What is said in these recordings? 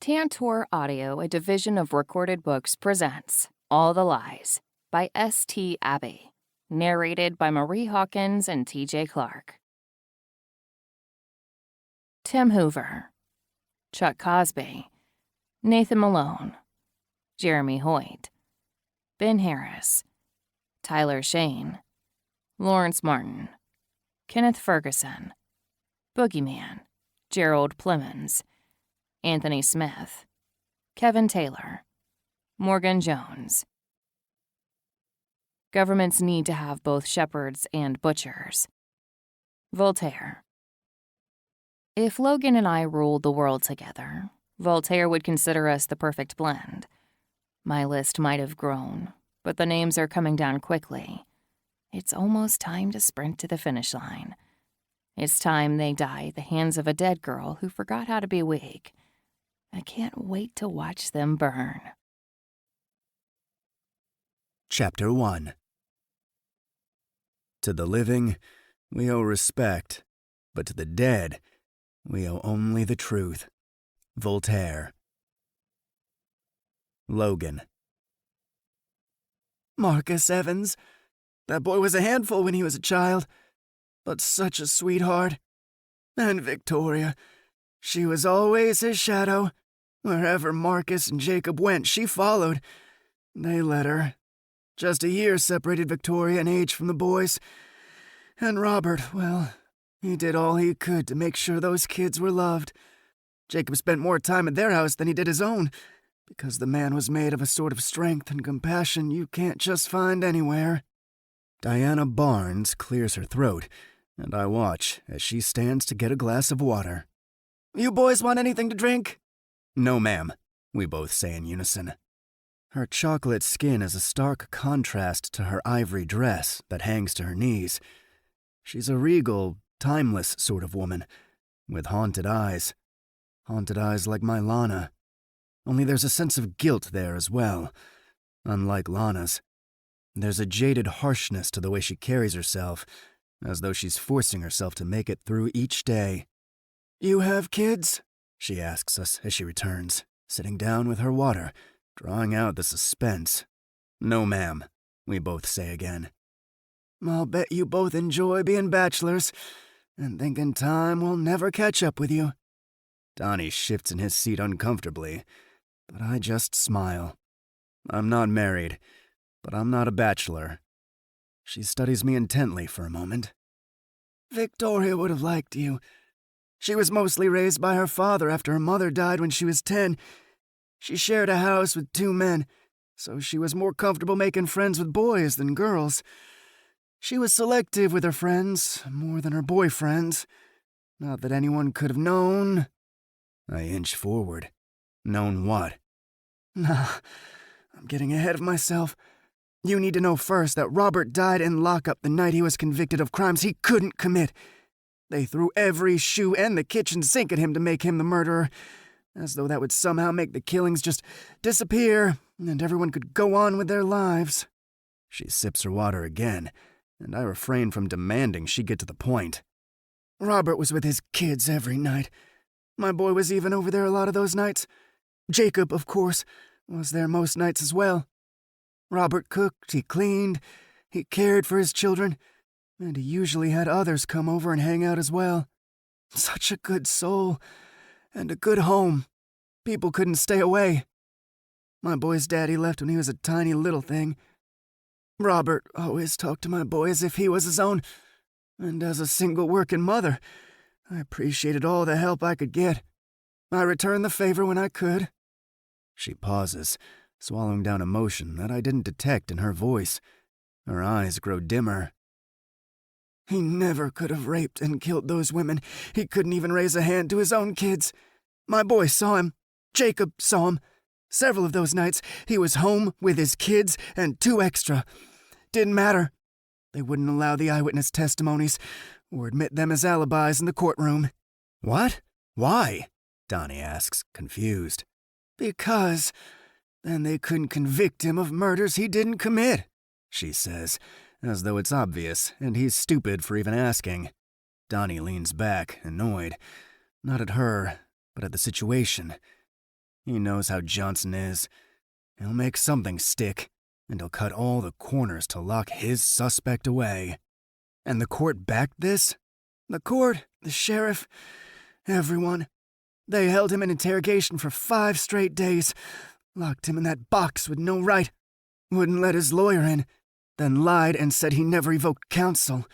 Tantor Audio, a division of Recorded Books, presents All the Lies by S.T. Abbey, narrated by Marie Hawkins and T.J. Clark. Tim Hoover, Chuck Cosby, Nathan Malone, Jeremy Hoyt, Ben Harris, Tyler Shane, Lawrence Martin, Kenneth Ferguson, Boogeyman, Gerald Plemons, Anthony Smith, Kevin Taylor, Morgan Jones. Governments need to have both shepherds and butchers. Voltaire. If Logan and I ruled the world together, Voltaire would consider us the perfect blend. My list might have grown, but the names are coming down quickly. It's almost time to sprint to the finish line. It's time they die at the hands of a dead girl who forgot how to be weak. I can't wait to watch them burn. Chapter 1. To the living, we owe respect, but to the dead, we owe only the truth. Voltaire. Logan. Marcus Evans. That boy was a handful when he was a child, but such a sweetheart. And Victoria, she was always his shadow. Wherever Marcus and Jacob went, she followed. They let her. Just a year separated Victoria in age from the boys. And Robert, well, he did all he could to make sure those kids were loved. Jacob spent more time at their house than he did his own, because the man was made of a sort of strength and compassion you can't just find anywhere. Diana Barnes clears her throat, and I watch as she stands to get a glass of water. You boys want anything to drink? No, ma'am, we both say in unison. Her chocolate skin is a stark contrast to her ivory dress that hangs to her knees. She's a regal, timeless sort of woman, with haunted eyes like my Lana. Only there's a sense of guilt there as well, unlike Lana's. There's a jaded harshness to the way she carries herself, as though she's forcing herself to make it through each day. You have kids? She asks us as she returns, sitting down with her water, drawing out the suspense. No, ma'am, we both say again. I'll bet you both enjoy being bachelors, and thinking time will never catch up with you. Donnie shifts in his seat uncomfortably, but I just smile. I'm not married, but I'm not a bachelor. She studies me intently for a moment. Victoria would have liked you. She was mostly raised by her father after her mother died when she was 10. She shared a house with 2 men, so she was more comfortable making friends with boys than girls. She was selective with her friends, more than her boyfriends. Not that anyone could have known. I inch forward. Known what? Nah, I'm getting ahead of myself. You need to know first that Robert died in lockup the night he was convicted of crimes he couldn't commit. They threw every shoe and the kitchen sink at him to make him the murderer, as though that would somehow make the killings just disappear and everyone could go on with their lives. She sips her water again, and I refrain from demanding she get to the point. Robert was with his kids every night. My boy was even over there a lot of those nights. Jacob, of course, was there most nights as well. Robert cooked, he cleaned, he cared for his children, and he usually had others come over and hang out as well. Such a good soul, and a good home. People couldn't stay away. My boy's daddy left when he was a tiny little thing. Robert always talked to my boy as if he was his own, and as a single working mother, I appreciated all the help I could get. I returned the favor when I could. She pauses, swallowing down emotion that I didn't detect in her voice. Her eyes grow dimmer. He never could have raped and killed those women. He couldn't even raise a hand to his own kids. My boy saw him. Jacob saw him. Several of those nights, he was home with his kids and 2 extra. Didn't matter. They wouldn't allow the eyewitness testimonies or admit them as alibis in the courtroom. What? Why? Donnie asks, confused. Because then they couldn't convict him of murders he didn't commit, she says, as though it's obvious, and he's stupid for even asking. Donnie leans back, annoyed, not at her, but at the situation. He knows how Johnson is. He'll make something stick, and he'll cut all the corners to lock his suspect away. And the court backed this? The court, the sheriff, everyone. They held him in interrogation for 5 straight days, locked him in that box with no right, wouldn't let his lawyer in, then lied and said he never evoked counsel.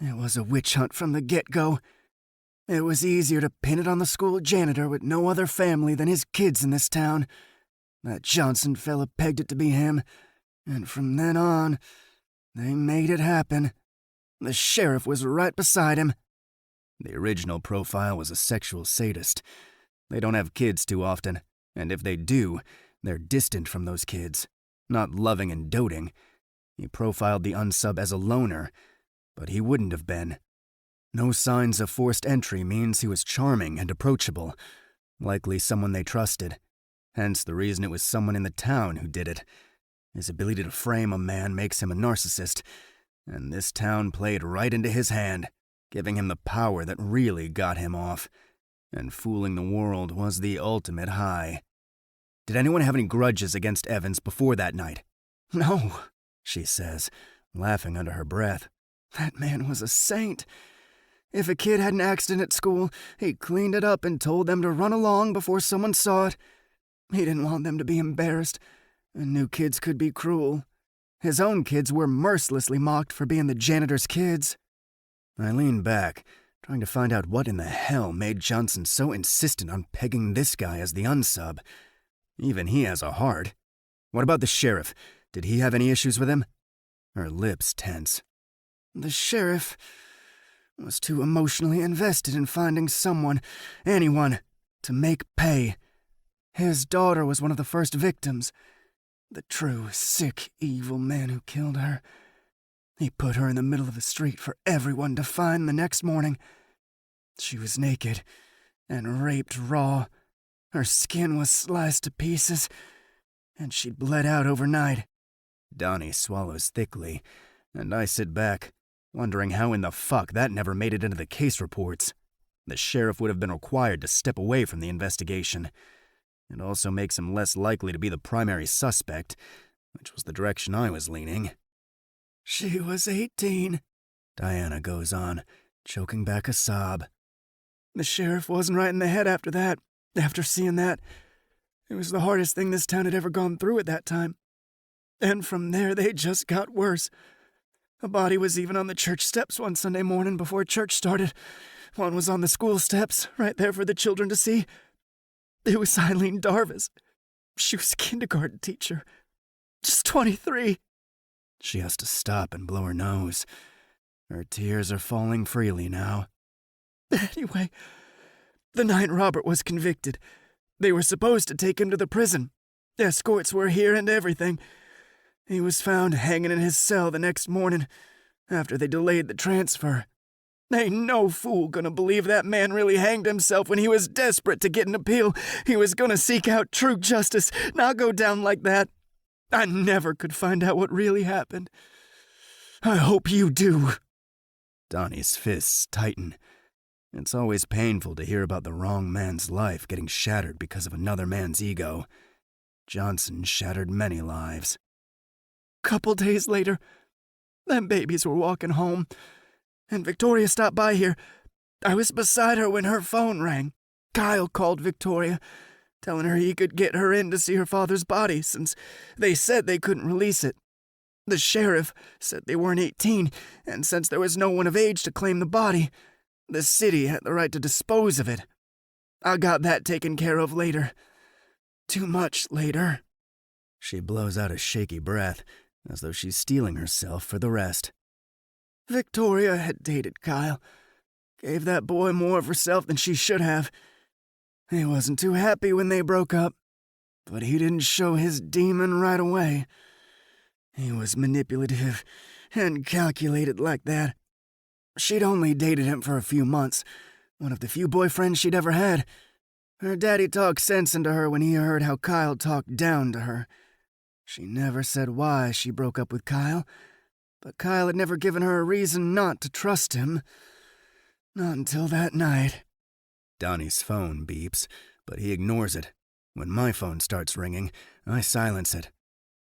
It was a witch hunt from the get-go. It was easier to pin it on the school janitor with no other family than his kids in this town. That Johnson fella pegged it to be him, and from then on, they made it happen. The sheriff was right beside him. The original profile was a sexual sadist. They don't have kids too often, and if they do, they're distant from those kids, not loving and doting. He profiled the unsub as a loner, but he wouldn't have been. No signs of forced entry means he was charming and approachable, likely someone they trusted. Hence the reason it was someone in the town who did it. His ability to frame a man makes him a narcissist, and this town played right into his hand, giving him the power that really got him off. And fooling the world was the ultimate high. Did anyone have any grudges against Evans before that night? No, she says, laughing under her breath. That man was a saint. If a kid had an accident at school, he cleaned it up and told them to run along before someone saw it. He didn't want them to be embarrassed, and knew kids could be cruel. His own kids were mercilessly mocked for being the janitor's kids. I leaned back, trying to find out what in the hell made Johnson so insistent on pegging this guy as the unsub. Even he has a heart. What about the sheriff? Did he have any issues with him? Her lips tense. The sheriff was too emotionally invested in finding someone, anyone, to make pay. His daughter was one of the first victims. The true, sick, evil man who killed her. He put her in the middle of the street for everyone to find the next morning. She was naked and raped raw. Her skin was sliced to pieces, and she'd bled out overnight. Donnie swallows thickly, and I sit back, wondering how in the fuck that never made it into the case reports. The sheriff would have been required to step away from the investigation. It also makes him less likely to be the primary suspect, which was the direction I was leaning. She was 18, Diana goes on, choking back a sob. The sheriff wasn't right in the head after that, after seeing that. It was the hardest thing this town had ever gone through at that time. And from there, they just got worse. A body was even on the church steps one Sunday morning before church started. One was on the school steps, right there for the children to see. It was Eileen Darvis. She was a kindergarten teacher. Just 23. She has to stop and blow her nose. Her tears are falling freely now. Anyway, the night Robert was convicted, they were supposed to take him to the prison. Escorts were here and everything. He was found hanging in his cell the next morning, after they delayed the transfer. Ain't no fool gonna believe that man really hanged himself when he was desperate to get an appeal. He was gonna seek out true justice, not go down like that. I never could find out what really happened. I hope you do. Donnie's fists tighten. It's always painful to hear about the wrong man's life getting shattered because of another man's ego. Johnson shattered many lives. Couple days later, them babies were walking home, and Victoria stopped by here. I was beside her when her phone rang. Kyle called Victoria, telling her he could get her in to see her father's body since they said they couldn't release it. The sheriff said they weren't 18, and since there was no one of age to claim the body, the city had the right to dispose of it. I got that taken care of later. Too much later. She blows out a shaky breath, as though she's steeling herself for the rest. Victoria had dated Kyle. Gave that boy more of herself than she should have. He wasn't too happy when they broke up, but he didn't show his demon right away. He was manipulative and calculated like that. She'd only dated him for a few months, one of the few boyfriends she'd ever had. Her daddy talked sense into her when he heard how Kyle talked down to her. She never said why she broke up with Kyle, but Kyle had never given her a reason not to trust him. Not until that night. Donnie's phone beeps, but he ignores it. When my phone starts ringing, I silence it.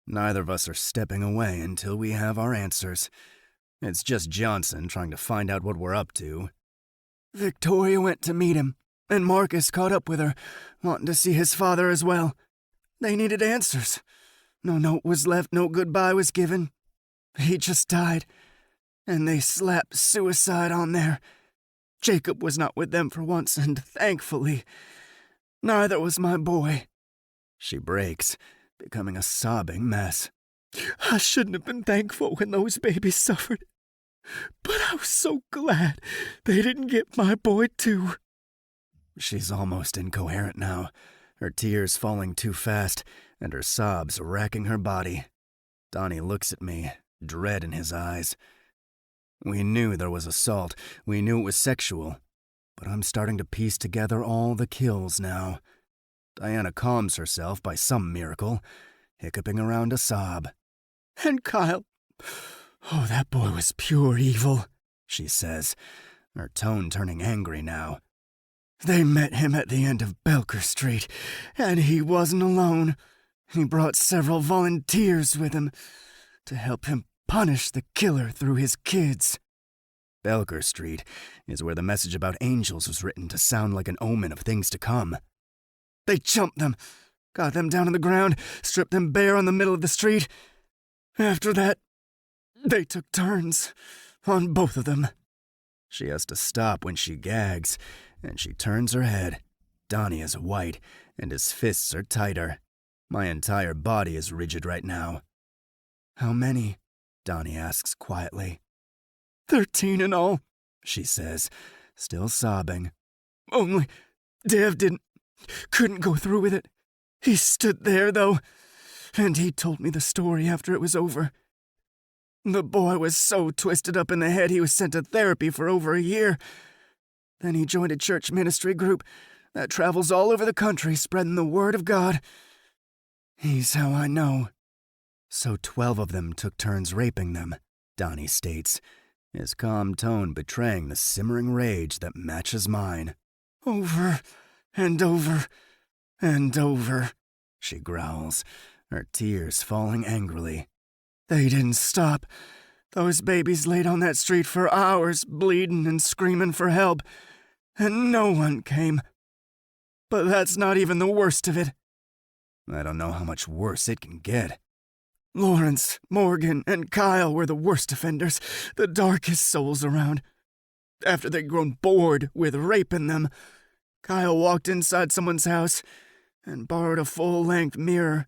Neither of us are stepping away until we have our answers. It's just Johnson trying to find out what we're up to. Victoria went to meet him, and Marcus caught up with her, wanting to see his father as well. They needed answers. No note was left, no goodbye was given. He just died, and they slapped suicide on there. Jacob was not with them for once, and thankfully, neither was my boy. She breaks, becoming a sobbing mess. I shouldn't have been thankful when those babies suffered, but I was so glad they didn't get my boy too. She's almost incoherent now, her tears falling too fast, and her sobs racking her body. Donnie looks at me, dread in his eyes. We knew there was assault, we knew it was sexual, but I'm starting to piece together all the kills now. Diana calms herself by some miracle, hiccuping around a sob. And Kyle, oh, that boy was pure evil, she says, her tone turning angry now. They met him at the end of Belker Street, and he wasn't alone. He brought several volunteers with him to help him punish the killer through his kids. Belker Street is where the message about angels was written to sound like an omen of things to come. They jumped them, got them down on the ground, stripped them bare on the middle of the street. After that, they took turns on both of them. She has to stop when she gags, and she turns her head. Donnie is white, and his fists are tighter. My entire body is rigid right now. How many? Donnie asks quietly. 13 in all, she says, still sobbing. Only Dev couldn't go through with it. He stood there, though, and he told me the story after it was over. The boy was so twisted up in the head he was sent to therapy for over a year. Then he joined a church ministry group that travels all over the country spreading the word of God. He's how I know. So 12 of them took turns raping them, Donnie states, his calm tone betraying the simmering rage that matches mine. Over and over and over, she growls, her tears falling angrily. They didn't stop. Those babies laid on that street for hours, bleeding and screaming for help, and no one came. But that's not even the worst of it. I don't know how much worse it can get. Lawrence, Morgan, and Kyle were the worst offenders, the darkest souls around. After they'd grown bored with raping them, Kyle walked inside someone's house and borrowed a full-length mirror.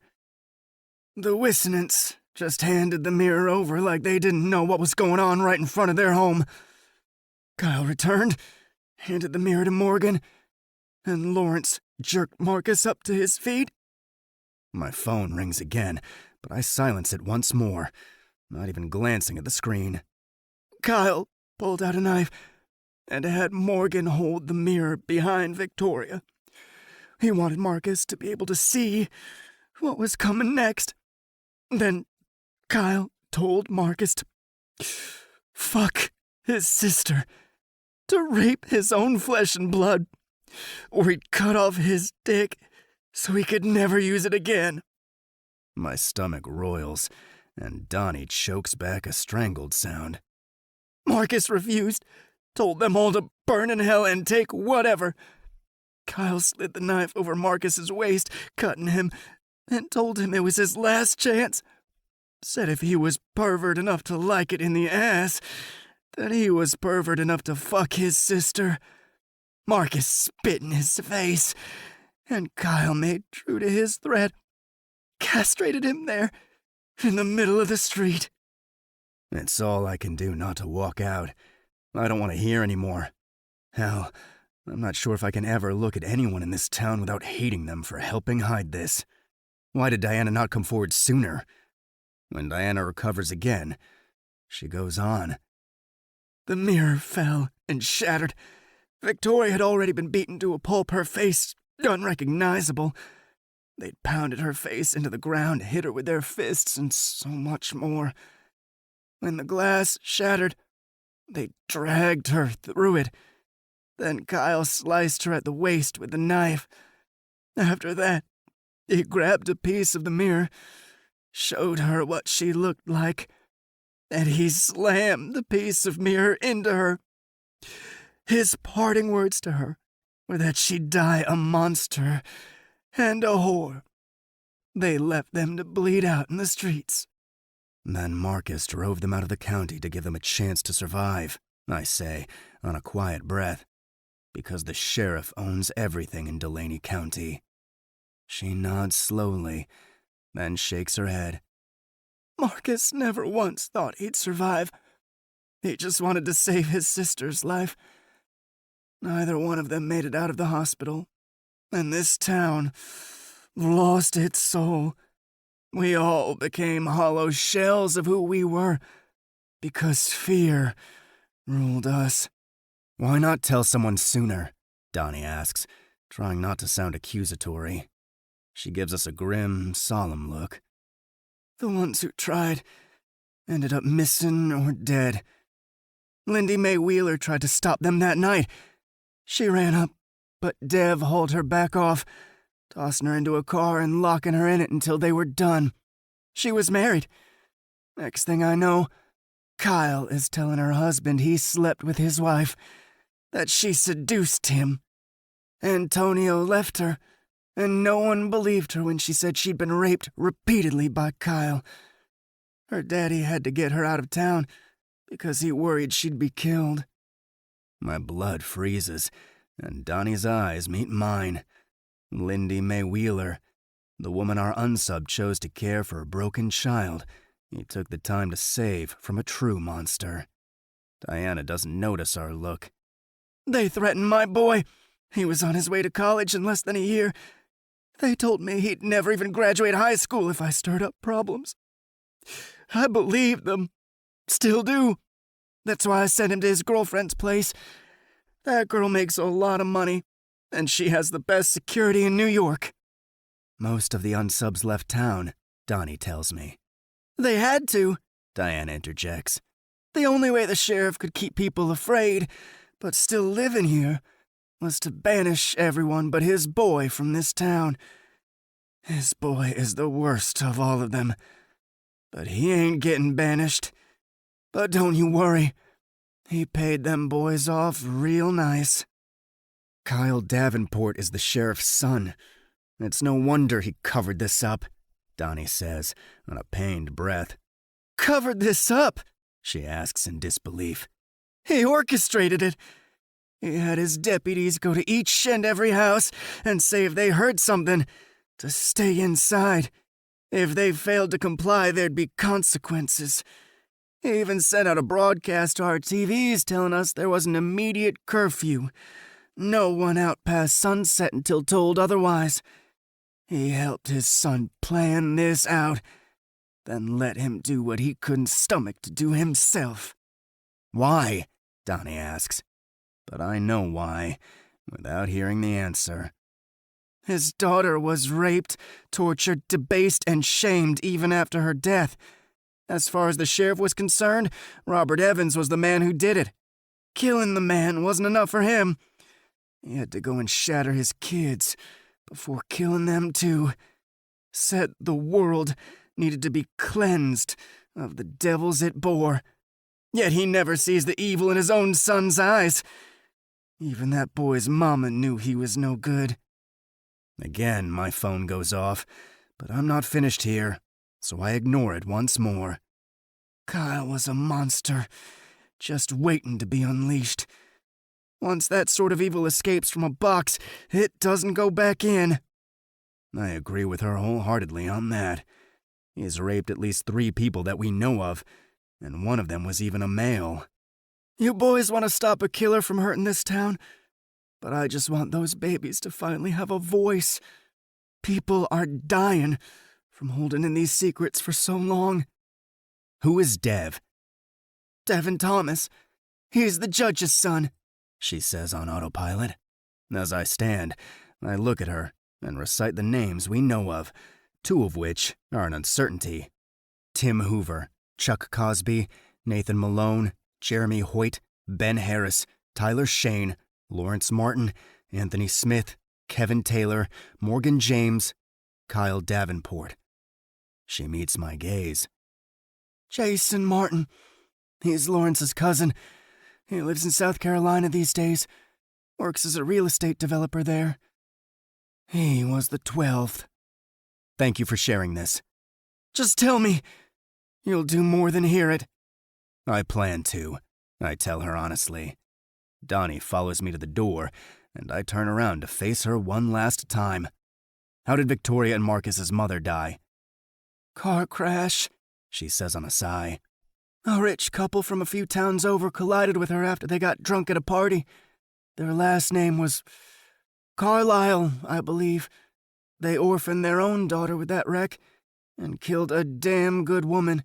The Wissonants just handed the mirror over like they didn't know what was going on right in front of their home. Kyle returned, handed the mirror to Morgan, and Lawrence jerked Marcus up to his feet. My phone rings again, but I silence it once more, not even glancing at the screen. Kyle pulled out a knife and had Morgan hold the mirror behind Victoria. He wanted Marcus to be able to see what was coming next. Then Kyle told Marcus to fuck his sister, to rape his own flesh and blood, or he'd cut off his dick so he could never use it again. My stomach roils, and Donnie chokes back a strangled sound. Marcus refused, told them all to burn in hell and take whatever. Kyle slid the knife over Marcus's waist, cutting him, and told him it was his last chance. Said if he was pervert enough to like it in the ass, that he was pervert enough to fuck his sister. Marcus spit in his face, and Kyle made true to his threat. Castrated him there, in the middle of the street. It's all I can do not to walk out. I don't want to hear any more. Hell, I'm not sure if I can ever look at anyone in this town without hating them for helping hide this. Why did Diana not come forward sooner? When Diana recovers again, she goes on. The mirror fell and shattered. Victoria had already been beaten to a pulp, her face unrecognizable. They'd pounded her face into the ground, hit her with their fists, and so much more. When the glass shattered, they dragged her through it. Then Kyle sliced her at the waist with the knife. After that, He grabbed a piece of the mirror, showed her what she looked like, and he slammed the piece of mirror into her. His parting words to her were that she'd die a monster and a whore. They left them to bleed out in the streets. Then Marcus drove them out of the county to give them a chance to survive, I say, on a quiet breath, because the sheriff owns everything in Delaney County. She nods slowly, then shakes her head. Marcus never once thought he'd survive. He just wanted to save his sister's life. Neither one of them made it out of the hospital, and this town lost its soul. We all became hollow shells of who we were, because fear ruled us. Why not tell someone sooner? Donnie asks, trying not to sound accusatory. She gives us a grim, solemn look. The ones who tried ended up missing or dead. Lindy Mae Wheeler tried to stop them that night. She ran up, but Dev hauled her back off, tossing her into a car and locking her in it until they were done. She was married. Next thing I know, Kyle is telling her husband he slept with his wife, that she seduced him. Antonio left her, and no one believed her when she said she'd been raped repeatedly by Kyle. Her daddy had to get her out of town because he worried she'd be killed. My blood freezes, and Donnie's eyes meet mine. Lindy Mae Wheeler, the woman our unsub chose to care for a broken child he took the time to save from a true monster. Diana doesn't notice our look. They threatened my boy. He was on his way to college in less than a year. They told me he'd never even graduate high school if I stirred up problems. I believed them. Still do. That's why I sent him to his girlfriend's place. That girl makes a lot of money, and she has the best security in New York. Most of the unsubs left town, Donnie tells me. They had to, Diana interjects. The only way the sheriff could keep people afraid, but still living here, was to banish everyone but his boy from this town. His boy is the worst of all of them, but he ain't getting banished. But don't you worry, he paid them boys off real nice. Kyle Davenport is the sheriff's son. It's no wonder he covered this up, Donnie says, on a pained breath. Covered this up? She asks in disbelief. He orchestrated it. He had his deputies go to each and every house and say if they heard something, to stay inside. If they failed to comply, there'd be consequences. He even sent out a broadcast to our TVs telling us there was an immediate curfew. No one out past sunset until told otherwise. He helped his son plan this out, then let him do what he couldn't stomach to do himself. Why? Donnie asks. But I know why, without hearing the answer. His daughter was raped, tortured, debased, and shamed even after her death. As far as the sheriff was concerned, Robert Evans was the man who did it. Killing the man wasn't enough for him. He had to go and shatter his kids before killing them too. Said the world needed to be cleansed of the devils it bore. Yet he never sees the evil in his own son's eyes. Even that boy's mama knew he was no good. Again, my phone goes off, but I'm not finished here, so I ignore it once more. Kyle was a monster, just waiting to be unleashed. Once that sort of evil escapes from a box, it doesn't go back in. I agree with her wholeheartedly on that. He's raped at least 3 people that we know of, and one of them was even a male. You boys want to stop a killer from hurting this town? But I just want those babies to finally have a voice. People are dying from holding in these secrets for so long. Who is Dev? Devin Thomas. He's the judge's son, she says on autopilot. As I stand, I look at her and recite the names we know of, 2 of which are an uncertainty. Tim Hoover, Chuck Cosby, Nathan Malone, Jeremy Hoyt, Ben Harris, Tyler Shane, Lawrence Martin, Anthony Smith, Kevin Taylor, Morgan James, Kyle Davenport. She meets my gaze. Jason Martin. He's Lawrence's cousin. He lives in South Carolina these days. Works as a real estate developer there. He was the 12th. Thank you for sharing this. Just tell me. You'll do more than hear it. I plan to, I tell her honestly. Donnie follows me to the door, and I turn around to face her one last time. How did Victoria and Marcus's mother die? Car crash, she says on a sigh. A rich couple from a few towns over collided with her after they got drunk at a party. Their last name was Carlisle, I believe. They orphaned their own daughter with that wreck and killed a damn good woman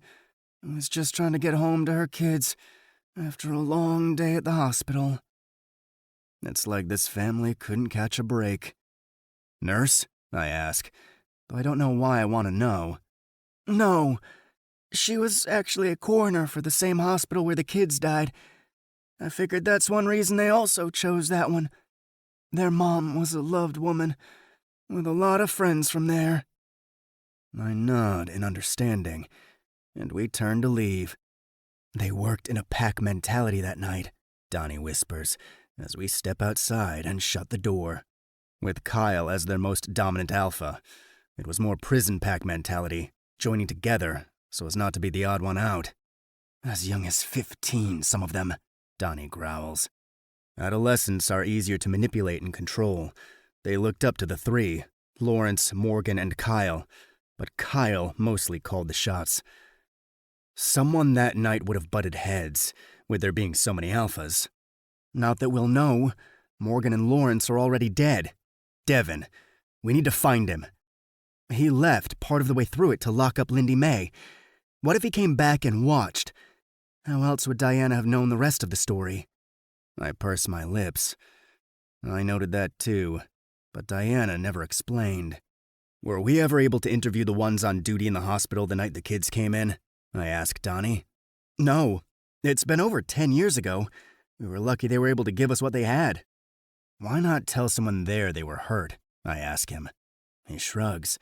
who was just trying to get home to her kids after a long day at the hospital. It's like this family couldn't catch a break. Nurse? I ask, though I don't know why I want to know. No, she was actually a coroner for the same hospital where the kids died. I figured that's one reason they also chose that one. Their mom was a loved woman, with a lot of friends from there. I nod in understanding, and we turn to leave. They worked in a pack mentality that night, Donnie whispers, as we step outside and shut the door. With Kyle as their most dominant alpha, it was more prison pack mentality, joining together so as not to be the odd one out. As young as 15, some of them, Donnie growls. Adolescents are easier to manipulate and control. They looked up to the three, Lawrence, Morgan, and Kyle, but Kyle mostly called the shots. Someone that night would have butted heads, with there being so many alphas. Not that we'll know. Morgan and Lawrence are already dead. Devin. We need to find him. He left part of the way through it to lock up Lindy May. What if he came back and watched? How else would Diana have known the rest of the story? I purse my lips. I noted that too, but Diana never explained. Were we ever able to interview the ones on duty in the hospital the night the kids came in? I asked Donnie. No. It's been over 10 years ago. We were lucky they were able to give us what they had. Why not tell someone there they were hurt? I ask him. He shrugs.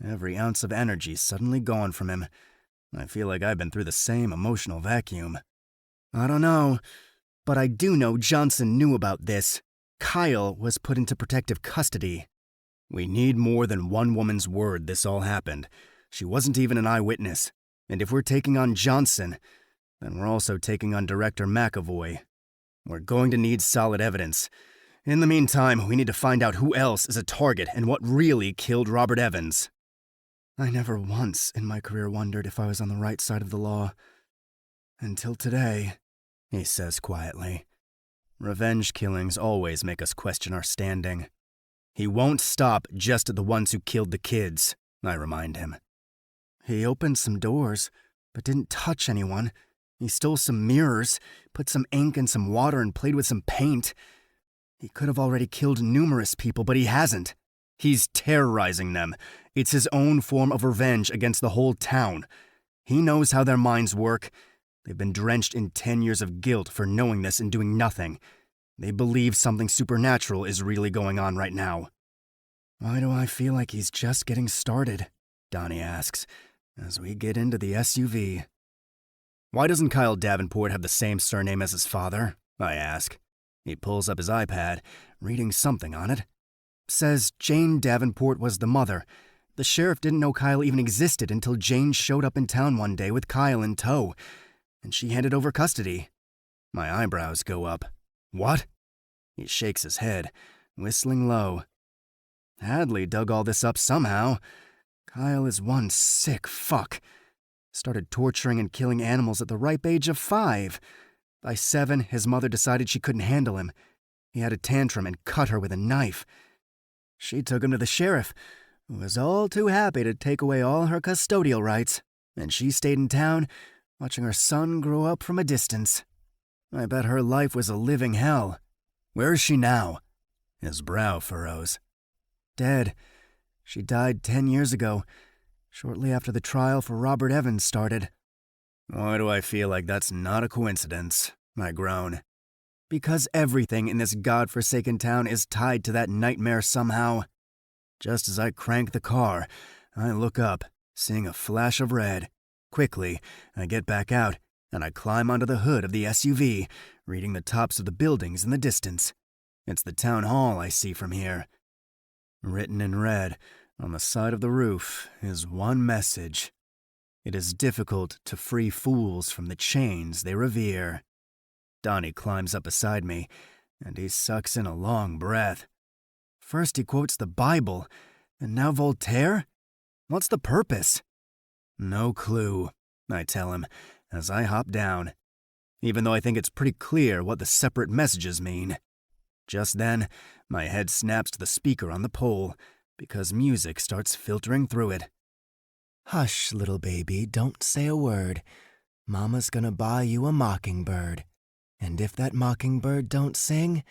Every ounce of energy suddenly gone from him. I feel like I've been through the same emotional vacuum. I don't know, but I do know Johnson knew about this. Kyle was put into protective custody. We need more than one woman's word this all happened. She wasn't even an eyewitness. And if we're taking on Johnson, then we're also taking on Director McAvoy. We're going to need solid evidence. In the meantime, we need to find out who else is a target and what really killed Robert Evans. I never once in my career wondered if I was on the right side of the law. Until today, he says quietly. Revenge killings always make us question our standing. He won't stop just at the ones who killed the kids, I remind him. He opened some doors, but didn't touch anyone. He stole some mirrors, put some ink in some water, and played with some paint. He could have already killed numerous people, but he hasn't. He's terrorizing them. It's his own form of revenge against the whole town. He knows how their minds work. They've been drenched in 10 years of guilt for knowing this and doing nothing. They believe something supernatural is really going on right now. Why do I feel like he's just getting started? Donnie asks, as we get into the SUV. Why doesn't Kyle Davenport have the same surname as his father? I ask. He pulls up his iPad, reading something on it. Says Jane Davenport was the mother. The sheriff didn't know Kyle even existed until Jane showed up in town one day with Kyle in tow, and she handed over custody. My eyebrows go up. What? He shakes his head, whistling low. Hadley dug all this up somehow. Kyle is one sick fuck. Started torturing and killing animals at the ripe age of 5. By 7, his mother decided she couldn't handle him. He had a tantrum and cut her with a knife. She took him to the sheriff, who was all too happy to take away all her custodial rights, and she stayed in town, watching her son grow up from a distance. I bet her life was a living hell. Where is she now? His brow furrows. Dead. She died 10 years ago, shortly after the trial for Robert Evans started. Why do I feel like that's not a coincidence? I groan. Because everything in this godforsaken town is tied to that nightmare somehow. Just as I crank the car, I look up, seeing a flash of red. Quickly, I get back out, and I climb onto the hood of the SUV, reading the tops of the buildings in the distance. It's the town hall I see from here. Written in red, on the side of the roof, is one message. It is difficult to free fools from the chains they revere. Donnie climbs up beside me, and he sucks in a long breath. First he quotes the Bible, and now Voltaire? What's the purpose? No clue, I tell him, as I hop down, even though I think it's pretty clear what the separate messages mean. Just then, my head snaps to the speaker on the pole, because music starts filtering through it. Hush, little baby, don't say a word. Mama's gonna buy you a mockingbird. And if that mockingbird don't sing,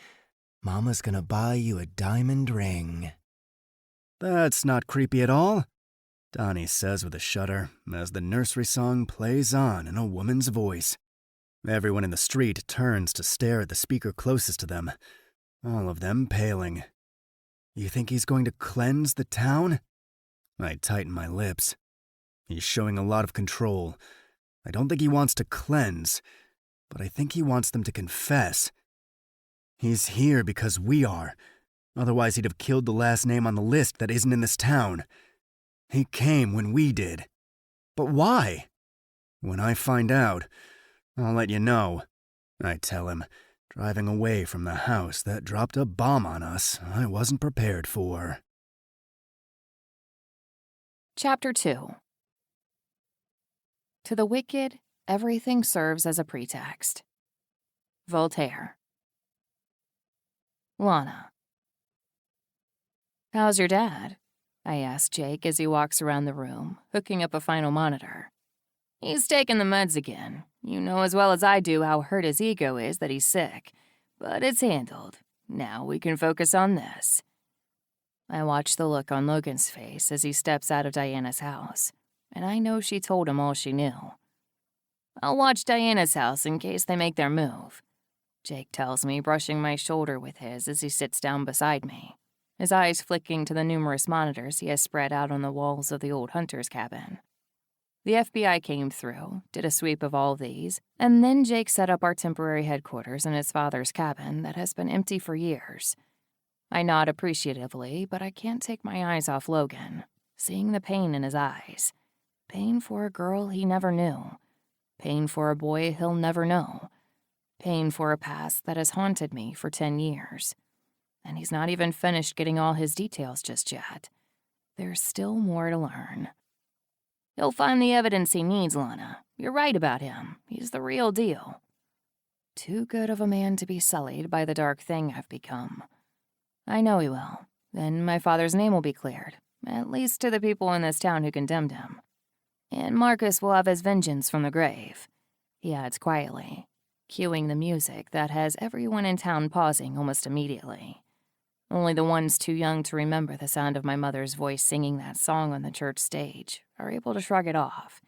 Mama's gonna buy you a diamond ring. That's not creepy at all, Donnie says with a shudder as the nursery song plays on in a woman's voice. Everyone in the street turns to stare at the speaker closest to them, all of them paling. You think he's going to cleanse the town? I tighten my lips. He's showing a lot of control. I don't think he wants to cleanse, but I think he wants them to confess. He's here because we are. Otherwise he'd have killed the last name on the list that isn't in this town. He came when we did. But why? When I find out, I'll let you know, I tell him, driving away from the house that dropped a bomb on us I wasn't prepared for. Chapter 2. To the wicked, everything serves as a pretext. Voltaire. Lana. How's your dad? I ask Jake as he walks around the room, hooking up a final monitor. He's taking the meds again. You know as well as I do how hurt his ego is that he's sick. But it's handled. Now we can focus on this. I watch the look on Logan's face as he steps out of Diana's house, and I know she told him all she knew. I'll watch Diana's house in case they make their move, Jake tells me, brushing my shoulder with his as he sits down beside me, his eyes flicking to the numerous monitors he has spread out on the walls of the old hunter's cabin. The FBI came through, did a sweep of all these, and then Jake set up our temporary headquarters in his father's cabin that has been empty for years. I nod appreciatively, but I can't take my eyes off Logan, seeing the pain in his eyes. Pain for a girl he never knew. Pain for a boy he'll never know. Pain for a past that has haunted me for 10 years. And he's not even finished getting all his details just yet. There's still more to learn. He'll find the evidence he needs, Lana. You're right about him. He's the real deal. Too good of a man to be sullied by the dark thing I've become. I know he will. Then my father's name will be cleared, at least to the people in this town who condemned him. And Marcus will have his vengeance from the grave, he adds quietly, cueing the music that has everyone in town pausing almost immediately. Only the ones too young to remember the sound of my mother's voice singing that song on the church stage are able to shrug it off.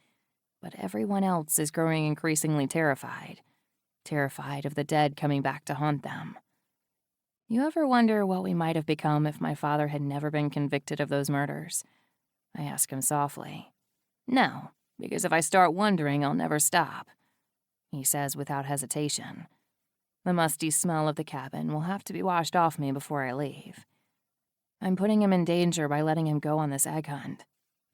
But everyone else is growing increasingly terrified of the dead coming back to haunt them. You ever wonder what we might have become if my father had never been convicted of those murders? I ask him softly. No, because if I start wondering, I'll never stop, he says without hesitation. The musty smell of the cabin will have to be washed off me before I leave. I'm putting him in danger by letting him go on this egg hunt,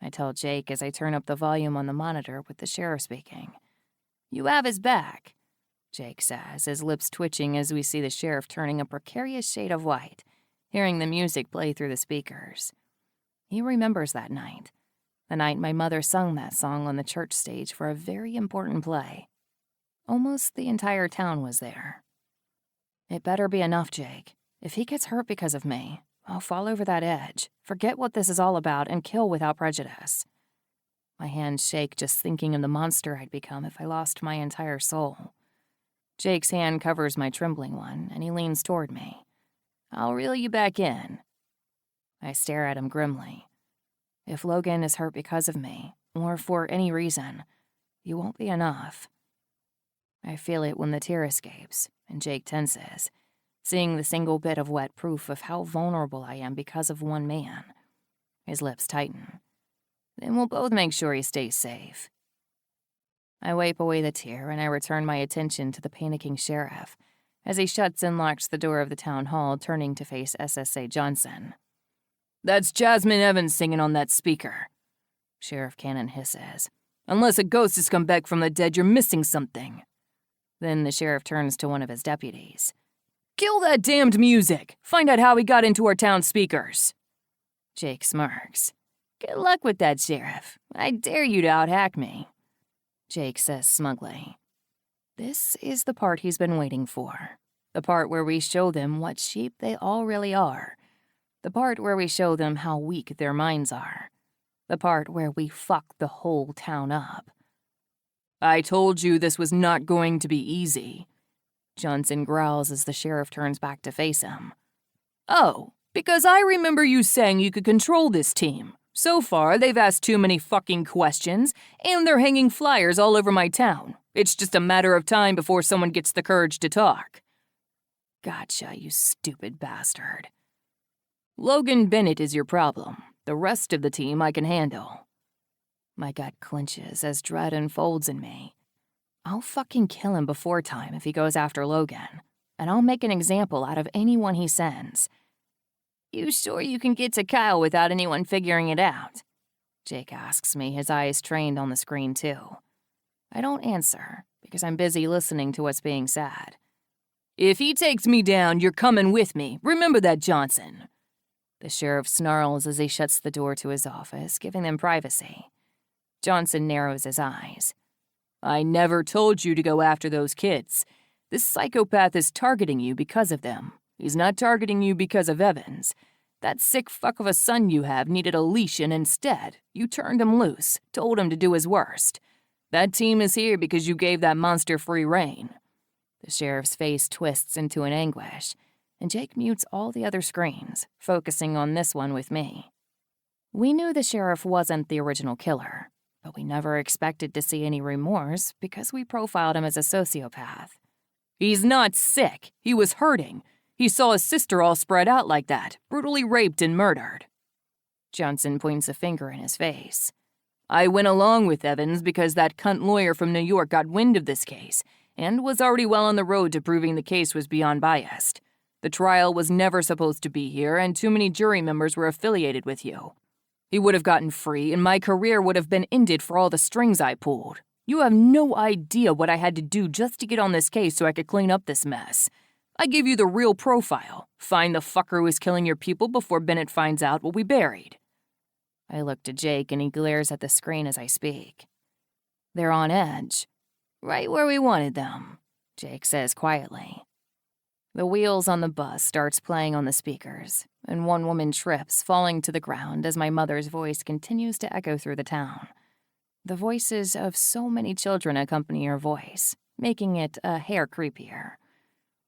I tell Jake as I turn up the volume on the monitor with the sheriff speaking. You have his back, Jake says, his lips twitching as we see the sheriff turning a precarious shade of white, hearing the music play through the speakers. He remembers that night, the night my mother sung that song on the church stage for a very important play. Almost the entire town was there. It better be enough, Jake. If he gets hurt because of me, I'll fall over that edge, forget what this is all about, and kill without prejudice. My hands shake just thinking of the monster I'd become if I lost my entire soul. Jake's hand covers my trembling one, and he leans toward me. I'll reel you back in. I stare at him grimly. If Logan is hurt because of me, or for any reason, you won't be enough. I feel it when the tear escapes, and Jake tenses, seeing the single bit of wet proof of how vulnerable I am because of one man. His lips tighten. Then we'll both make sure he stays safe. I wipe away the tear and I return my attention to the panicking sheriff as he shuts and locks the door of the town hall, turning to face SSA Johnson. "That's Jasmine Evans singing on that speaker," Sheriff Cannon hisses. "Unless a ghost has come back from the dead, you're missing something." Then the sheriff turns to one of his deputies. "Kill that damned music! Find out how he got into our town speakers." Jake smirks. "Good luck with that, Sheriff. I dare you to out-hack me." Jake says smugly. This is the part he's been waiting for. The part where we show them what sheep they all really are. The part where we show them how weak their minds are. The part where we fuck the whole town up. "I told you this was not going to be easy," Johnson growls as the sheriff turns back to face him. "Oh, because I remember you saying you could control this team. So far, they've asked too many fucking questions, and they're hanging flyers all over my town. It's just a matter of time before someone gets the courage to talk." "Gotcha, you stupid bastard." "Logan Bennett is your problem. The rest of the team I can handle." My gut clenches as dread unfolds in me. I'll fucking kill him before time if he goes after Logan, and I'll make an example out of anyone he sends. "You sure you can get to Kyle without anyone figuring it out?" Jake asks me, his eyes trained on the screen too. I don't answer, because I'm busy listening to what's being said. "If he takes me down, you're coming with me. Remember that, Johnson." The sheriff snarls as he shuts the door to his office, giving them privacy. Johnson narrows his eyes. "I never told you to go after those kids. This psychopath is targeting you because of them. He's not targeting you because of Evans. That sick fuck of a son you have needed a leash, and instead, you turned him loose, told him to do his worst. That team is here because you gave that monster free rein." The sheriff's face twists into an anguish, and Jake mutes all the other screens, focusing on this one with me. We knew the sheriff wasn't the original killer, but we never expected to see any remorse because we profiled him as a sociopath. "He's not sick. He was hurting. He saw his sister all spread out like that, brutally raped and murdered." Johnson points a finger in his face. "I went along with Evans because that cunt lawyer from New York got wind of this case and was already well on the road to proving the case was beyond biased. The trial was never supposed to be here, and too many jury members were affiliated with you. He would have gotten free, and my career would have been ended for all the strings I pulled. You have no idea what I had to do just to get on this case so I could clean up this mess. I gave you the real profile. Find the fucker who is killing your people before Bennett finds out what we buried." I look to Jake, and he glares at the screen as I speak. "They're on edge. Right where we wanted them," Jake says quietly. The wheels on the bus starts playing on the speakers, and one woman trips, falling to the ground as my mother's voice continues to echo through the town. The voices of so many children accompany her voice, making it a hair creepier.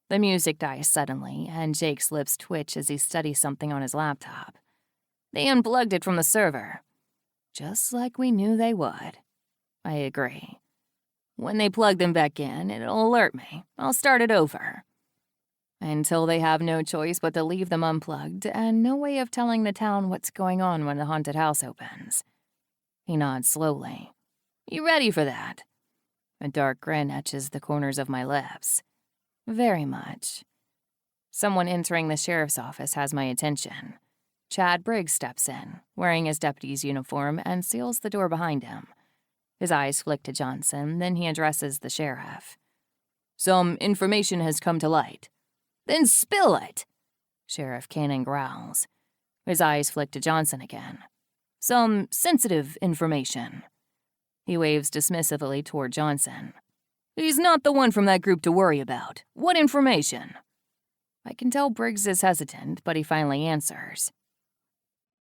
The music dies suddenly, and Jake's lips twitch as he studies something on his laptop. "They unplugged it from the server." "Just like we knew they would." I agree. "When they plug them back in, it'll alert me. I'll start it over." Until they have no choice but to leave them unplugged, and no way of telling the town what's going on when the haunted house opens. He nods slowly. "You ready for that?" A dark grin etches the corners of my lips. "Very much." Someone entering the sheriff's office has my attention. Chad Briggs steps in, wearing his deputy's uniform, and seals the door behind him. His eyes flick to Johnson, then he addresses the sheriff. "Some information has come to light." "Then spill it!" Sheriff Cannon growls. His eyes flick to Johnson again. "Some sensitive information." He waves dismissively toward Johnson. "He's not the one from that group to worry about. What information?" I can tell Briggs is hesitant, but he finally answers.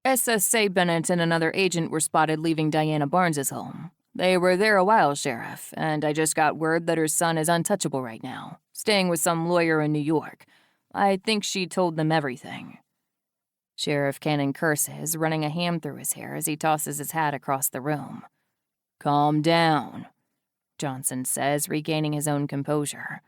"SSA Bennett and another agent were spotted leaving Diana Barnes's home. They were there a while, Sheriff, and I just got word that her son is untouchable right now, staying with some lawyer in New York. I think she told them everything." Sheriff Cannon curses, running a hand through his hair as he tosses his hat across the room. "Calm down," Johnson says, regaining his own composure.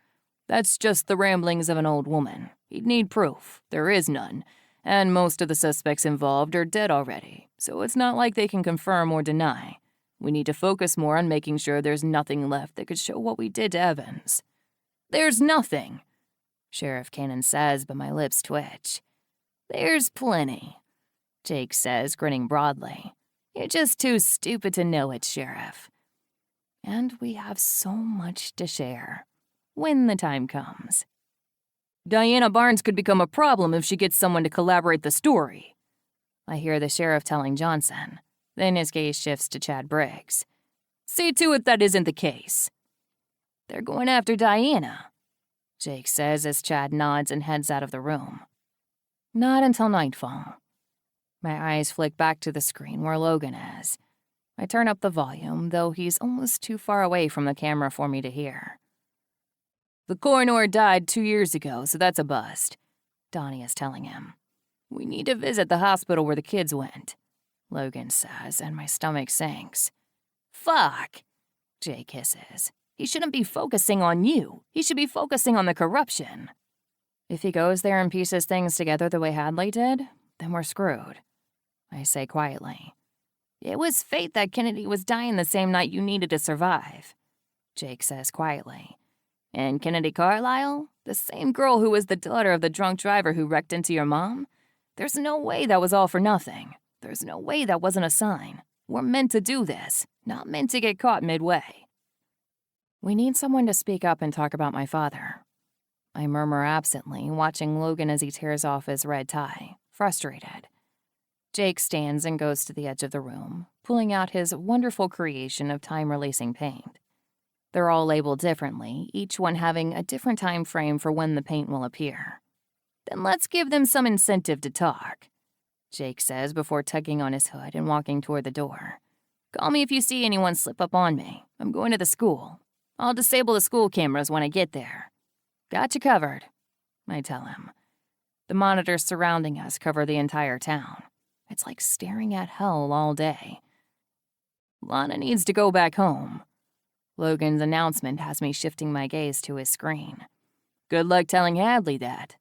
"That's just the ramblings of an old woman. He'd need proof. There is none. and most of the suspects involved are dead already, so it's not like they can confirm or deny. We need to focus more on making sure there's nothing left that could show what we did to Evans." "There's nothing," Sheriff Cannon says, but my lips twitch. "There's plenty," Jake says, grinning broadly. "You're just too stupid to know it, Sheriff. And we have so much to share when the time comes." "Diana Barnes could become a problem if she gets someone to collaborate the story," I hear the sheriff telling Johnson. Then his gaze shifts to Chad Briggs. "See to it that isn't the case." "They're going after Diana," Jake says as Chad nods and heads out of the room. Not until nightfall. My eyes flick back to the screen where Logan is. I turn up the volume, though he's almost too far away from the camera for me to hear. "The coroner died 2 years ago, so that's a bust," Donnie is telling him. "We need to visit the hospital where the kids went," Logan says, and my stomach sinks. "Fuck," Jake hisses. "He shouldn't be focusing on you. He should be focusing on the corruption." If he goes there and pieces things together the way Hadley did, then we're screwed, I say quietly. "It was fate that Kennedy was dying the same night you needed to survive," Jake says quietly. "And Kennedy Carlisle, the same girl who was the daughter of the drunk driver who wrecked into your mom? There's no way that was all for nothing. There's no way that wasn't a sign. We're meant to do this, not meant to get caught midway." We need someone to speak up and talk about my father. I murmur absently, watching Logan as he tears off his red tie, frustrated. Jake stands and goes to the edge of the room, pulling out his wonderful creation of time-releasing paint. They're all labeled differently, each one having a different time frame for when the paint will appear. "Then let's give them some incentive to talk," Jake says before tugging on his hood and walking toward the door. "Call me if you see anyone slip up on me. I'm going to the school. I'll disable the school cameras when I get there." "Got you covered," I tell him. The monitors surrounding us cover the entire town. It's like staring at hell all day. "Lana needs to go back home." Logan's announcement has me shifting my gaze to his screen. "Good luck telling Hadley that,"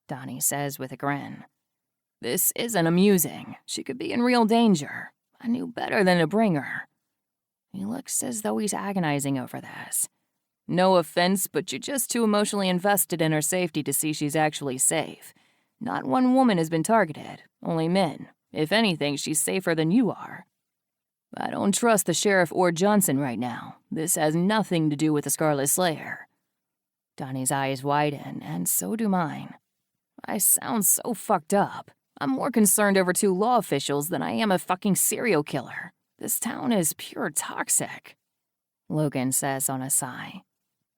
Donnie says with a grin. "This isn't amusing. She could be in real danger. I knew better than to bring her." He looks as though he's agonizing over this. "No offense, but you're just too emotionally invested in her safety to see she's actually safe. Not one woman has been targeted, only men. If anything, she's safer than you are. I don't trust the sheriff or Johnson right now. This has nothing to do with the Scarlet Slayer." Donnie's eyes widen, and so do mine. I sound so fucked up. I'm more concerned over 2 law officials than I am a fucking serial killer. This town is pure toxic. Logan says on a sigh.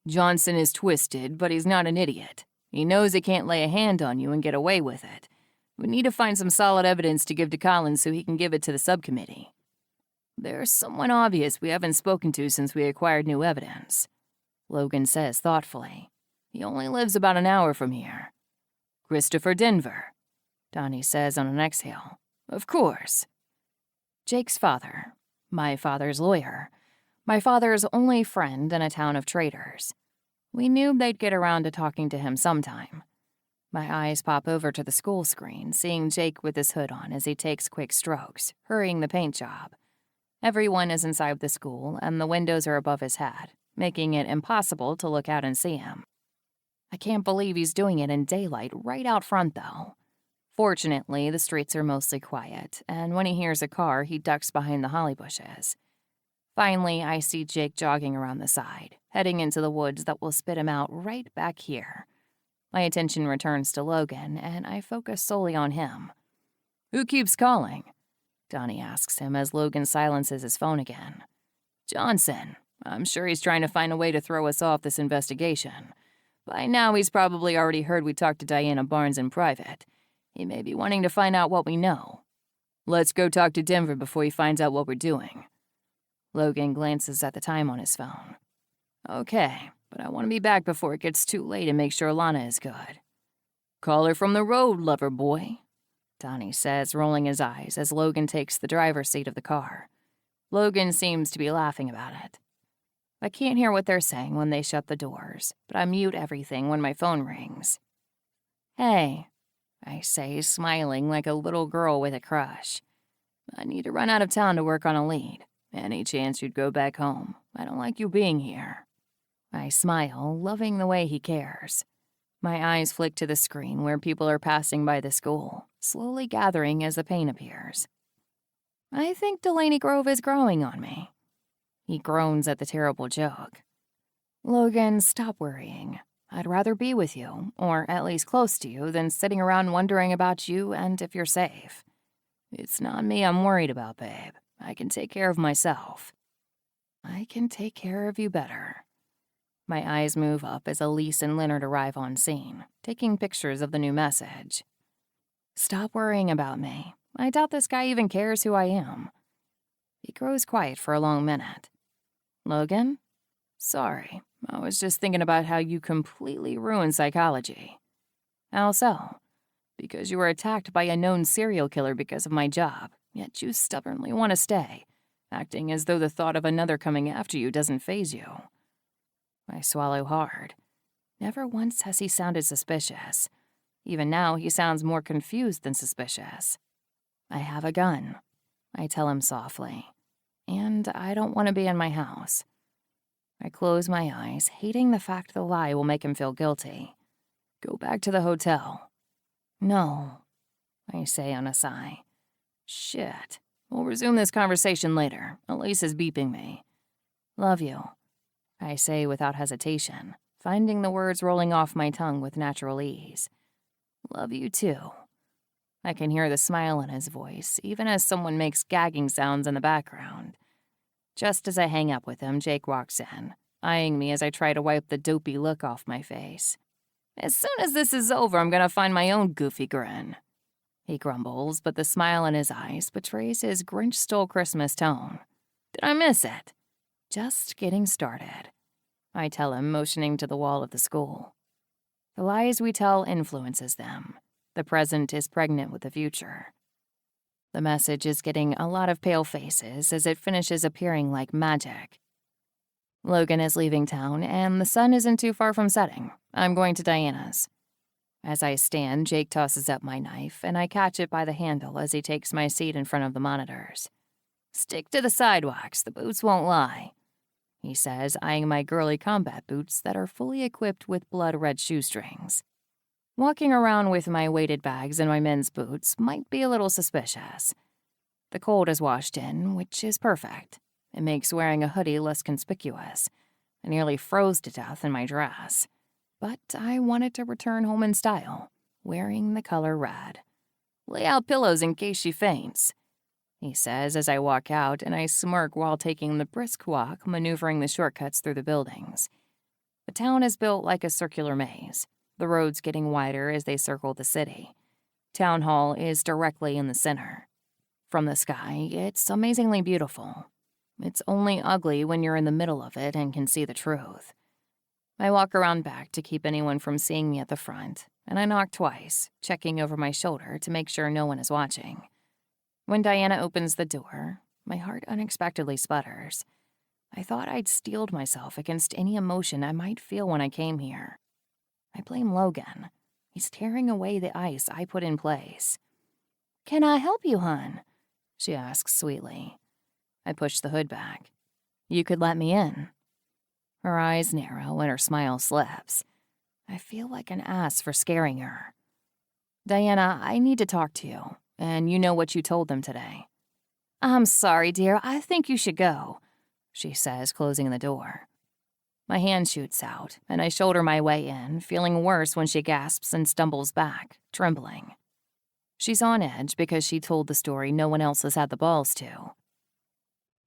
"Johnson is twisted, but he's not an idiot. He knows he can't lay a hand on you and get away with it. We need to find some solid evidence to give to Collins so he can give it to the subcommittee. There's someone obvious we haven't spoken to since we acquired new evidence," Logan says thoughtfully. "He only lives about an hour from here." "Christopher Denver," Donnie says on an exhale. "Of course." Jake's father, my father's lawyer, my father's only friend in a town of traitors. We knew they'd get around to talking to him sometime. My eyes pop over to the school screen, seeing Jake with his hood on as he takes quick strokes, hurrying the paint job. Everyone is inside the school, and the windows are above his head, making it impossible to look out and see him. I can't believe he's doing it in daylight right out front, though. Fortunately, the streets are mostly quiet, and when he hears a car, he ducks behind the holly bushes. Finally, I see Jake jogging around the side, heading into the woods that will spit him out right back here. My attention returns to Logan, and I focus solely on him. "Who keeps calling?" Donnie asks him as Logan silences his phone again. "Johnson. I'm sure he's trying to find a way to throw us off this investigation. By now, he's probably already heard we talked to Diana Barnes in private. He may be wanting to find out what we know. Let's go talk to Denver before he finds out what we're doing." Logan glances at the time on his phone. "Okay, but I want to be back before it gets too late and make sure Lana is good." "Call her from the road, lover boy," Donnie says, rolling his eyes as Logan takes the driver's seat of the car. Logan seems to be laughing about it. I can't hear what they're saying when they shut the doors, but I mute everything when my phone rings. "Hey," I say, smiling like a little girl with a crush. I need to run out of town to work on a lead. Any chance you'd go back home? I don't like you being here. I smile, loving the way he cares. My eyes flick to the screen where people are passing by the school, slowly gathering as the paint appears. I think Delaney Grove is growing on me. He groans at the terrible joke. Logan, stop worrying. I'd rather be with you, or at least close to you, than sitting around wondering about you and if you're safe. It's not me I'm worried about, babe. I can take care of myself. I can take care of you better. My eyes move up as Elise and Leonard arrive on scene, taking pictures of the new message. Stop worrying about me. I doubt this guy even cares who I am. He grows quiet for a long minute. Logan? Sorry, I was just thinking about how you completely ruined psychology. How so? Because you were attacked by a known serial killer because of my job, yet you stubbornly want to stay, acting as though the thought of another coming after you doesn't faze you. I swallow hard. Never once has he sounded suspicious. Even now, he sounds more confused than suspicious. I have a gun, I tell him softly, and I don't want to be in my house. I close my eyes, hating the fact the lie will make him feel guilty. Go back to the hotel. No, I say on a sigh. Shit. We'll resume this conversation later. Elise is beeping me. Love you, I say without hesitation, finding the words rolling off my tongue with natural ease. Love you too. I can hear the smile in his voice, even as someone makes gagging sounds in the background. Just as I hang up with him, Jake walks in, eyeing me as I try to wipe the dopey look off my face. As soon as this is over, I'm gonna find my own goofy grin. He grumbles, but the smile in his eyes betrays his Grinch-stole-Christmas tone. Did I miss it? Just getting started, I tell him, motioning to the wall of the school. The lies we tell influences them. The present is pregnant with the future. The message is getting a lot of pale faces as it finishes appearing like magic. Logan is leaving town, and the sun isn't too far from setting. I'm going to Diana's. As I stand, Jake tosses up my knife, and I catch it by the handle as he takes my seat in front of the monitors. Stick to the sidewalks, the boots won't lie, he says, eyeing my girly combat boots that are fully equipped with blood-red shoestrings. Walking around with my weighted bags and my men's boots might be a little suspicious. The cold has washed in, which is perfect. It makes wearing a hoodie less conspicuous. I nearly froze to death in my dress. But I wanted to return home in style, wearing the color red. Lay out pillows in case she faints, he says as I walk out, and I smirk while taking the brisk walk, maneuvering the shortcuts through the buildings. The town is built like a circular maze, the roads getting wider as they circle the city. Town Hall is directly in the center. From the sky, it's amazingly beautiful. It's only ugly when you're in the middle of it and can see the truth. I walk around back to keep anyone from seeing me at the front, and I knock twice, checking over my shoulder to make sure no one is watching. When Diana opens the door, my heart unexpectedly sputters. I thought I'd steeled myself against any emotion I might feel when I came here. I blame Logan. He's tearing away the ice I put in place. "Can I help you, hon?" she asks sweetly. I push the hood back. "You could let me in." Her eyes narrow and her smile slips. I feel like an ass for scaring her. "Diana, I need to talk to you, and you know what you told them today." "I'm sorry, dear. I think you should go," she says, closing the door. My hand shoots out, and I shoulder my way in, feeling worse when she gasps and stumbles back, trembling. She's on edge because she told the story no one else has had the balls to.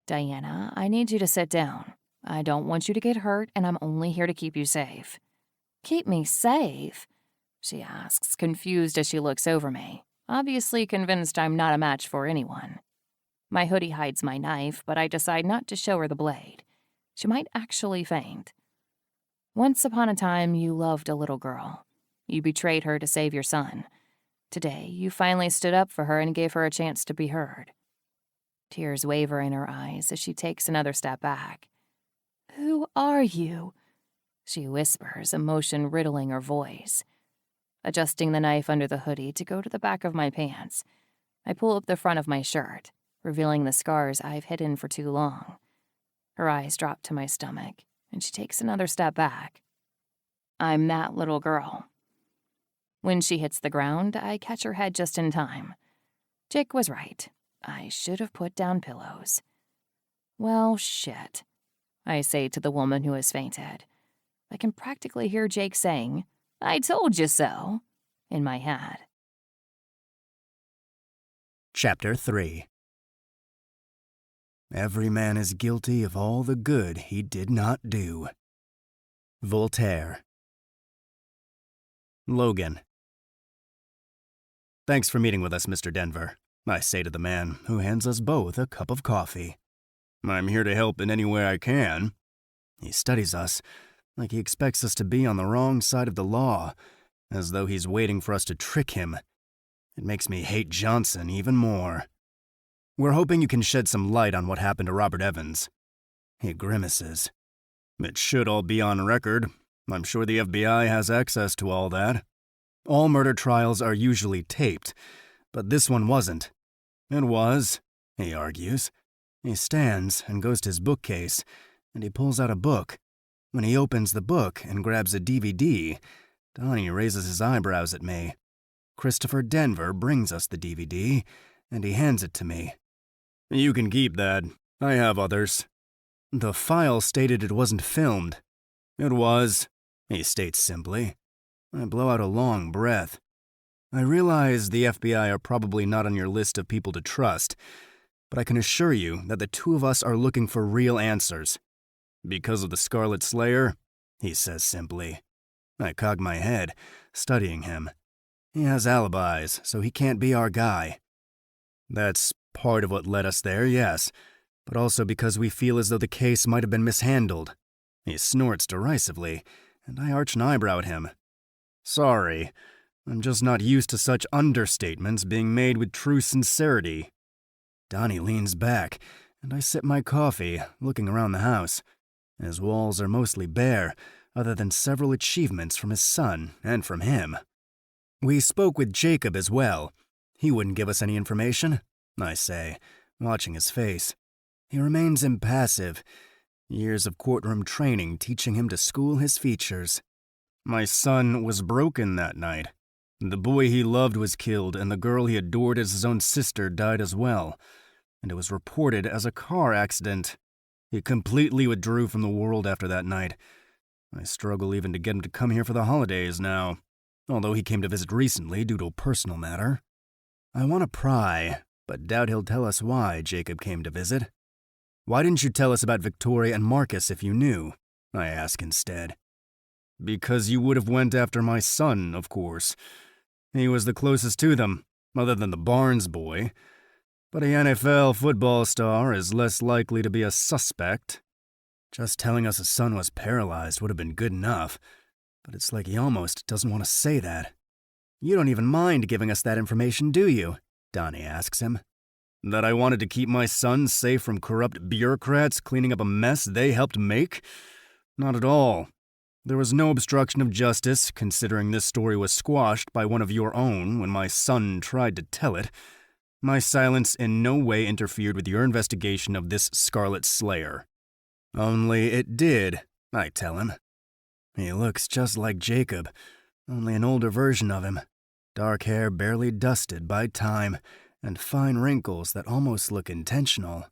"Diana, I need you to sit down. I don't want you to get hurt, and I'm only here to keep you safe." "Keep me safe?" she asks, confused as she looks over me, obviously convinced I'm not a match for anyone. My hoodie hides my knife, but I decide not to show her the blade. She might actually faint. Once upon a time, you loved a little girl. You betrayed her to save your son. Today, you finally stood up for her and gave her a chance to be heard. Tears waver in her eyes as she takes another step back. "Who are you?" she whispers, emotion riddling her voice. adjusting the knife under the hoodie to go to the back of my pants. I pull up the front of my shirt, revealing the scars I've hidden for too long. Her eyes drop to my stomach, and she takes another step back. I'm that little girl. When she hits the ground, I catch her head just in time. Jake was right. I should have put down pillows. Well, shit, I say to the woman who has fainted. I can practically hear Jake saying, "I told you so," in my head. Chapter 3. Every man is guilty of all the good he did not do. Voltaire. Logan. Thanks for meeting with us, Mr. Denver, I say to the man who hands us both a cup of coffee. I'm here to help in any way I can. He studies us like he expects us to be on the wrong side of the law, as though he's waiting for us to trick him. It makes me hate Johnson even more. We're hoping you can shed some light on what happened to Robert Evans. He grimaces. It should all be on record. I'm sure the FBI has access to all that. All murder trials are usually taped, but this one wasn't. It was, he argues. He stands and goes to his bookcase, and he pulls out a book. When he opens the book and grabs a DVD, Donnie raises his eyebrows at me. Christopher Denver brings us the DVD, and he hands it to me. You can keep that. I have others. The file stated it wasn't filmed. It was, he states simply. I blow out a long breath. I realize the FBI are probably not on your list of people to trust, but I can assure you that the two of us are looking for real answers. Because of the Scarlet Slayer, he says simply. I cock my head, studying him. He has alibis, so he can't be our guy. That's part of what led us there, yes, but also because we feel as though the case might have been mishandled. He snorts derisively, and I arch an eyebrow at him. Sorry, I'm just not used to such understatements being made with true sincerity. Donnie leans back, and I sip my coffee, looking around the house. His walls are mostly bare, other than several achievements from his son and from him. We spoke with Jacob as well. He wouldn't give us any information, I say, watching his face. He remains impassive, years of courtroom training teaching him to school his features. My son was broken that night. The boy he loved was killed, and the girl he adored as his own sister died as well, and it was reported as a car accident. He completely withdrew from the world after that night. I struggle even to get him to come here for the holidays now, although he came to visit recently due to a personal matter. I want to pry, but doubt he'll tell us why Jacob came to visit. Why didn't you tell us about Victoria and Marcus if you knew? I ask instead. Because you would have went after my son, of course. He was the closest to them, other than the Barnes boy. But a NFL football star is less likely to be a suspect. Just telling us his son was paralyzed would have been good enough, but it's like he almost doesn't want to say that. You don't even mind giving us that information, do you? Donnie asks him. That I wanted to keep my son safe from corrupt bureaucrats cleaning up a mess they helped make? Not at all. There was no obstruction of justice, considering this story was squashed by one of your own when my son tried to tell it. My silence in no way interfered with your investigation of this Scarlet Slayer. Only it did, I tell him. He looks just like Jacob, only an older version of him. Dark hair barely dusted by time, and fine wrinkles that almost look intentional.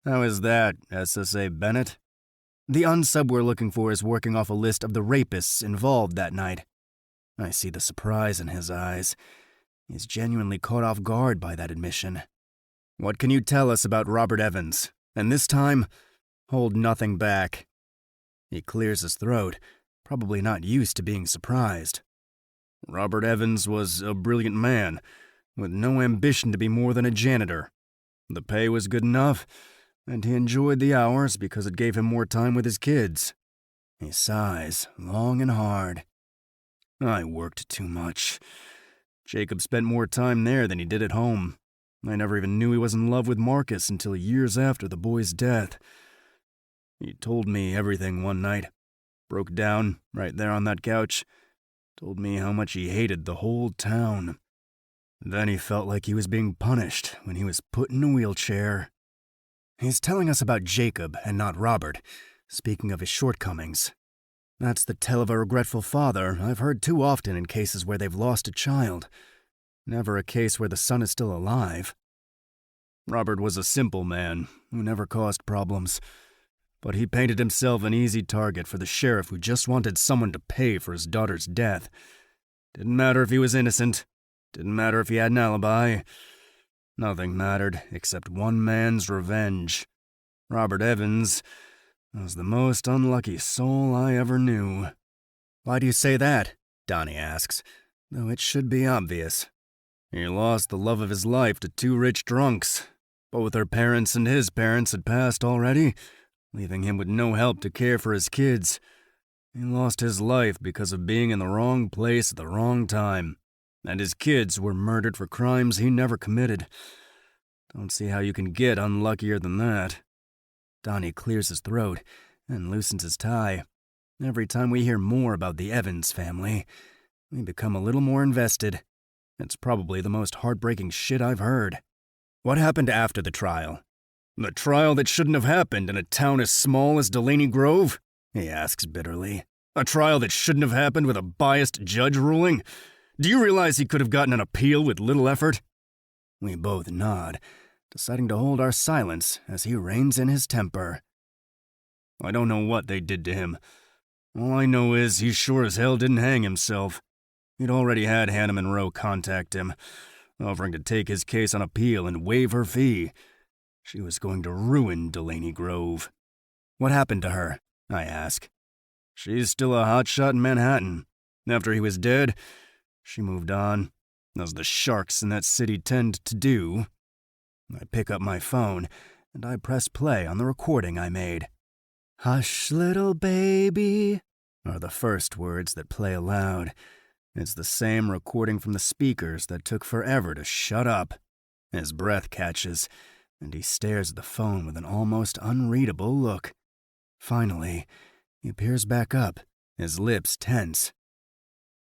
How is that, SSA Bennett? The unsub we're looking for is working off a list of the rapists involved that night. I see the surprise in his eyes. He's genuinely caught off guard by that admission. What can you tell us about Robert Evans? And this time, hold nothing back. He clears his throat, probably not used to being surprised. Robert Evans was a brilliant man, with no ambition to be more than a janitor. The pay was good enough, and he enjoyed the hours because it gave him more time with his kids. He sighs, long and hard. I worked too much. Jacob spent more time there than he did at home. I never even knew he was in love with Marcus until years after the boy's death. He told me everything one night. Broke down, right there on that couch. Told me how much he hated the whole town. Then he felt like he was being punished when he was put in a wheelchair. He's telling us about Jacob and not Robert, speaking of his shortcomings. That's the tale of a regretful father I've heard too often in cases where they've lost a child. Never a case where the son is still alive. Robert was a simple man who never caused problems, but he painted himself an easy target for the sheriff who just wanted someone to pay for his daughter's death. Didn't matter if he was innocent. Didn't matter if he had an alibi. Nothing mattered except one man's revenge. Robert Evans was the most unlucky soul I ever knew. Why do you say that? Donnie asks, though it should be obvious. He lost the love of his life to two rich drunks. Both her parents and his parents had passed already, leaving him with no help to care for his kids. He lost his life because of being in the wrong place at the wrong time, and his kids were murdered for crimes he never committed. Don't see how you can get unluckier than that. Donnie clears his throat and loosens his tie. Every time we hear more about the Evans family, we become a little more invested. It's probably the most heartbreaking shit I've heard. What happened after the trial? The trial that shouldn't have happened in a town as small as Delaney Grove? He asks bitterly. A trial that shouldn't have happened with a biased judge ruling? Do you realize he could have gotten an appeal with little effort? We both nod, deciding to hold our silence as he reins in his temper. I don't know what they did to him. All I know is he sure as hell didn't hang himself. He'd already had Hannah Monroe contact him, offering to take his case on appeal and waive her fee. She was going to ruin Delaney Grove. What happened to her? I ask. She's still a hotshot in Manhattan. After he was dead, she moved on, as the sharks in that city tend to do. I pick up my phone, and I press play on the recording I made. Hush, little baby, are the first words that play aloud. It's the same recording from the speakers that took forever to shut up. His breath catches, and he stares at the phone with an almost unreadable look. Finally, he peers back up, his lips tense.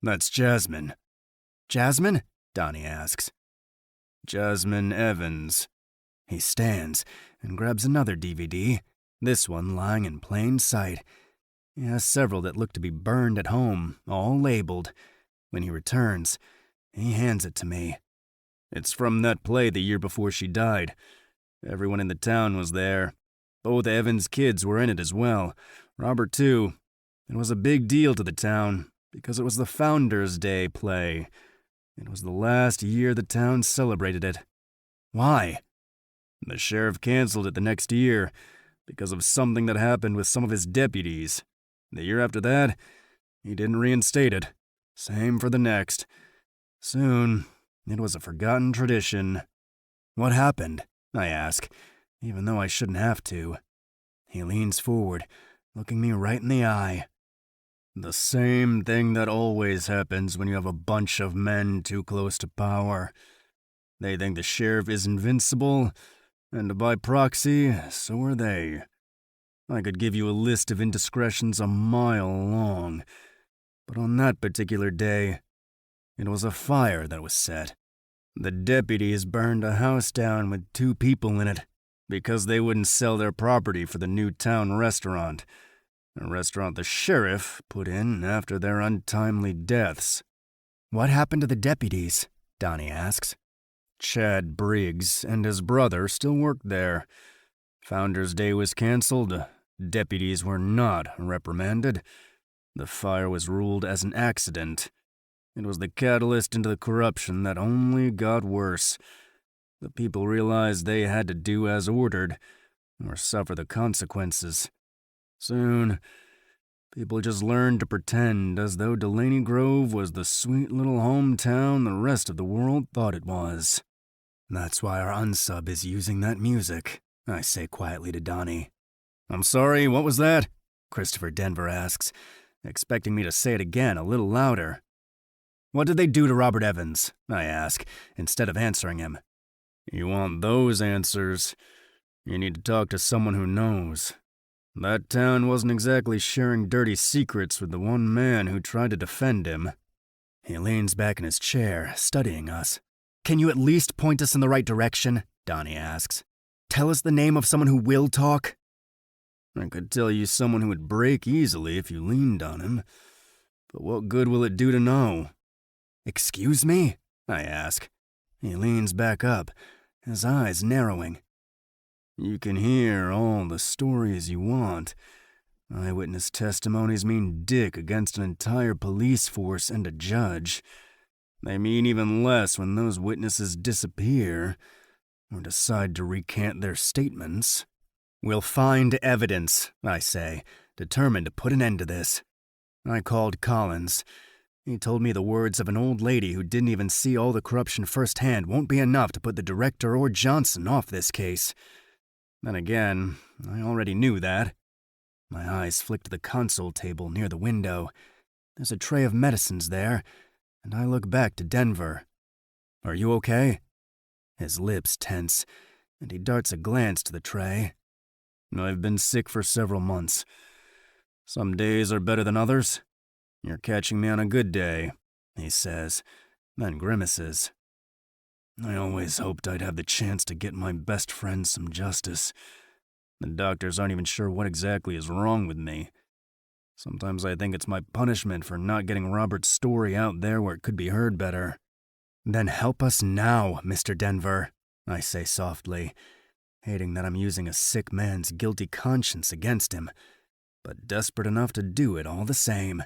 That's Jasmine. Jasmine? Donnie asks. Jasmine Evans. He stands and grabs another DVD, this one lying in plain sight. He has several that look to be burned at home, all labeled. When he returns, he hands it to me. It's from that play the year before she died. Everyone in the town was there. Both Evans' kids were in it as well. Robert, too. It was a big deal to the town, because it was the Founders' Day play. It was the last year the town celebrated it. Why? The sheriff canceled it the next year, because of something that happened with some of his deputies. The year after that, he didn't reinstate it. Same for the next. Soon, it was a forgotten tradition. What happened? I ask, even though I shouldn't have to. He leans forward, looking me right in the eye. The same thing that always happens when you have a bunch of men too close to power. They think the sheriff is invincible, and by proxy, so are they. I could give you a list of indiscretions a mile long, but on that particular day, it was a fire that was set. The deputies burned a house down with 2 people in it because they wouldn't sell their property for the new town restaurant, a restaurant the sheriff put in after their untimely deaths. What happened to the deputies? Donnie asks. Chad Briggs and his brother still worked there. Founders' Day was canceled. Deputies were not reprimanded. The fire was ruled as an accident. It was the catalyst into the corruption that only got worse. The people realized they had to do as ordered, or suffer the consequences. Soon, people just learned to pretend as though Delaney Grove was the sweet little hometown the rest of the world thought it was. That's why our unsub is using that music, I say quietly to Donnie. I'm sorry, what was that? Christopher Denver asks, expecting me to say it again a little louder. What did they do to Robert Evans? I ask, instead of answering him. You want those answers? You need to talk to someone who knows. That town wasn't exactly sharing dirty secrets with the one man who tried to defend him. He leans back in his chair, studying us. Can you at least point us in the right direction? Donnie asks. Tell us the name of someone who will talk? I could tell you someone who would break easily if you leaned on him. But what good will it do to know? Excuse me? I ask. He leans back up, his eyes narrowing. You can hear all the stories you want. Eyewitness testimonies mean dick against an entire police force and a judge. They mean even less when those witnesses disappear or decide to recant their statements. We'll find evidence, I say, determined to put an end to this. I called Collins. He told me the words of an old lady who didn't even see all the corruption firsthand won't be enough to put the director or Johnson off this case. Then again, I already knew that. My eyes flick to the console table near the window. There's a tray of medicines there, and I look back to Denver. Are you okay? His lips tense, and he darts a glance to the tray. I've been sick for several months. Some days are better than others. You're catching me on a good day, he says, then grimaces. I always hoped I'd have the chance to get my best friend some justice. The doctors aren't even sure what exactly is wrong with me. Sometimes I think it's my punishment for not getting Robert's story out there where it could be heard better. Then help us now, Mr. Denver, I say softly, hating that I'm using a sick man's guilty conscience against him, but desperate enough to do it all the same.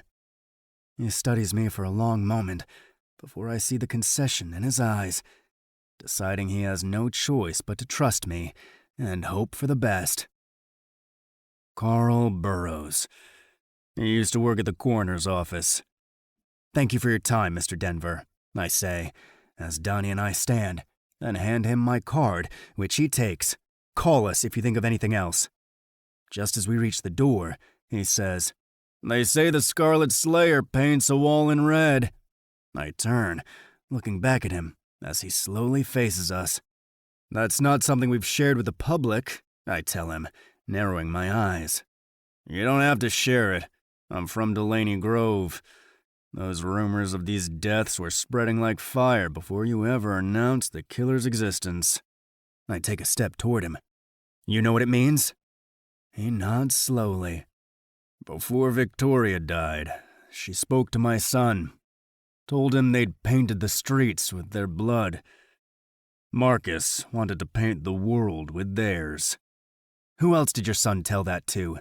He studies me for a long moment before I see the concession in his eyes, deciding he has no choice but to trust me and hope for the best. Carl Burroughs. He used to work at the coroner's office. Thank you for your time, Mr. Denver, I say, as Donnie and I stand, then hand him my card, which he takes. Call us if you think of anything else. Just as we reach the door, he says, They say the Scarlet Slayer paints a wall in red. I turn, looking back at him as he slowly faces us. That's not something we've shared with the public, I tell him, narrowing my eyes. You don't have to share it. I'm from Delaney Grove. Those rumors of these deaths were spreading like fire before you ever announced the killer's existence. I take a step toward him. You know what it means? He nods slowly. Before Victoria died, she spoke to my son, told him they'd painted the streets with their blood. Marcus wanted to paint the world with theirs. Who else did your son tell that to?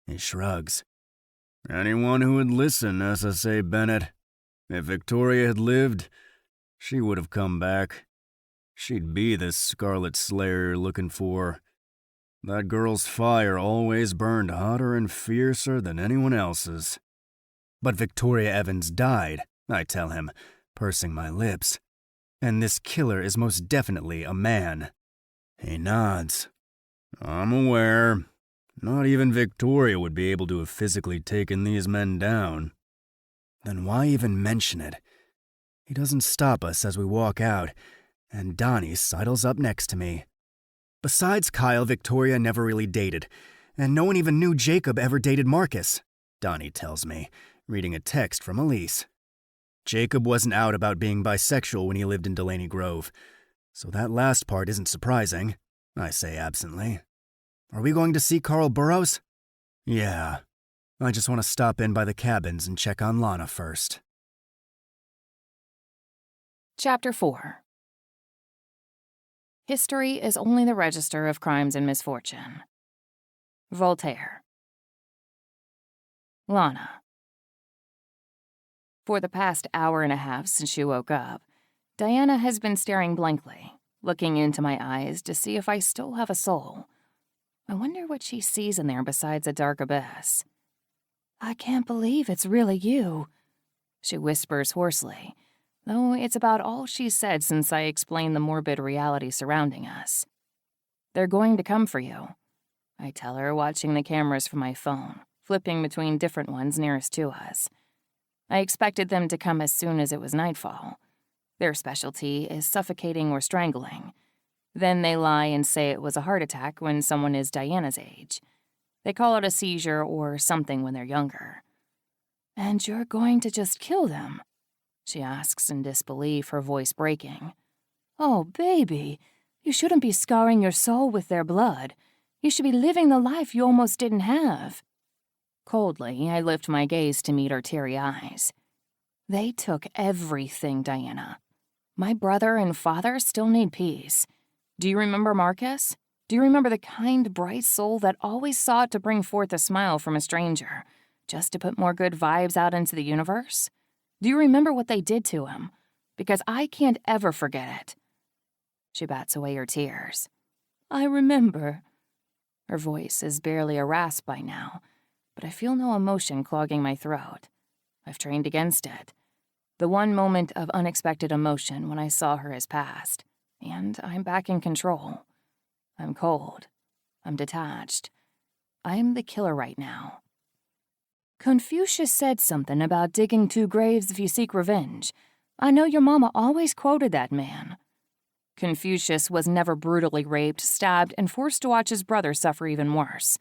He shrugs. Anyone who would listen, SSA Bennett. If Victoria had lived, she would have come back. She'd be this Scarlet Slayer you're looking for. That girl's fire always burned hotter and fiercer than anyone else's. But Victoria Evans died, I tell him, pursing my lips. And this killer is most definitely a man. He nods. I'm aware. Not even Victoria would be able to have physically taken these men down. Then why even mention it? He doesn't stop us as we walk out, and Donnie sidles up next to me. Besides Kyle, Victoria never really dated, and no one even knew Jacob ever dated Marcus, Donnie tells me, reading a text from Elise. Jacob wasn't out about being bisexual when he lived in Delaney Grove, so that last part isn't surprising, I say absently. Are we going to see Carl Burroughs? Yeah. I just want to stop in by the cabins and check on Lana first. Chapter 4. History is only the register of crimes and misfortune. Voltaire. Lana. For the past hour and a half since she woke up, Diana has been staring blankly, looking into my eyes to see if I still have a soul. I wonder what she sees in there besides a dark abyss. I can't believe it's really you, she whispers hoarsely, though it's about all she's said since I explained the morbid reality surrounding us. They're going to come for you, I tell her, watching the cameras from my phone, flipping between different ones nearest to us. I expected them to come as soon as it was nightfall. Their specialty is suffocating or strangling. Then they lie and say it was a heart attack when someone is Diana's age. They call it a seizure or something when they're younger. And you're going to just kill them? she asks in disbelief, her voice breaking. Oh, baby, you shouldn't be scarring your soul with their blood. You should be living the life you almost didn't have. Coldly, I lift my gaze to meet her teary eyes. They took everything, Diana. My brother and father still need peace. Do you remember Marcus? Do you remember the kind, bright soul that always sought to bring forth a smile from a stranger, just to put more good vibes out into the universe? Do you remember what they did to him? Because I can't ever forget it. She bats away her tears. I remember. Her voice is barely a rasp by now, but I feel no emotion clogging my throat. I've trained against it. The one moment of unexpected emotion when I saw her has passed, and I'm back in control. I'm cold. I'm detached. I'm the killer right now. Confucius said something about digging 2 graves if you seek revenge. I know your mama always quoted that man. Confucius was never brutally raped, stabbed, and forced to watch his brother suffer even worse.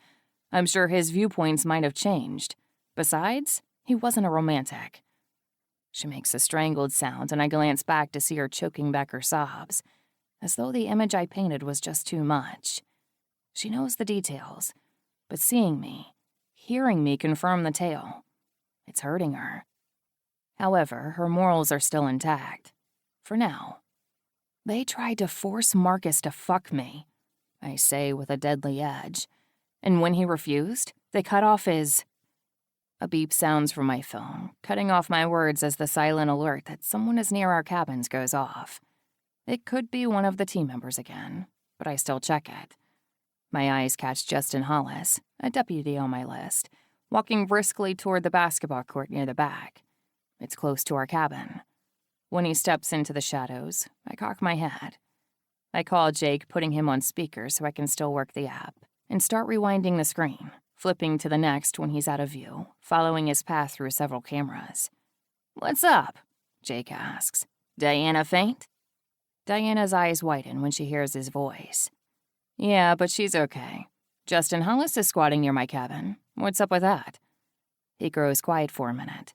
I'm sure his viewpoints might have changed. Besides, he wasn't a romantic. She makes a strangled sound, and I glance back to see her choking back her sobs, as though the image I painted was just too much. She knows the details, but seeing me, hearing me confirm the tale, it's hurting her. However, her morals are still intact. For now. They tried to force Marcus to fuck me, I say with a deadly edge. And when he refused, they cut off his... A beep sounds from my phone, cutting off my words as the silent alert that someone is near our cabins goes off. It could be one of the team members again, but I still check it. My eyes catch Justin Hollis, a deputy on my list, walking briskly toward the basketball court near the back. It's close to our cabin. When he steps into the shadows, I cock my head. I call Jake, putting him on speaker so I can still work the app, and start rewinding the screen, flipping to the next when he's out of view, following his path through several cameras. What's up? Jake asks. Diana faint? Diana's eyes widen when she hears his voice. Yeah, but she's okay. Justin Hollis is squatting near my cabin. What's up with that? He grows quiet for a minute.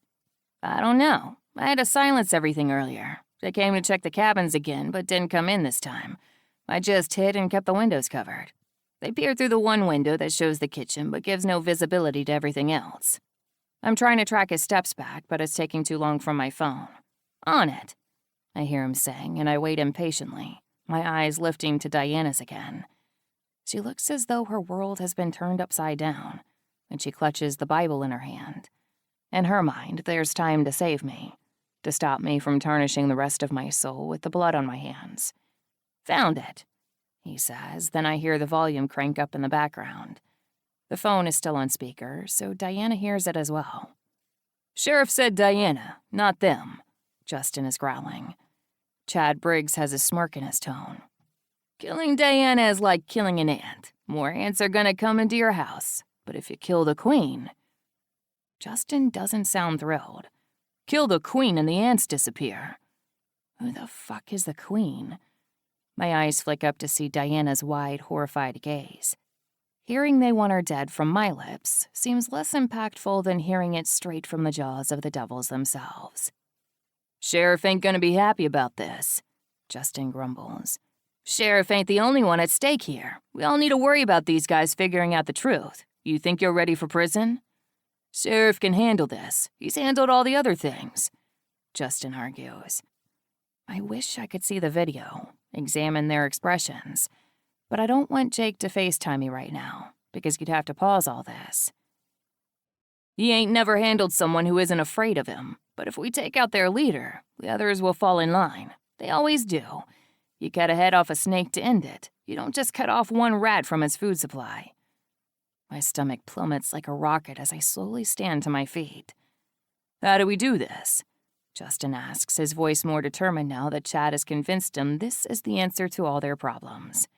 I don't know. I had to silence everything earlier. They came to check the cabins again, but didn't come in this time. I just hid and kept the windows covered. They peered through the one window that shows the kitchen, but gives no visibility to everything else. I'm trying to track his steps back, but it's taking too long from my phone. On it, I hear him saying, and I wait impatiently, my eyes lifting to Diana's again. She looks as though her world has been turned upside down, and she clutches the Bible in her hand. In her mind, there's time to save me, to stop me from tarnishing the rest of my soul with the blood on my hands. Found it, he says, then I hear the volume crank up in the background. The phone is still on speaker, so Diana hears it as well. Sheriff said Diana, not them, Justin is growling. Chad Briggs has a smirk in his tone. Killing Diana is like killing an ant. More ants are gonna come into your house, but if you kill the queen... Justin doesn't sound thrilled. Kill the queen and the ants disappear. Who the fuck is the queen? My eyes flick up to see Diana's wide, horrified gaze. Hearing they want her dead from my lips seems less impactful than hearing it straight from the jaws of the devils themselves. Sheriff ain't gonna be happy about this, Justin grumbles. Sheriff ain't the only one at stake here. We all need to worry about these guys figuring out the truth. You think you're ready for prison? Sheriff can handle this. He's handled all the other things, Justin argues. I wish I could see the video, examine their expressions, but I don't want Jake to FaceTime me right now, because you'd have to pause all this. He ain't never handled someone who isn't afraid of him, but if we take out their leader, the others will fall in line. They always do. You cut a head off a snake to end it. You don't just cut off one rat from its food supply. My stomach plummets like a rocket as I slowly stand to my feet. How do we do this? Justin asks, his voice more determined now that Chad has convinced him this is the answer to all their problems.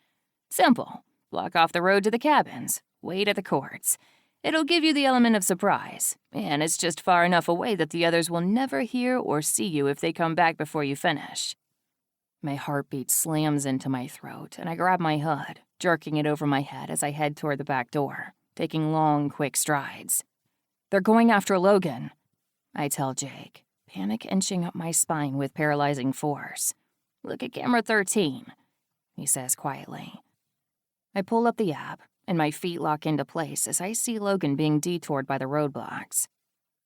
Simple. Block off the road to the cabins. Wait at the courts. It'll give you the element of surprise, and it's just far enough away that the others will never hear or see you if they come back before you finish. My heartbeat slams into my throat, and I grab my hood, jerking it over my head as I head toward the back door, taking long, quick strides. They're going after Logan, I tell Jake, panic inching up my spine with paralyzing force. "Look at camera 13, he says quietly. I pull up the app, and my feet lock into place as I see Logan being detoured by the roadblocks.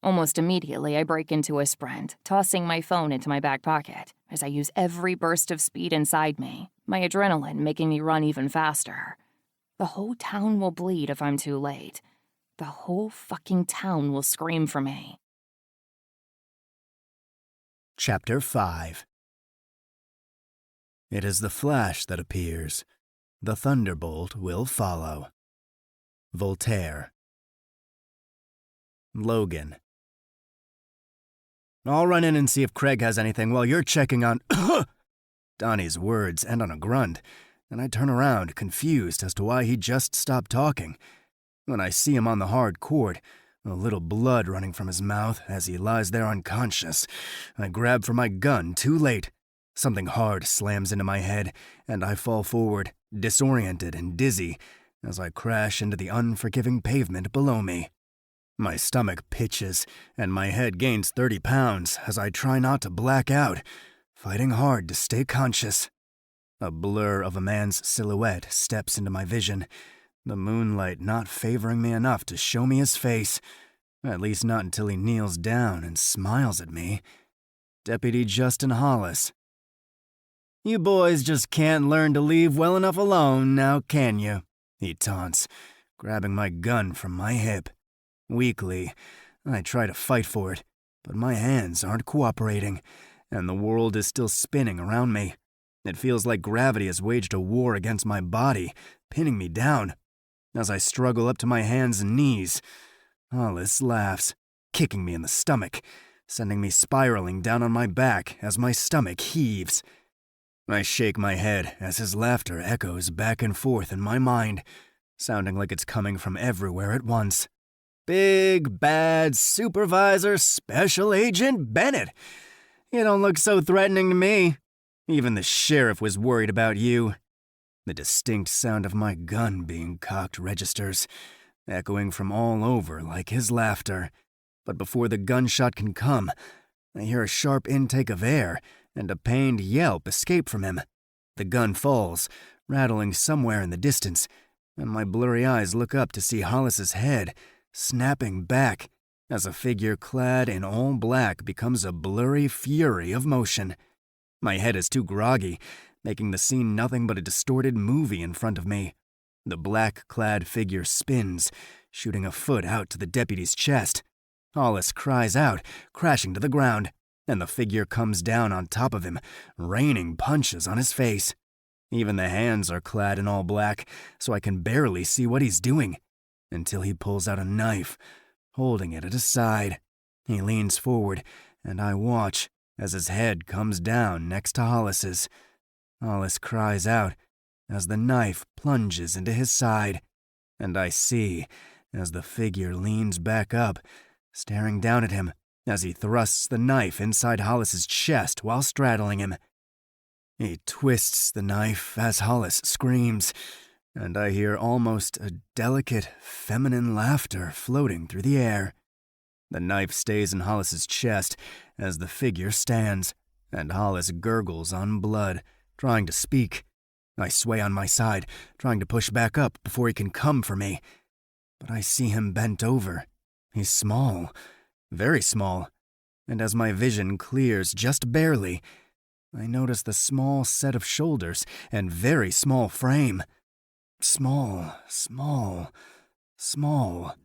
Almost immediately, I break into a sprint, tossing my phone into my back pocket as I use every burst of speed inside me, my adrenaline making me run even faster. The whole town will bleed if I'm too late. The whole fucking town will scream for me. Chapter 5. It is the flash that appears. The thunderbolt will follow. Voltaire. Logan. I'll run in and see if Craig has anything while you're checking on... Donnie's words end on a grunt, and I turn around, confused as to why he just stopped talking. When I see him on the hard cord, a little blood running from his mouth as he lies there unconscious, I grab for my gun too late. Something hard slams into my head, and I fall forward, disoriented and dizzy, as I crash into the unforgiving pavement below me. My stomach pitches, and my head gains 30 pounds as I try not to black out, fighting hard to stay conscious. A blur of a man's silhouette steps into my vision, the moonlight not favoring me enough to show me his face, at least not until he kneels down and smiles at me. Deputy Justin Hollis. "You boys just can't learn to leave well enough alone, now can you?" he taunts, grabbing my gun from my hip. Weakly, I try to fight for it, but my hands aren't cooperating, and the world is still spinning around me. It feels like gravity has waged a war against my body, pinning me down. As I struggle up to my hands and knees, Hollis laughs, kicking me in the stomach, sending me spiraling down on my back as my stomach heaves. I shake my head as his laughter echoes back and forth in my mind, sounding like it's coming from everywhere at once. "Big, bad Supervisor Special Agent Bennett. You don't look so threatening to me. Even the sheriff was worried about you." The distinct sound of my gun being cocked registers, echoing from all over like his laughter. But before the gunshot can come, I hear a sharp intake of air and a pained yelp escape from him. The gun falls, rattling somewhere in the distance, and my blurry eyes look up to see Hollis's head snapping back as a figure clad in all black becomes a blurry fury of motion. My head is too groggy, making the scene nothing but a distorted movie in front of me. The black-clad figure spins, shooting a foot out to the deputy's chest. Hollis cries out, crashing to the ground, and the figure comes down on top of him, raining punches on his face. Even the hands are clad in all black, so I can barely see what he's doing, until he pulls out a knife, holding it at his side. He leans forward, and I watch as his head comes down next to Hollis's. Hollis cries out as the knife plunges into his side, and I see as the figure leans back up, staring down at him as he thrusts the knife inside Hollis's chest while straddling him. He twists the knife as Hollis screams, and I hear almost a delicate, feminine laughter floating through the air. The knife stays in Hollis's chest as the figure stands, and Hollis gurgles on blood, trying to speak. I sway on my side, trying to push back up before he can come for me. But I see him bent over. He's small, very small, and as my vision clears just barely, I notice the small set of shoulders and very small frame. Small, small, small.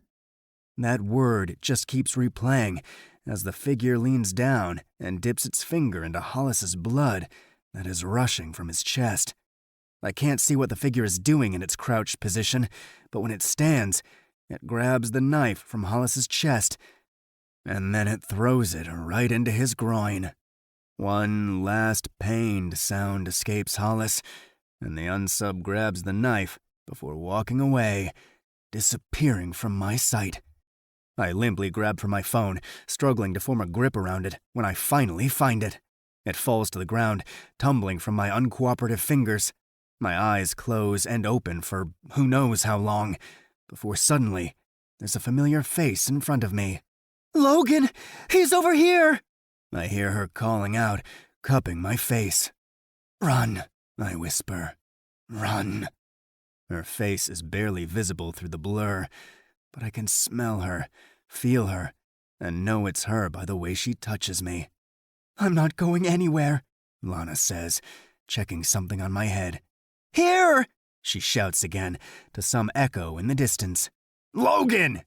That word just keeps replaying as the figure leans down and dips its finger into Hollis's blood that is rushing from his chest. I can't see what the figure is doing in its crouched position, but when it stands, it grabs the knife from Hollis's chest, and then it throws it right into his groin. One last pained sound escapes Hollis, and the unsub grabs the knife before walking away, disappearing from my sight. I limply grab for my phone, struggling to form a grip around it when I finally find it. It falls to the ground, tumbling from my uncooperative fingers. My eyes close and open for who knows how long, before suddenly there's a familiar face in front of me. "Logan! He's over here!" I hear her calling out, cupping my face. "Run," I whisper. "Run." Her face is barely visible through the blur, but I can smell her, feel her, and know it's her by the way she touches me. "I'm not going anywhere," Lana says, checking something on my head. "Here!" she shouts again, to some echo in the distance. "Logan!"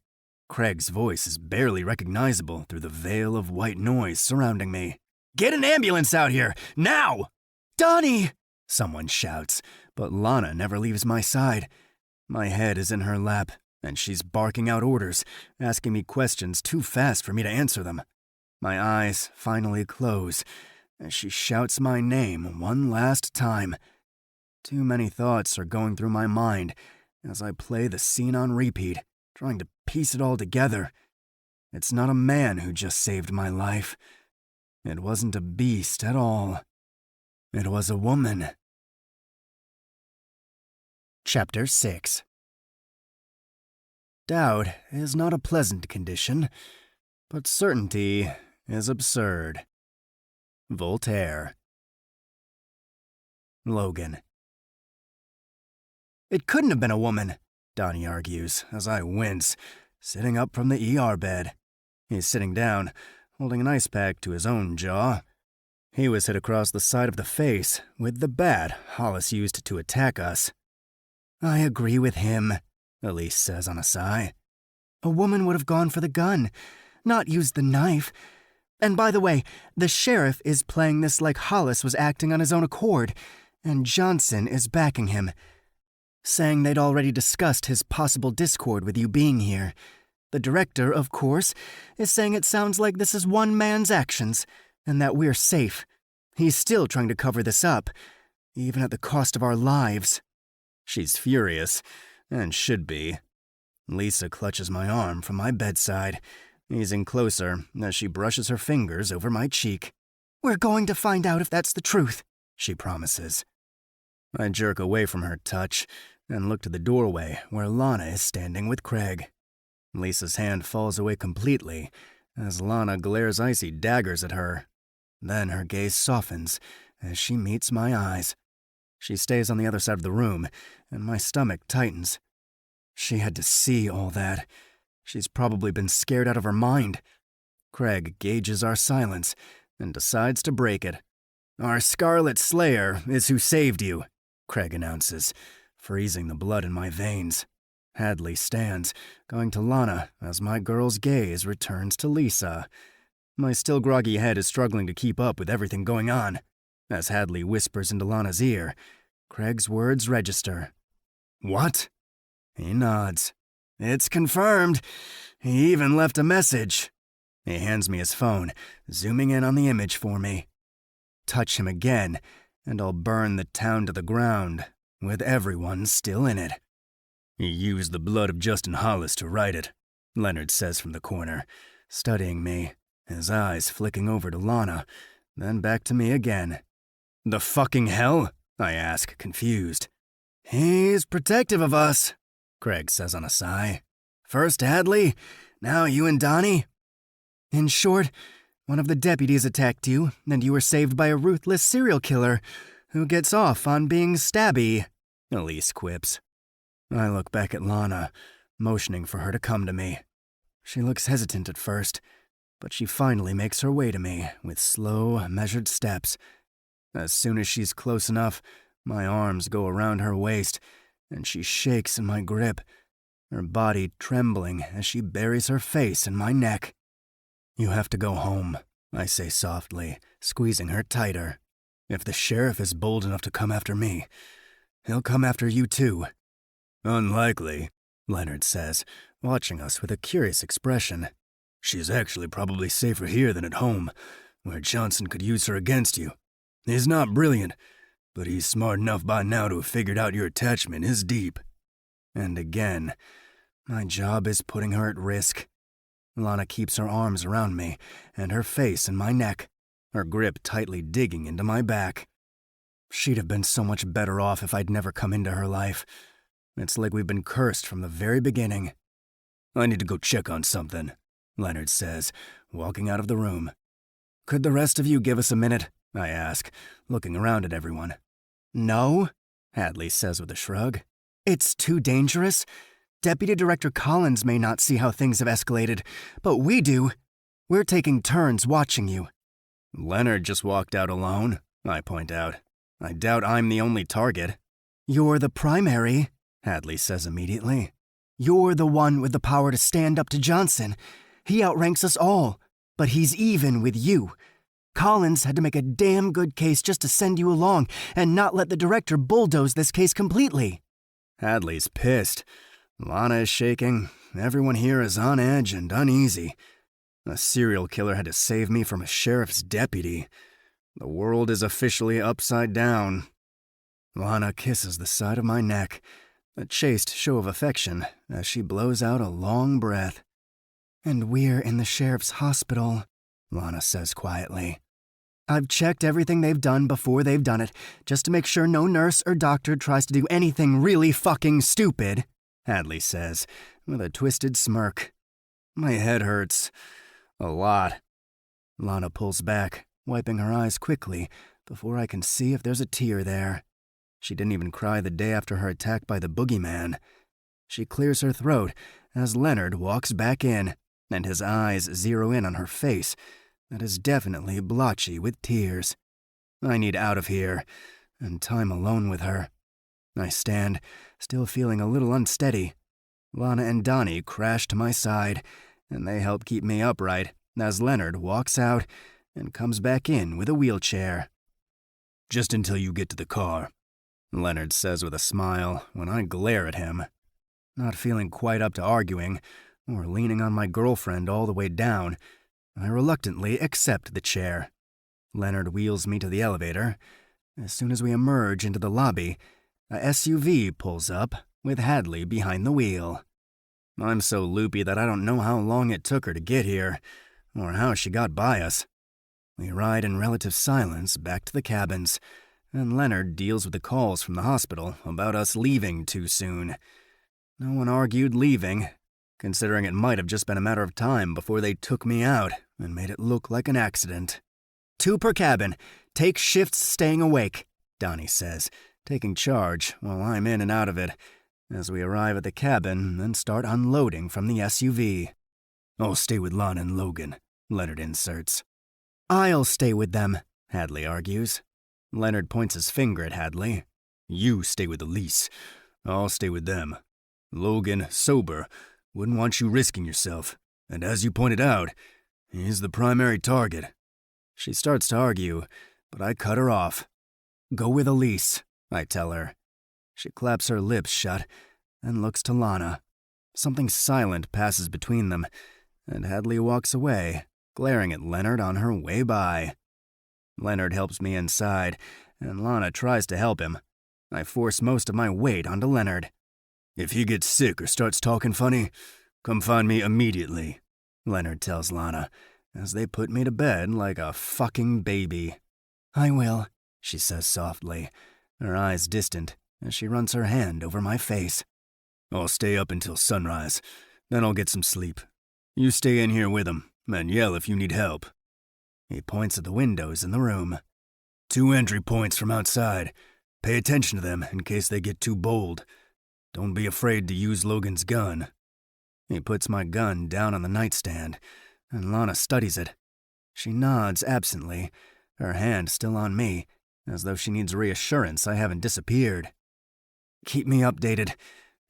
Craig's voice is barely recognizable through the veil of white noise surrounding me. "Get an ambulance out here, now!" "Donnie!" someone shouts, but Lana never leaves my side. My head is in her lap, and she's barking out orders, asking me questions too fast for me to answer them. My eyes finally close as she shouts my name one last time. Too many thoughts are going through my mind as I play the scene on repeat, trying to piece it all together. It's not a man who just saved my life. It wasn't a beast at all. It was a woman. Chapter 6. Doubt is not a pleasant condition, but certainty is absurd. Voltaire. Logan. "It couldn't have been a woman," Donnie argues as I wince, sitting up from the ER bed. He's sitting down, holding an ice pack to his own jaw. He was hit across the side of the face with the bat Hollis used to attack us. "I agree with him," Elise says on a sigh. "A woman would have gone for the gun, not used the knife. And by the way, the sheriff is playing this like Hollis was acting on his own accord, and Johnson is backing him, saying they'd already discussed his possible discord with you being here. The director, of course, is saying it sounds like this is one man's actions, and that we're safe. He's still trying to cover this up, even at the cost of our lives." She's furious, and should be. Lisa clutches my arm from my bedside, easing closer as she brushes her fingers over my cheek. "We're going to find out if that's the truth," she promises. I jerk away from her touch and look to the doorway where Lana is standing with Craig. Lisa's hand falls away completely as Lana glares icy daggers at her. Then her gaze softens as she meets my eyes. She stays on the other side of the room, and my stomach tightens. She had to see all that. She's probably been scared out of her mind. Craig gauges our silence and decides to break it. "Our Scarlet Slayer is who saved you," Craig announces, freezing the blood in my veins. Hadley stands, going to Lana as my girl's gaze returns to Lisa. My still groggy head is struggling to keep up with everything going on. As Hadley whispers into Lana's ear, Craig's words register. "What?" He nods. "It's confirmed. He even left a message." He hands me his phone, zooming in on the image for me. Touch him again, and I'll burn the town to the ground, with everyone still in it. "He used the blood of Justin Hollis to write it," Leonard says from the corner, studying me, his eyes flicking over to Lana, then back to me again. "The fucking hell?" I ask, confused. "He's protective of us," Craig says on a sigh. "First Hadley, now you and Donnie." "In short, one of the deputies attacked you, and you were saved by a ruthless serial killer who gets off on being stabby," Elise quips. I look back at Lana, motioning for her to come to me. She looks hesitant at first, but she finally makes her way to me with slow, measured steps. As soon as she's close enough, my arms go around her waist, and she shakes in my grip, her body trembling as she buries her face in my neck. "You have to go home," I say softly, squeezing her tighter. "If the sheriff is bold enough to come after me, he'll come after you too." "Unlikely," Leonard says, watching us with a curious expression. "She's actually probably safer here than at home, where Johnson could use her against you. He's not brilliant, but he's smart enough by now to have figured out your attachment is deep." And again, my job is putting her at risk. Lana keeps her arms around me and her face in my neck, her grip tightly digging into my back. She'd have been so much better off if I'd never come into her life. It's like we've been cursed from the very beginning. "I need to go check on something," Leonard says, walking out of the room. Could the rest of you give us a minute? I ask, looking around at everyone. No, Hadley says with a shrug. It's too dangerous. Deputy Director Collins may not see how things have escalated, but we do. We're taking turns watching you. Leonard just walked out alone, I point out. I doubt I'm the only target. You're the primary, Hadley says immediately. You're the one with the power to stand up to Johnson. He outranks us all, but he's even with you. Collins had to make a damn good case just to send you along and not let the director bulldoze this case completely. Hadley's pissed. Lana is shaking. Everyone here is on edge and uneasy. A serial killer had to save me from a sheriff's deputy. The world is officially upside down. Lana kisses the side of my neck, a chaste show of affection as she blows out a long breath. And we're in the sheriff's hospital, Lana says quietly. I've checked everything they've done before they've done it, just to make sure no nurse or doctor tries to do anything really fucking stupid, Hadley says, with a twisted smirk. My head hurts. A lot. Lana pulls back, wiping her eyes quickly before I can see if there's a tear there. She didn't even cry the day after her attack by the boogeyman. She clears her throat as Leonard walks back in, and his eyes zero in on her face that is definitely blotchy with tears. I need out of here, and time alone with her. I stand, still feeling a little unsteady. Lana and Donnie crash to my side, and they help keep me upright as Leonard walks out and comes back in with a wheelchair. Just until you get to the car, Leonard says with a smile when I glare at him. Not feeling quite up to arguing, or leaning on my girlfriend all the way down, I reluctantly accept the chair. Leonard wheels me to the elevator. As soon as we emerge into the lobby, a SUV pulls up with Hadley behind the wheel. I'm so loopy that I don't know how long it took her to get here, or how she got by us. We ride in relative silence back to the cabins, and Leonard deals with the calls from the hospital about us leaving too soon. No one argued leaving, considering it might have just been a matter of time before they took me out and made it look like an accident. 2 per cabin. Take shifts staying awake, Donnie says, taking charge while I'm in and out of it, as we arrive at the cabin and start unloading from the SUV. I'll stay with Lana and Logan, Leonard inserts. I'll stay with them, Hadley argues. Leonard points his finger at Hadley. You stay with Elise. I'll stay with them. Logan, sober, wouldn't want you risking yourself, and as you pointed out, he's the primary target. She starts to argue, but I cut her off. Go with Elise, I tell her. She claps her lips shut and looks to Lana. Something silent passes between them, and Hadley walks away, glaring at Leonard on her way by. Leonard helps me inside, and Lana tries to help him. I force most of my weight onto Leonard. If he gets sick or starts talking funny, come find me immediately, Leonard tells Lana, as they put me to bed like a fucking baby. I will, she says softly, her eyes distant as she runs her hand over my face. I'll stay up until sunrise, then I'll get some sleep. You stay in here with him, and yell if you need help. He points at the windows in the room. 2 entry points from outside. Pay attention to them in case they get too bold. Don't be afraid to use Logan's gun. He puts my gun down on the nightstand, and Lana studies it. She nods absently, her hand still on me, as though she needs reassurance I haven't disappeared. Keep me updated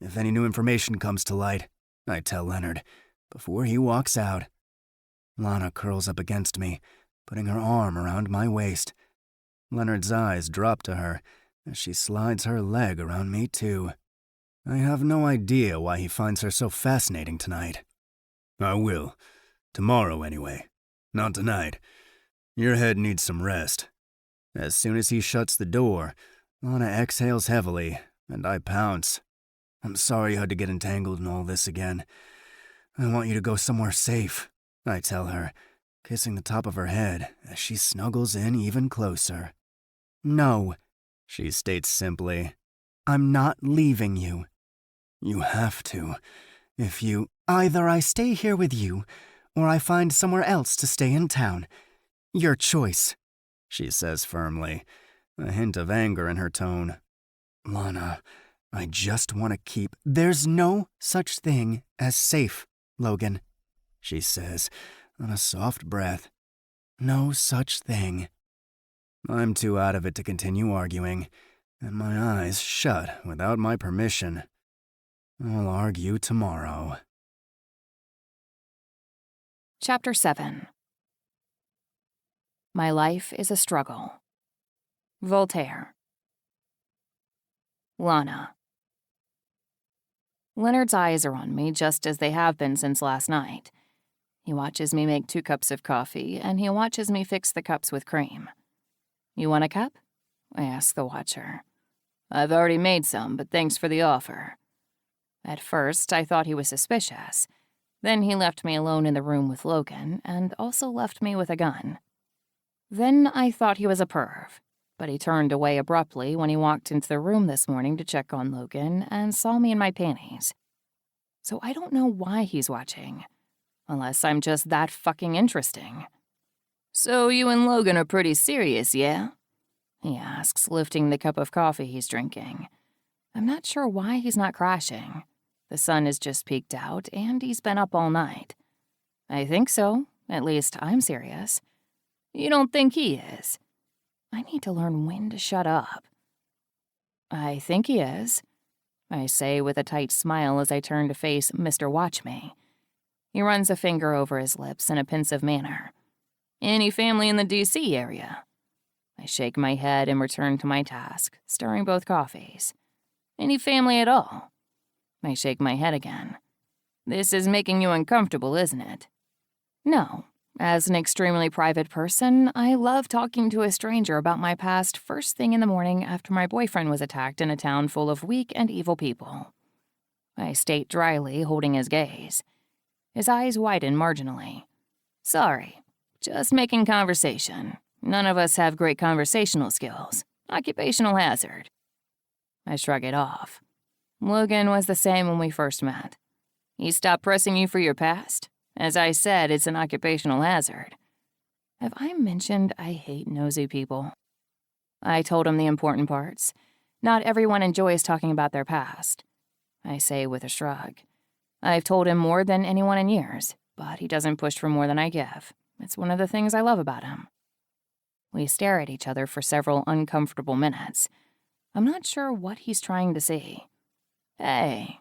if any new information comes to light, I tell Leonard, before he walks out. Lana curls up against me, putting her arm around my waist. Leonard's eyes drop to her as she slides her leg around me too. I have no idea why he finds her so fascinating tonight. I will. Tomorrow, anyway. Not tonight. Your head needs some rest. As soon as he shuts the door, Lana exhales heavily, and I pounce. I'm sorry you had to get entangled in all this again. I want you to go somewhere safe, I tell her, kissing the top of her head as she snuggles in even closer. No, she states simply. I'm not leaving you. You have to. If you... Either I stay here with you, or I find somewhere else to stay in town. Your choice, she says firmly, a hint of anger in her tone. Lana, I just want to keep... There's no such thing as safe, Logan, she says, on a soft breath. No such thing. I'm too out of it to continue arguing, and my eyes shut without my permission. I'll argue tomorrow. Chapter 7. My life is a struggle. Voltaire. Lana. Leonard's eyes are on me just as they have been since last night. He watches me make 2 cups of coffee, and he watches me fix the cups with cream. You want a cup? I ask the watcher. I've already made some, but thanks for the offer. At first, I thought he was suspicious. Then he left me alone in the room with Logan, and also left me with a gun. Then I thought he was a perv, but he turned away abruptly when he walked into the room this morning to check on Logan and saw me in my panties. So I don't know why he's watching, unless I'm just that fucking interesting. So you and Logan are pretty serious, yeah? He asks, lifting the cup of coffee he's drinking. I'm not sure why he's not crashing. The sun has just peeked out, and he's been up all night. I think so. At least I'm serious. You don't think he is? I need to learn when to shut up. I think he is, I say with a tight smile as I turn to face Mr. Watch Me. He runs a finger over his lips in a pensive manner. Any family in the D.C. area? I shake my head and return to my task, stirring both coffees. Any family at all? I shake my head again. This is making you uncomfortable, isn't it? No. As an extremely private person, I love talking to a stranger about my past first thing in the morning after my boyfriend was attacked in a town full of weak and evil people. I state dryly, holding his gaze. His eyes widen marginally. Sorry. Just making conversation. None of us have great conversational skills. Occupational hazard. I shrug it off. Logan was the same when we first met. He stopped pressing you for your past? As I said, it's an occupational hazard. Have I mentioned I hate nosy people? I told him the important parts. Not everyone enjoys talking about their past. I say with a shrug. I've told him more than anyone in years, but he doesn't push for more than I give. It's one of the things I love about him. We stare at each other for several uncomfortable minutes. I'm not sure what he's trying to see. Hey.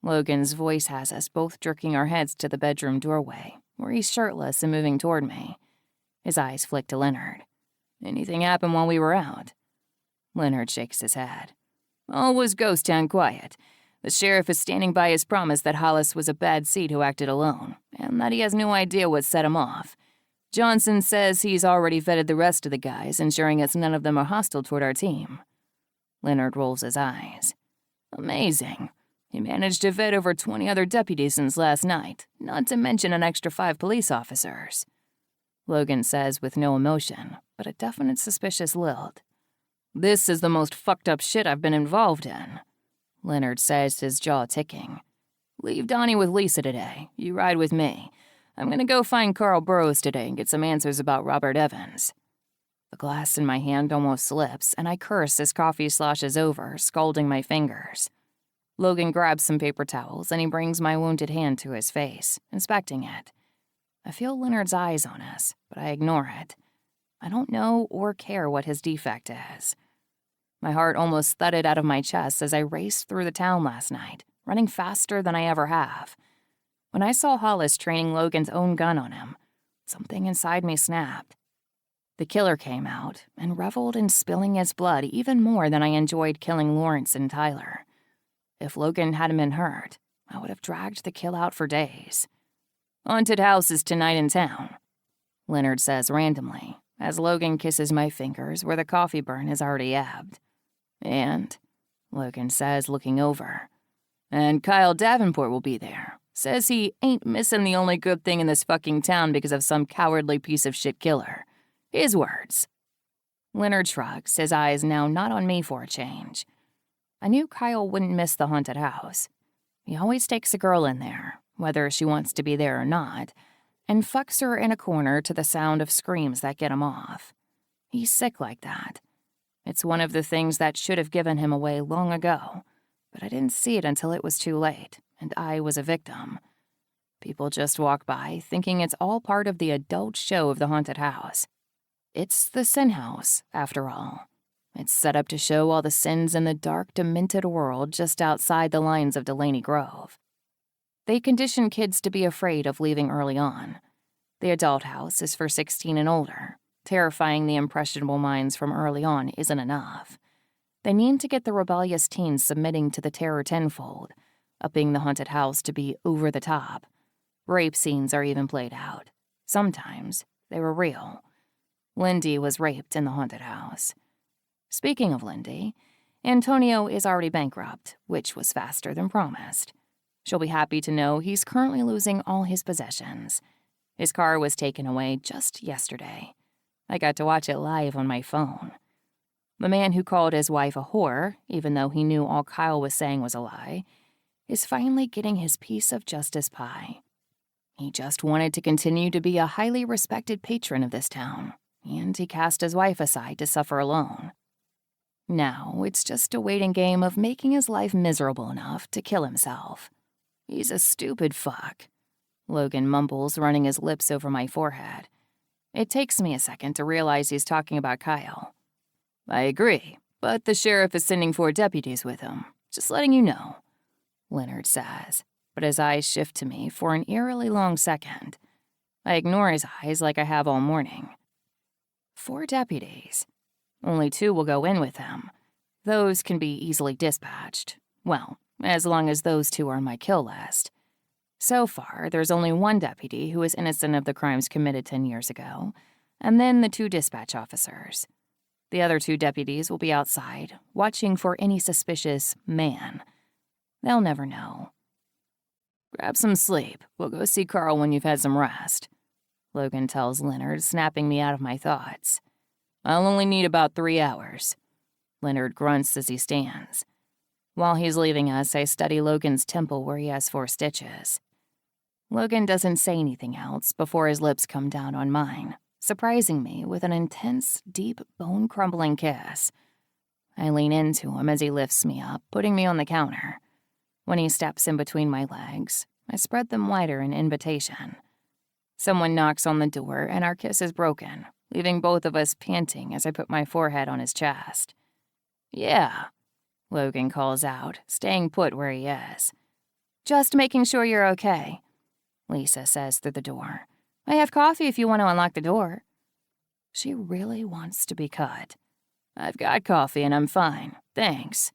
Logan's voice has us both jerking our heads to the bedroom doorway, where he's shirtless and moving toward me. His eyes flick to Leonard. Anything happen while we were out? Leonard shakes his head. All was ghost town quiet. The sheriff is standing by his promise that Hollis was a bad seed who acted alone, and that he has no idea what set him off. Johnson says he's already vetted the rest of the guys, ensuring us none of them are hostile toward our team. Leonard rolls his eyes. Amazing. He managed to vet over 20 other deputies since last night, not to mention an extra 5 police officers. Logan says with no emotion, but a definite suspicious lilt. This is the most fucked up shit I've been involved in. Leonard says, his jaw ticking. Leave Donnie with Lisa today. You ride with me. I'm gonna go find Carl Burrows today and get some answers about Robert Evans. The glass in my hand almost slips, and I curse as coffee sloshes over, scalding my fingers. Logan grabs some paper towels, and he brings my wounded hand to his face, inspecting it. I feel Leonard's eyes on us, but I ignore it. I don't know or care what his defect is. My heart almost thudded out of my chest as I raced through the town last night, running faster than I ever have. When I saw Hollis training Logan's own gun on him, something inside me snapped. The killer came out and reveled in spilling his blood even more than I enjoyed killing Lawrence and Tyler. If Logan hadn't been hurt, I would have dragged the kill out for days. Haunted houses tonight in town, Leonard says randomly, as Logan kisses my fingers where the coffee burn has already ebbed. And, Logan says, looking over, and Kyle Davenport will be there. Says he ain't missing the only good thing in this fucking town because of some cowardly piece of shit killer. His words. Leonard shrugs, his eyes now not on me for a change. I knew Kyle wouldn't miss the haunted house. He always takes a girl in there, whether she wants to be there or not, and fucks her in a corner to the sound of screams that get him off. He's sick like that. It's one of the things that should have given him away long ago, but I didn't see it until it was too late, and I was a victim. People just walk by, thinking it's all part of the adult show of the haunted house. It's the Sin House, after all. It's set up to show all the sins in the dark, demented world just outside the lines of Delaney Grove. They condition kids to be afraid of leaving early on. The adult house is for 16 and older. Terrifying the impressionable minds from early on isn't enough. They need to get the rebellious teens submitting to the terror tenfold, upping the haunted house to be over the top. Rape scenes are even played out. Sometimes they were real. Lindy was raped in the haunted house. Speaking of Lindy, Antonio is already bankrupt, which was faster than promised. She'll be happy to know he's currently losing all his possessions. His car was taken away just yesterday. I got to watch it live on my phone. The man who called his wife a whore, even though he knew all Kyle was saying was a lie, is finally getting his piece of justice pie. He just wanted to continue to be a highly respected patron of this town, and he cast his wife aside to suffer alone. Now, it's just a waiting game of making his life miserable enough to kill himself. He's a stupid fuck. Logan mumbles, running his lips over my forehead. It takes me a second to realize he's talking about Kyle. I agree, but the sheriff is sending 4 deputies with him. Just letting you know, Leonard says, but his eyes shift to me for an eerily long second. I ignore his eyes like I have all morning. 4 deputies. Only 2 will go in with him. Those can be easily dispatched. Well, as long as those 2 are on my kill list. So far, there's only 1 deputy who is innocent of the crimes committed 10 years ago, and then the 2 dispatch officers. The other 2 deputies will be outside, watching for any suspicious man. They'll never know. Grab some sleep. We'll go see Carl when you've had some rest, Logan tells Leonard, snapping me out of my thoughts. I'll only need about 3 hours. Leonard grunts as he stands. While he's leaving us, I study Logan's temple where he has 4 stitches. Logan doesn't say anything else before his lips come down on mine, surprising me with an intense, deep, bone-crumbling kiss. I lean into him as he lifts me up, putting me on the counter. When he steps in between my legs, I spread them wider in invitation. Someone knocks on the door, and our kiss is broken, leaving both of us panting as I put my forehead on his chest. Yeah, Logan calls out, staying put where he is. Just making sure you're okay, Lisa says through the door. I have coffee if you want to unlock the door. She really wants to be cut. I've got coffee and I'm fine, thanks,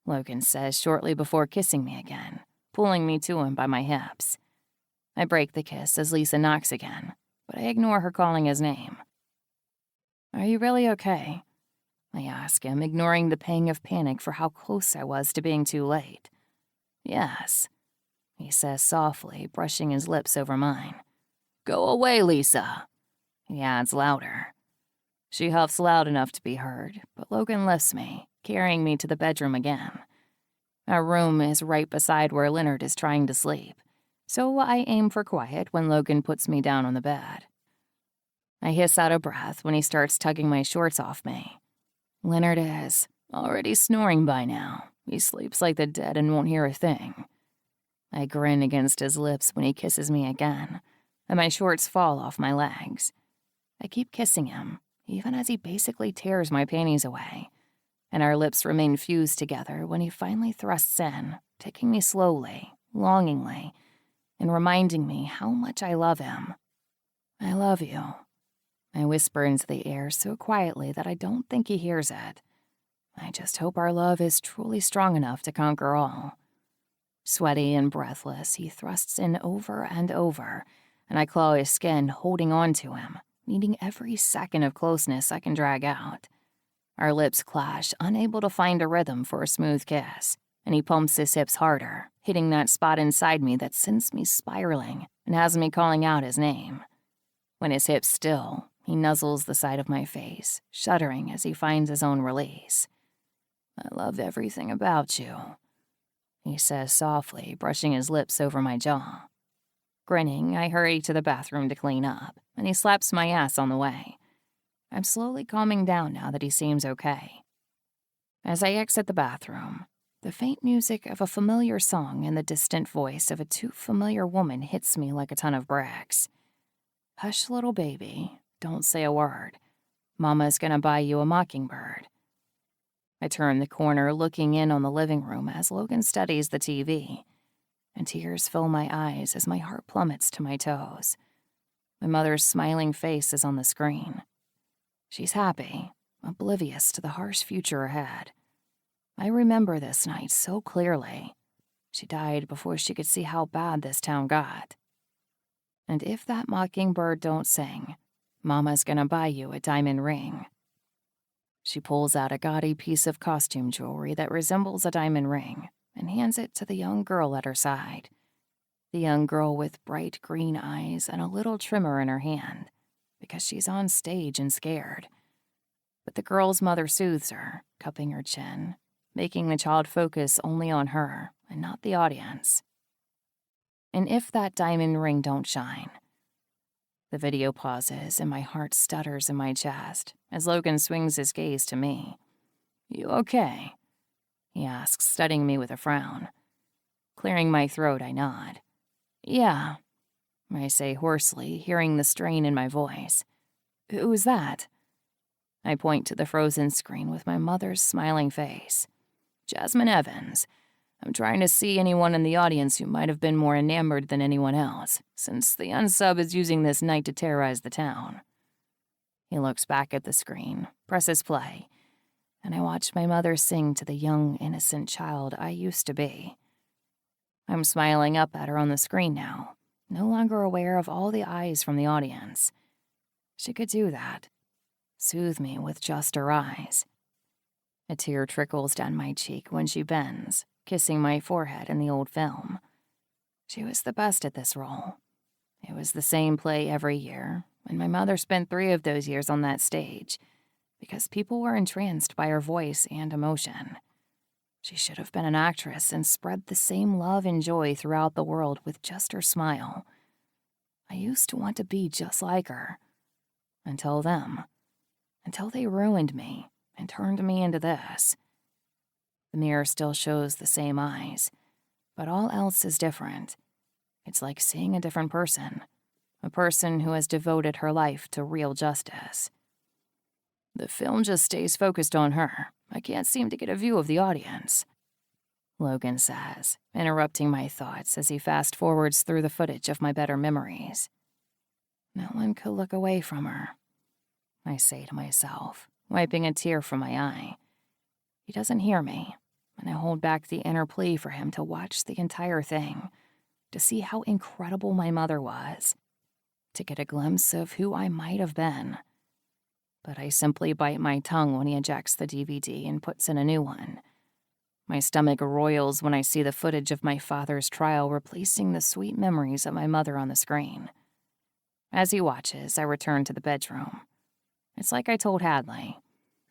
Logan says shortly before kissing me again, pulling me to him by my hips. I break the kiss as Lisa knocks again, but I ignore her calling his name. Are you really okay? I ask him, ignoring the pang of panic for how close I was to being too late. Yes, he says softly, brushing his lips over mine. Go away, Lisa, he adds louder. She huffs loud enough to be heard, but Logan lifts me, carrying me to the bedroom again. Our room is right beside where Leonard is trying to sleep, so I aim for quiet when Logan puts me down on the bed. I hiss out a breath when he starts tugging my shorts off me. Leonard is already snoring by now. He sleeps like the dead and won't hear a thing. I grin against his lips when he kisses me again, and my shorts fall off my legs. I keep kissing him, even as he basically tears my panties away, and our lips remain fused together when he finally thrusts in, taking me slowly, longingly, and reminding me how much I love him. I love you, I whisper into the air so quietly that I don't think he hears it. I just hope our love is truly strong enough to conquer all. Sweaty and breathless, he thrusts in over and over, and I claw his skin, holding on to him, needing every second of closeness I can drag out. Our lips clash, unable to find a rhythm for a smooth kiss, and he pumps his hips harder, hitting that spot inside me that sends me spiraling and has me calling out his name. When his hips still, he nuzzles the side of my face, shuddering as he finds his own release. I love everything about you, he says softly, brushing his lips over my jaw. Grinning, I hurry to the bathroom to clean up, and he slaps my ass on the way. I'm slowly calming down now that he seems okay. As I exit the bathroom, the faint music of a familiar song and the distant voice of a too familiar woman hits me like a ton of bricks. Hush, little baby, don't say a word. Mama's gonna buy you a mockingbird. I turn the corner looking in on the living room as Logan studies the TV, and tears fill my eyes as my heart plummets to my toes. My mother's smiling face is on the screen. She's happy, oblivious to the harsh future ahead. I remember this night so clearly. She died before she could see how bad this town got. And if that mockingbird don't sing, Mama's gonna buy you a diamond ring. She pulls out a gaudy piece of costume jewelry that resembles a diamond ring and hands it to the young girl at her side. The young girl with bright green eyes and a little trimmer in her hand, because she's on stage and scared. But the girl's mother soothes her, cupping her chin, making the child focus only on her and not the audience. And if that diamond ring don't shine... The video pauses and my heart stutters in my chest as Logan swings his gaze to me. "You okay?" he asks, studying me with a frown. Clearing my throat, I nod. "Yeah," I say hoarsely, hearing the strain in my voice. "Who was that?" I point to the frozen screen with my mother's smiling face. "Jasmine Evans. I'm trying to see anyone in the audience who might have been more enamored than anyone else, since the unsub is using this night to terrorize the town." He looks back at the screen, presses play, and I watch my mother sing to the young, innocent child I used to be. I'm smiling up at her on the screen now, no longer aware of all the eyes from the audience. She could do that, soothe me with just her eyes. A tear trickles down my cheek when she bends, kissing my forehead in the old film. She was the best at this role. It was the same play every year, and my mother spent 3 of those years on that stage, because people were entranced by her voice and emotion. She should have been an actress and spread the same love and joy throughout the world with just her smile. I used to want to be just like her. Until they ruined me and turned me into this. The mirror still shows the same eyes, but all else is different. It's like seeing a different person, a person who has devoted her life to real justice. The film just stays focused on her. I can't seem to get a view of the audience, Logan says, interrupting my thoughts as he fast-forwards through the footage of my better memories. No one could look away from her, I say to myself, wiping a tear from my eye. He doesn't hear me, and I hold back the inner plea for him to watch the entire thing, to see how incredible my mother was, to get a glimpse of who I might have been. But I simply bite my tongue when he ejects the DVD and puts in a new one. My stomach roils when I see the footage of my father's trial replacing the sweet memories of my mother on the screen. As he watches, I return to the bedroom. It's like I told Hadley.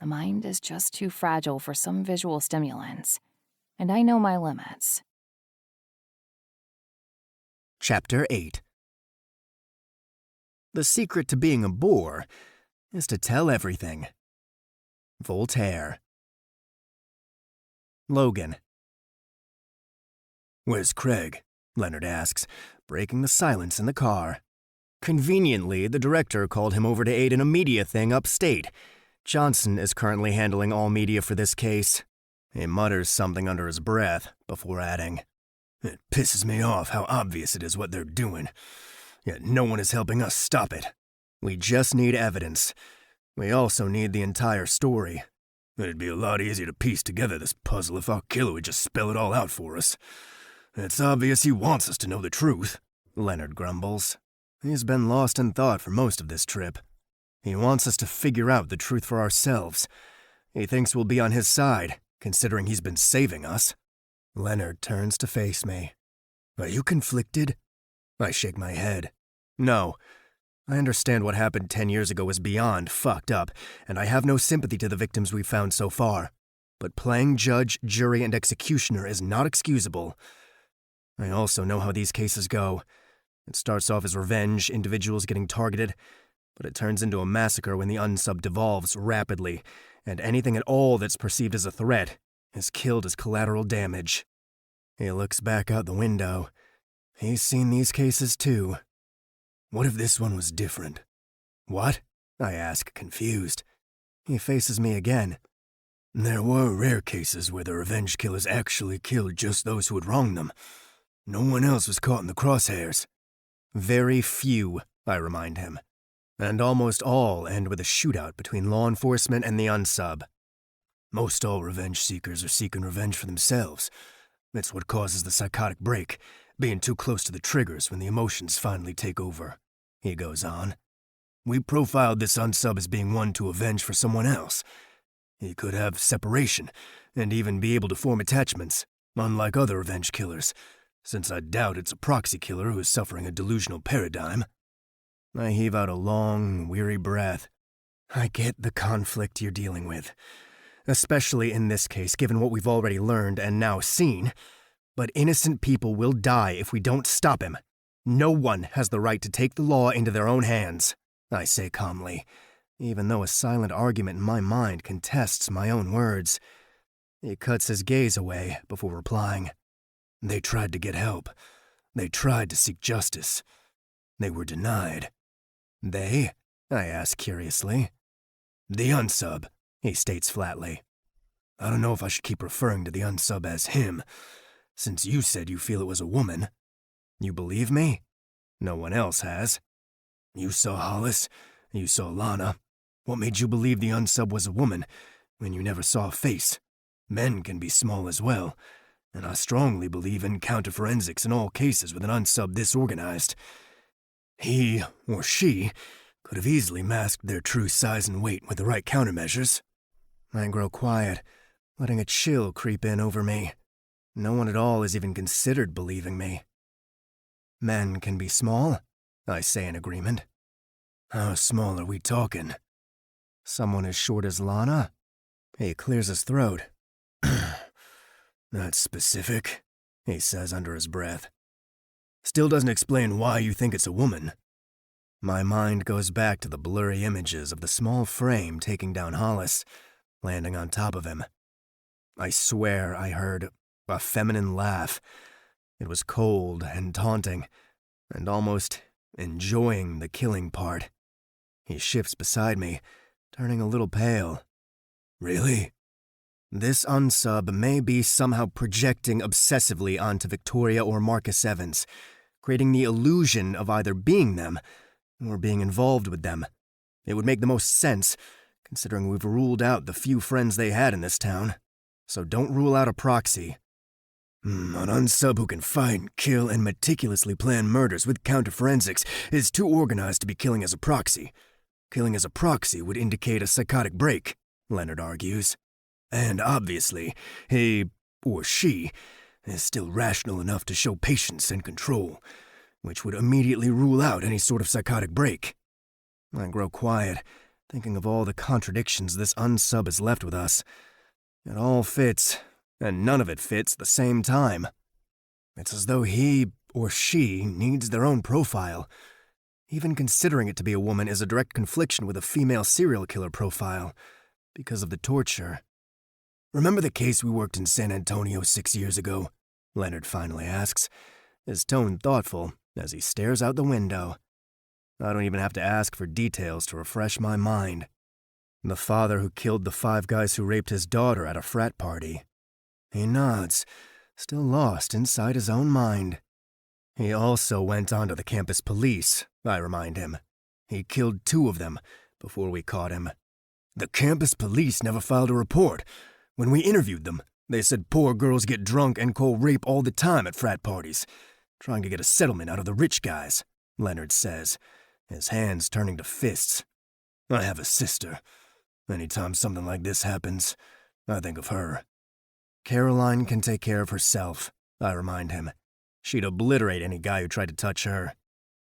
The mind is just too fragile for some visual stimulants, and I know my limits. Chapter 8. The secret to being a bore is to tell everything. Voltaire. Logan. "Where's Craig?" Leonard asks, breaking the silence in the car. Conveniently, the director called him over to aid in a media thing upstate. Johnson is currently handling all media for this case. He mutters something under his breath before adding, "It pisses me off how obvious it is what they're doing, yet no one is helping us stop it. We just need evidence. We also need the entire story. It'd be a lot easier to piece together this puzzle if our killer would just spell it all out for us. It's obvious he wants us to know the truth," Leonard grumbles. He's been lost in thought for most of this trip. He wants us to figure out the truth for ourselves. He thinks we'll be on his side, considering he's been saving us. Leonard turns to face me. "Are you conflicted?" I shake my head. "No. I understand what happened 10 years ago is beyond fucked up, and I have no sympathy to the victims we've found so far. But playing judge, jury, and executioner is not excusable. I also know how these cases go. It starts off as revenge, individuals getting targeted, but it turns into a massacre when the unsub devolves rapidly, and anything at all that's perceived as a threat is killed as collateral damage. He looks back out the window. He's seen these cases too. What if this one was different? What? I ask, confused. He faces me again. There were rare cases where the revenge killers actually killed just those who had wronged them. No one else was caught in the crosshairs. Very few, I remind him. And almost all end with a shootout between law enforcement and the unsub. Most all revenge seekers are seeking revenge for themselves. That's what causes the psychotic break, being too close to the triggers when the emotions finally take over. He goes on. We profiled this unsub as being one to avenge for someone else. He could have separation, and even be able to form attachments, unlike other revenge killers, since I doubt it's a proxy killer who is suffering a delusional paradigm. I heave out a long, weary breath. I get the conflict you're dealing with, especially in this case, given what we've already learned and now seen. But innocent people will die if we don't stop him. No one has the right to take the law into their own hands, I say calmly, even though a silent argument in my mind contests my own words. He cuts his gaze away before replying. They tried to get help. They tried to seek justice. They were denied. They? I ask curiously. The unsub, he states flatly. I don't know if I should keep referring to the unsub as him, since you said you feel it was a woman. You believe me? No one else has. You saw Hollis. You saw Lana. What made you believe the unsub was a woman when you never saw a face? Men can be small as well, and I strongly believe in counterforensics in all cases with an unsub this organized. He, or she, could have easily masked their true size and weight with the right countermeasures. I grow quiet, letting a chill creep in over me. No one at all has even considered believing me. Men can be small, I say in agreement. How small are we talking? Someone as short as Lana? He clears his throat. That's specific, he says under his breath. Still doesn't explain why you think it's a woman. My mind goes back to the blurry images of the small frame taking down Hollis, landing on top of him. I swear I heard a feminine laugh. It was cold and taunting, and almost enjoying the killing part. He shifts beside me, turning a little pale. Really? This unsub may be somehow projecting obsessively onto Victoria or Marcus Evans, creating the illusion of either being them or being involved with them. It would make the most sense, considering we've ruled out the few friends they had in this town. So don't rule out a proxy. An unsub who can find, kill, and meticulously plan murders with counterforensics is too organized to be killing as a proxy. Killing as a proxy would indicate a psychotic break, Leonard argues. And obviously, he, or she, is still rational enough to show patience and control, which would immediately rule out any sort of psychotic break. I grow quiet, thinking of all the contradictions this unsub has left with us. It all fits, and none of it fits at the same time. It's as though he, or she, needs their own profile. Even considering it to be a woman is a direct confliction with a female serial killer profile, because of the torture. Remember the case we worked in San Antonio 6 years ago? Leonard finally asks, his tone thoughtful as he stares out the window. I don't even have to ask for details to refresh my mind. The father who killed the 5 guys who raped his daughter at a frat party. He nods, still lost inside his own mind. He also went on to the campus police, I remind him. He killed 2 of them before we caught him. The campus police never filed a report. When we interviewed them, they said poor girls get drunk and call rape all the time at frat parties, trying to get a settlement out of the rich guys, Leonard says, his hands turning to fists. I have a sister. Anytime something like this happens, I think of her. Caroline can take care of herself, I remind him. She'd obliterate any guy who tried to touch her.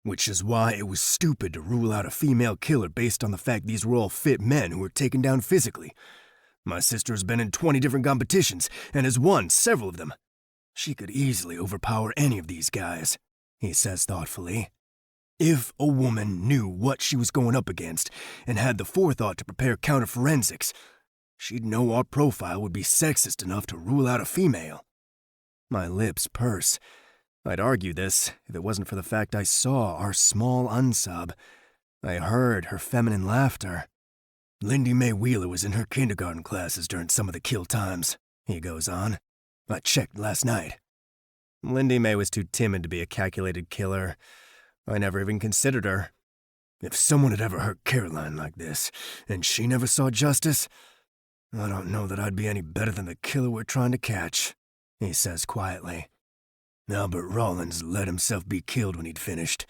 Which is why it was stupid to rule out a female killer based on the fact these were all fit men who were taken down physically. My sister has been in 20 different competitions and has won several of them. She could easily overpower any of these guys. he says thoughtfully. If a woman knew what she was going up against and had the forethought to prepare counterforensics, she'd know our profile would be sexist enough to rule out a female. My lips purse. I'd argue this if it wasn't for the fact I saw our small unsub. I heard her feminine laughter. Lindy Mae Wheeler was in her kindergarten classes during some of the kill times, he goes on. I checked last night. Lindy Mae was too timid to be a calculated killer. I never even considered her. If someone had ever hurt Caroline like this, and she never saw justice, I don't know that I'd be any better than the killer we're trying to catch, he says quietly. Albert Rollins let himself be killed when he'd finished.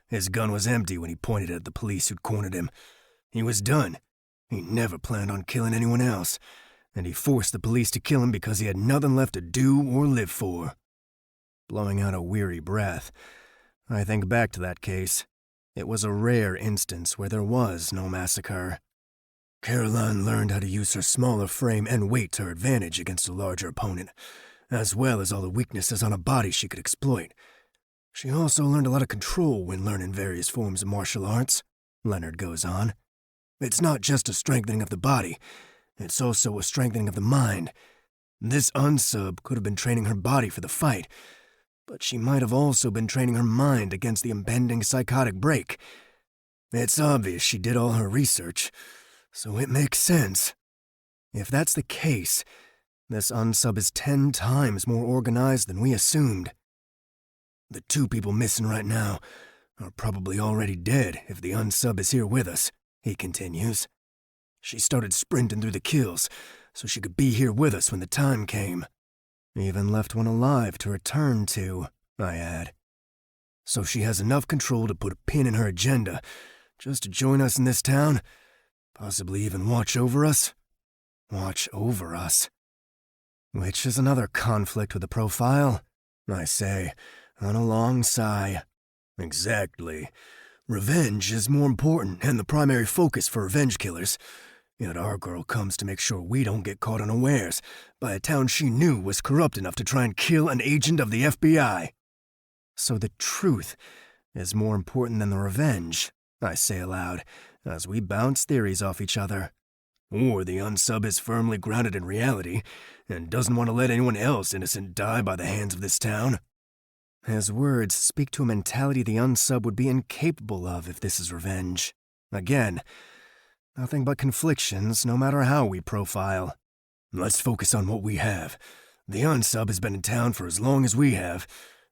His gun was empty when he pointed it at the police who'd cornered him. He was done. He never planned on killing anyone else, and he forced the police to kill him because he had nothing left to do or live for. Blowing out a weary breath, I think back to that case. It was a rare instance where there was no massacre. Caroline learned how to use her smaller frame and weight to her advantage against a larger opponent, as well as all the weaknesses on a body she could exploit. She also learned a lot of control when learning various forms of martial arts, Leonard goes on. It's not just a strengthening of the body, it's also a strengthening of the mind. This unsub could have been training her body for the fight, but she might have also been training her mind against the impending psychotic break. It's obvious she did all her research, so it makes sense. If that's the case, this unsub is 10 times more organized than we assumed. The 2 people missing right now are probably already dead if the unsub is here with us, he continues. She started sprinting through the kills so she could be here with us when the time came. Even left one alive to return to, I add. So she has enough control to put a pin in her agenda just to join us in this town, possibly even watch over us. Watch over us. Which is another conflict with the profile, I say, on a long sigh. Exactly. Revenge is more important and the primary focus for revenge killers. Yet our girl comes to make sure we don't get caught unawares by a town she knew was corrupt enough to try and kill an agent of the FBI. So the truth is more important than the revenge, I say aloud, as we bounce theories off each other. Or the unsub is firmly grounded in reality and doesn't want to let anyone else innocent die by the hands of this town. His words speak to a mentality the unsub would be incapable of if this is revenge. Again, nothing but conflictions, no matter how we profile. Let's focus on what we have. The unsub has been in town for as long as we have,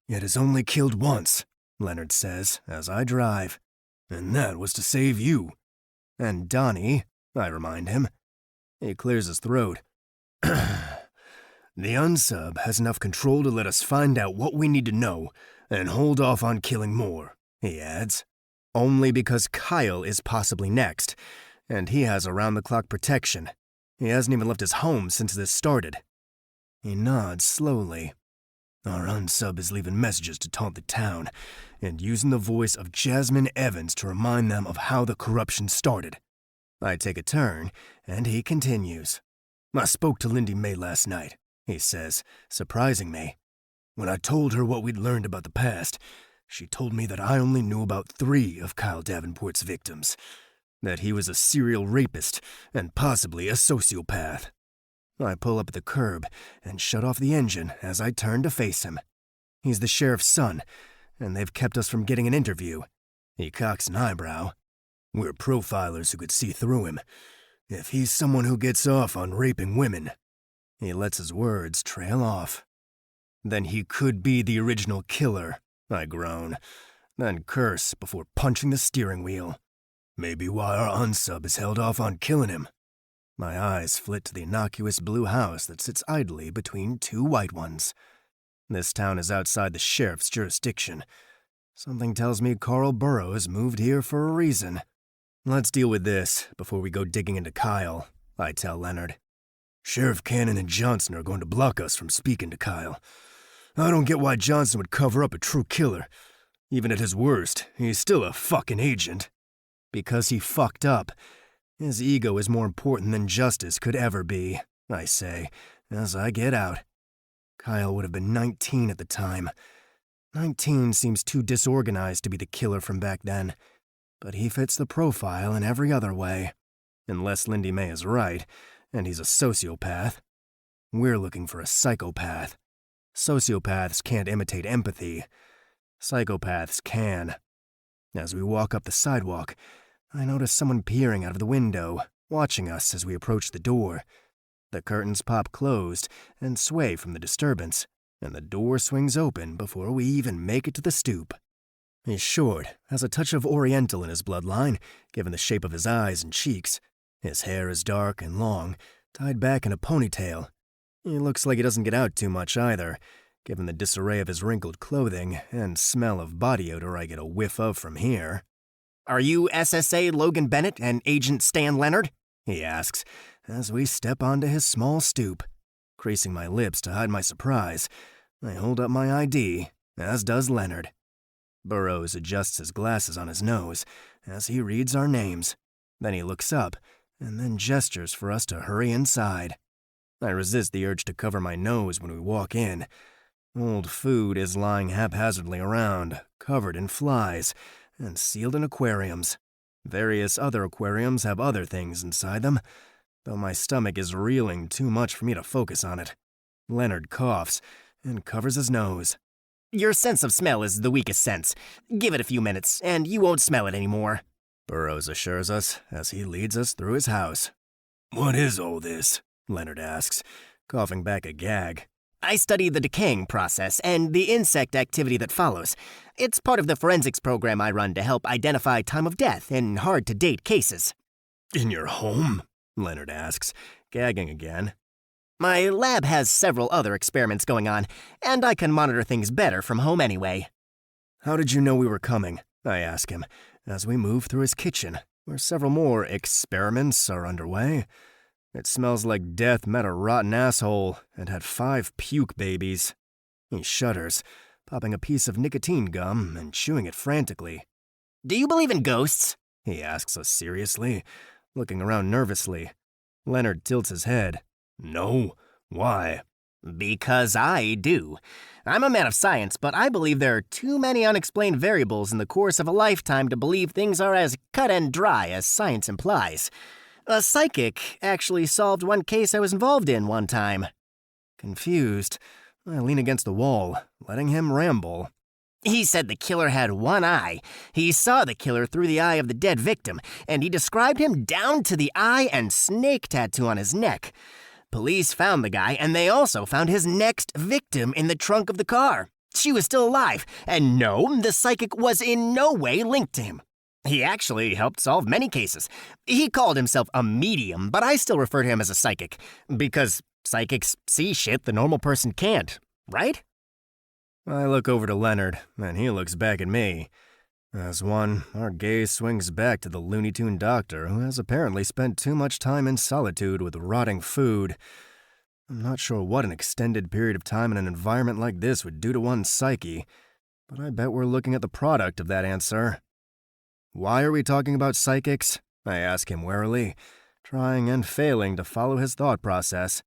yet has only killed once, Leonard says, as I drive. And that was to save you. And Donnie, I remind him. He clears his throat. The unsub has enough control to let us find out what we need to know and hold off on killing more, he adds. Only because Kyle is possibly next, and he has around-the-clock protection. He hasn't even left his home since this started. He nods slowly. Our unsub is leaving messages to taunt the town and using the voice of Jasmine Evans to remind them of how the corruption started. I take a turn, and he continues. I spoke to Lindy Mae last night, he says, surprising me. When I told her what we'd learned about the past, she told me that I only knew about 3 of Kyle Davenport's victims, that he was a serial rapist and possibly a sociopath. I pull up at the curb and shut off the engine as I turn to face him. He's the sheriff's son, and they've kept us from getting an interview. He cocks an eyebrow. We're profilers who could see through him. If he's someone who gets off on raping women, he lets his words trail off. Then he could be the original killer, I groan, then curse before punching the steering wheel. Maybe why our unsub is held off on killing him. My eyes flit to the innocuous blue house that sits idly between 2 white ones. This town is outside the sheriff's jurisdiction. Something tells me Carl Burroughs moved here for a reason. Let's deal with this before we go digging into Kyle, I tell Leonard. Sheriff Cannon and Johnson are going to block us from speaking to Kyle. I don't get why Johnson would cover up a true killer. Even at his worst, he's still a fucking agent. Because he fucked up. His ego is more important than justice could ever be, I say, as I get out. Kyle would have been 19 at the time. 19 seems too disorganized to be the killer from back then, but he fits the profile in every other way. Unless Lindy May is right, and he's a sociopath. We're looking for a psychopath. Sociopaths can't imitate empathy. Psychopaths can. As we walk up the sidewalk, I notice someone peering out of the window, watching us as we approach the door. The curtains pop closed and sway from the disturbance, and the door swings open before we even make it to the stoop. He's short, has a touch of Oriental in his bloodline, given the shape of his eyes and cheeks. His hair is dark and long, tied back in a ponytail. He looks like he doesn't get out too much either, given the disarray of his wrinkled clothing and smell of body odor I get a whiff of from here. "Are you SSA Logan Bennett and Agent Stan Leonard?" he asks, as we step onto his small stoop. Creasing my lips to hide my surprise, I hold up my ID, as does Leonard. Burroughs adjusts his glasses on his nose as he reads our names. Then he looks up, and then gestures for us to hurry inside. I resist the urge to cover my nose when we walk in. Old food is lying haphazardly around, covered in flies, and sealed in aquariums. Various other aquariums have other things inside them, though my stomach is reeling too much for me to focus on it. Leonard coughs and covers his nose. "Your sense of smell is the weakest sense. Give it a few minutes, and you won't smell it anymore," Burroughs assures us as he leads us through his house. "What is all this?" Leonard asks, coughing back a gag. "I study the decaying process and the insect activity that follows. It's part of the forensics program I run to help identify time of death in hard-to-date cases." "In your home?" Leonard asks, gagging again. "My lab has several other experiments going on, and I can monitor things better from home anyway." "How did you know we were coming?" I ask him, as we move through his kitchen, where several more experiments are underway. It smells like death met a rotten asshole and had 5 puke babies. He shudders, popping a piece of nicotine gum and chewing it frantically. "Do you believe in ghosts?" He asks us seriously, looking around nervously. Leonard tilts his head. "No. Why?" "Because I do. I'm a man of science, but I believe there are too many unexplained variables in the course of a lifetime to believe things are as cut and dry as science implies. A psychic actually solved one case I was involved in one time." Confused, I lean against the wall, letting him ramble. "He said the killer had one eye. He saw the killer through the eye of the dead victim, and he described him down to the eye and snake tattoo on his neck. Police found the guy, and they also found his next victim in the trunk of the car. She was still alive, and no, the psychic was in no way linked to him. He actually helped solve many cases. He called himself a medium, but I still refer to him as a psychic, because psychics see shit the normal person can't, right?" I look over to Leonard, and he looks back at me. As one, our gaze swings back to the Looney Tune doctor who has apparently spent too much time in solitude with rotting food. I'm not sure what an extended period of time in an environment like this would do to one's psyche, but I bet we're looking at the product of that answer. "Why are we talking about psychics?" I ask him warily, trying and failing to follow his thought process.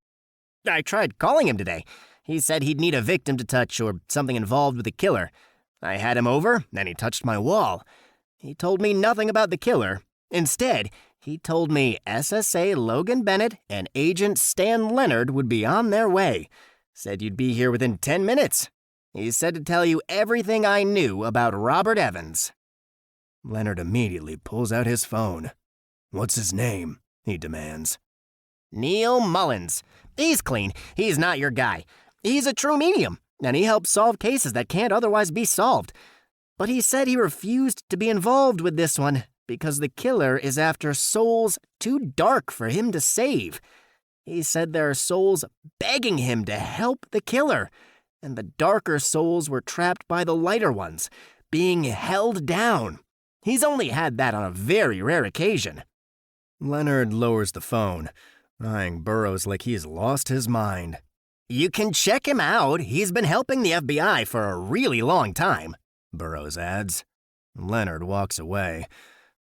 "I tried calling him today. He said he'd need a victim to touch or something involved with the killer. I had him over, and he touched my wall. He told me nothing about the killer. Instead, he told me SSA Logan Bennett and Agent Stan Leonard would be on their way. Said you'd be here within 10 minutes. He said to tell you everything I knew about Robert Evans." Leonard immediately pulls out his phone. "What's his name?" he demands. "Neil Mullins. He's clean. He's not your guy. He's a true medium, and he helps solve cases that can't otherwise be solved. But he said he refused to be involved with this one because the killer is after souls too dark for him to save. He said there are souls begging him to help the killer, and the darker souls were trapped by the lighter ones, being held down. He's only had that on a very rare occasion." Leonard lowers the phone, eyeing Burroughs like he's lost his mind. "You can check him out. He's been helping the FBI for a really long time," Burroughs adds. Leonard walks away,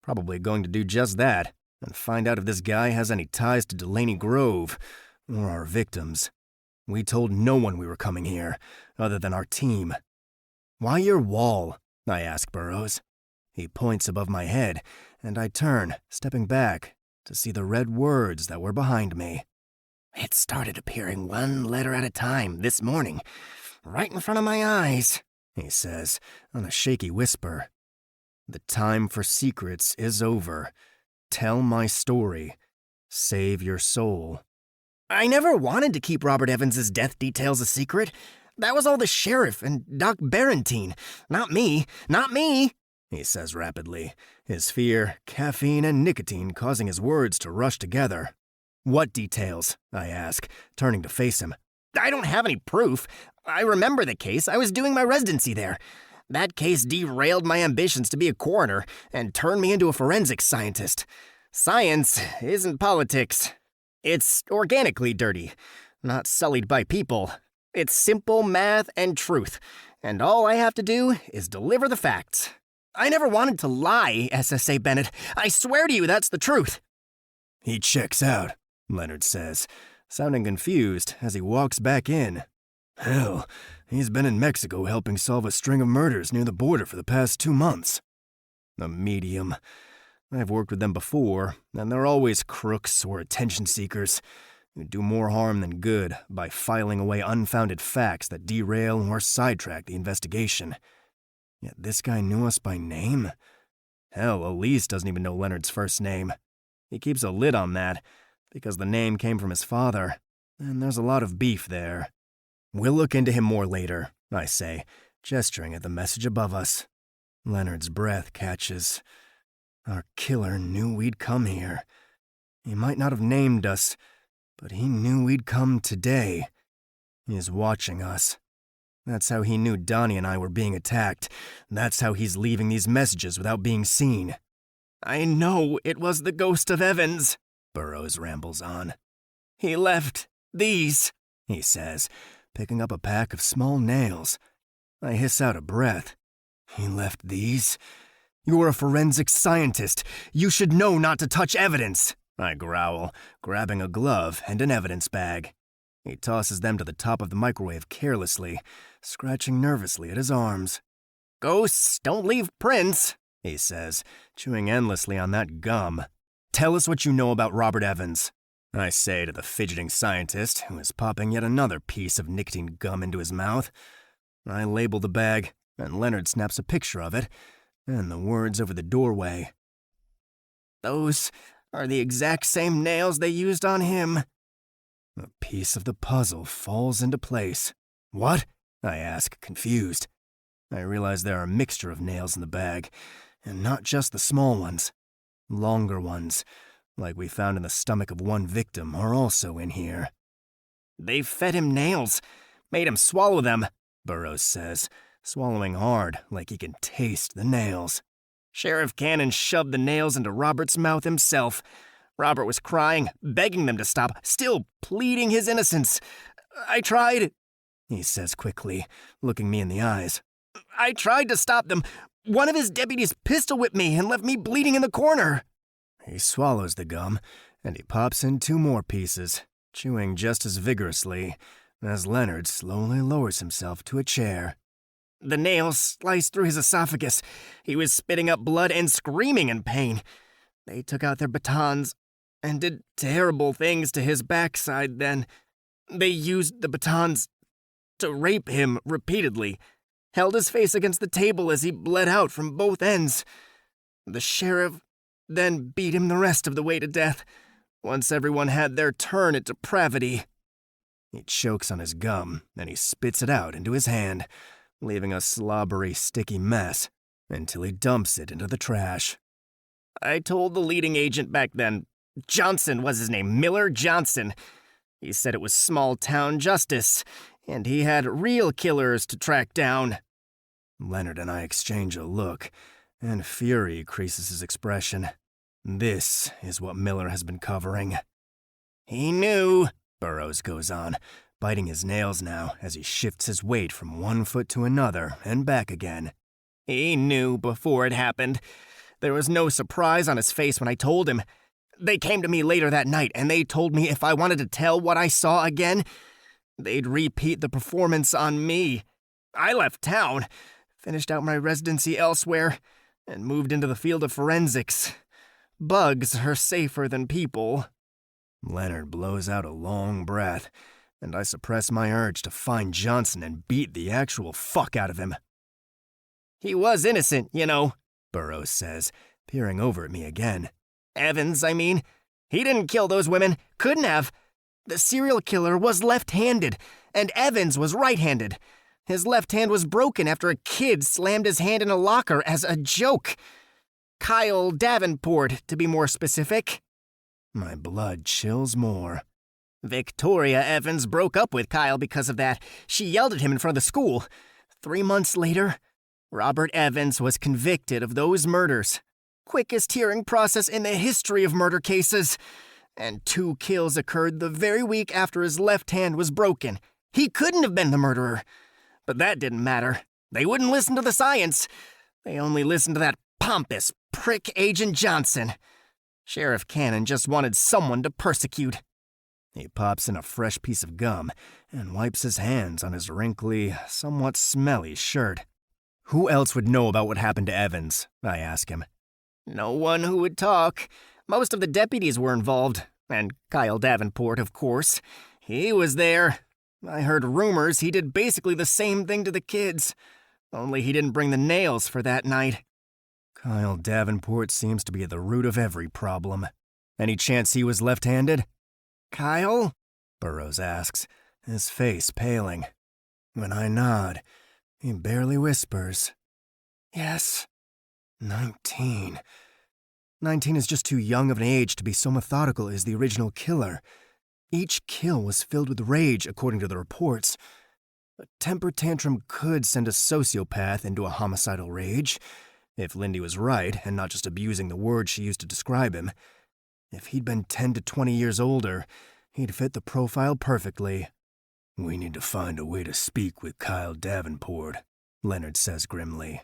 probably going to do just that, and find out if this guy has any ties to Delaney Grove, or our victims. We told no one we were coming here, other than our team. Why your wall? I ask Burroughs. He points above my head, and I turn, stepping back, to see the red words that were behind me. It started appearing one letter at a time this morning, right in front of my eyes, he says, on a shaky whisper. The time for secrets is over. Tell my story. Save your soul. I never wanted to keep Robert Evans's death details a secret. That was all the sheriff and Doc Barentine. Not me. Not me, he says rapidly, his fear, caffeine, and nicotine causing his words to rush together. What details? I ask, turning to face him. I don't have any proof. I remember the case. I was doing my residency there. That case derailed my ambitions to be a coroner and turned me into a forensics scientist. Science isn't politics. It's organically dirty, not sullied by people. It's simple math and truth, and all I have to do is deliver the facts. I never wanted to lie, SSA Bennett. I swear to you that's the truth. He checks out, Leonard says, sounding confused as he walks back in. Hell, he's been in Mexico helping solve a string of murders near the border for the past 2 months. A medium. I've worked with them before, and they're always crooks or attention seekers who do more harm than good by filing away unfounded facts that derail or sidetrack the investigation. Yet this guy knew us by name? Hell, Elise doesn't even know Leonard's first name. He keeps a lid on that, because the name came from his father, and there's a lot of beef there. We'll look into him more later, I say, gesturing at the message above us. Leonard's breath catches. Our killer knew we'd come here. He might not have named us, but he knew we'd come today. He's watching us. That's how he knew Donnie and I were being attacked. That's how he's leaving these messages without being seen. I know it was the ghost of Evans, Burroughs rambles on. He left these, he says, picking up a pack of small nails. I hiss out a breath. He left these? You're a forensic scientist. You should know not to touch evidence, I growl, grabbing a glove and an evidence bag. He tosses them to the top of the microwave carelessly, scratching nervously at his arms. Ghosts don't leave prints, he says, chewing endlessly on that gum. Tell us what you know about Robert Evans, I say to the fidgeting scientist, who is popping yet another piece of nicotine gum into his mouth. I label the bag, and Leonard snaps a picture of it, and the words over the doorway. Those are the exact same nails they used on him. A piece of the puzzle falls into place. What? I ask, confused. I realize there are a mixture of nails in the bag, and not just the small ones. Longer ones, like we found in the stomach of one victim, are also in here. They fed him nails, made him swallow them, Burroughs says, swallowing hard like he can taste the nails. Sheriff Cannon shoved the nails into Robert's mouth himself. Robert was crying, begging them to stop, still pleading his innocence. I tried, he says quickly, looking me in the eyes. I tried to stop them. One of his deputies pistol-whipped me and left me bleeding in the corner. He swallows the gum, and he pops in 2 more pieces, chewing just as vigorously, as Leonard slowly lowers himself to a chair. The nails sliced through his esophagus. He was spitting up blood and screaming in pain. They took out their batons and did terrible things to his backside then. They used the batons to rape him repeatedly, held his face against the table as he bled out from both ends. The sheriff then beat him the rest of the way to death, once everyone had their turn at depravity. He chokes on his gum, and he spits it out into his hand, leaving a slobbery, sticky mess, until he dumps it into the trash. I told the leading agent back then, Johnson was his name, Miller Johnson. He said it was small-town justice, and he had real killers to track down. Leonard and I exchange a look, and fury creases his expression. This is what Miller has been covering. He knew, Burroughs goes on, biting his nails now as he shifts his weight from one foot to another and back again. He knew before it happened. There was no surprise on his face when I told him. They came to me later that night, and they told me if I wanted to tell what I saw again, they'd repeat the performance on me. I left town, finished out my residency elsewhere, and moved into the field of forensics. Bugs are safer than people. Leonard blows out a long breath, and I suppress my urge to find Johnson and beat the actual fuck out of him. He was innocent, you know, Burroughs says, peering over at me again. Evans, I mean. He didn't kill those women. Couldn't have. The serial killer was left-handed, and Evans was right-handed. His left hand was broken after a kid slammed his hand in a locker as a joke. Kyle Davenport, to be more specific. My blood chills more. Victoria Evans broke up with Kyle because of that. She yelled at him in front of the school. 3 months later, Robert Evans was convicted of those murders. Quickest hearing process in the history of murder cases. And 2 kills occurred the very week after his left hand was broken. He couldn't have been the murderer. But that didn't matter. They wouldn't listen to the science. They only listened to that pompous prick Agent Johnson. Sheriff Cannon just wanted someone to persecute. He pops in a fresh piece of gum and wipes his hands on his wrinkly, somewhat smelly shirt. Who else would know about what happened to Evans? I ask him. No one who would talk. Most of the deputies were involved. And Kyle Davenport, of course. He was there. I heard rumors he did basically the same thing to the kids. Only he didn't bring the nails for that night. Kyle Davenport seems to be at the root of every problem. Any chance he was left-handed? Kyle? Burroughs asks, his face paling. When I nod, he barely whispers. Yes. 19. 19 is just too young of an age to be so methodical as the original killer. Each kill was filled with rage, according to the reports. A temper tantrum could send a sociopath into a homicidal rage, if Lindy was right and not just abusing the words she used to describe him. If he'd been 10 to 20 years older, he'd fit the profile perfectly. We need to find a way to speak with Kyle Davenport, Leonard says grimly.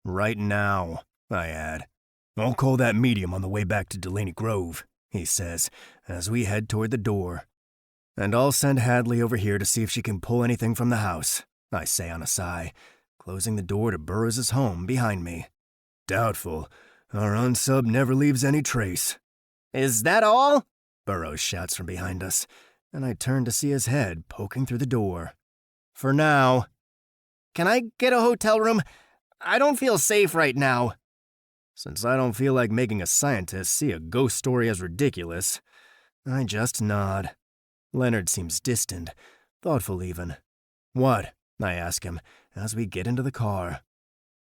Right now, I add. I'll call that medium on the way back to Delaney Grove, he says, as we head toward the door. And I'll send Hadley over here to see if she can pull anything from the house, I say on a sigh, closing the door to Burroughs' home behind me. Doubtful. Our unsub never leaves any trace. Is that all? Burroughs shouts from behind us, and I turn to see his head poking through the door. For now. Can I get a hotel room? I don't feel safe right now. Since I don't feel like making a scientist see a ghost story as ridiculous, I just nod. Leonard seems distant, thoughtful even. What? I ask him as we get into the car.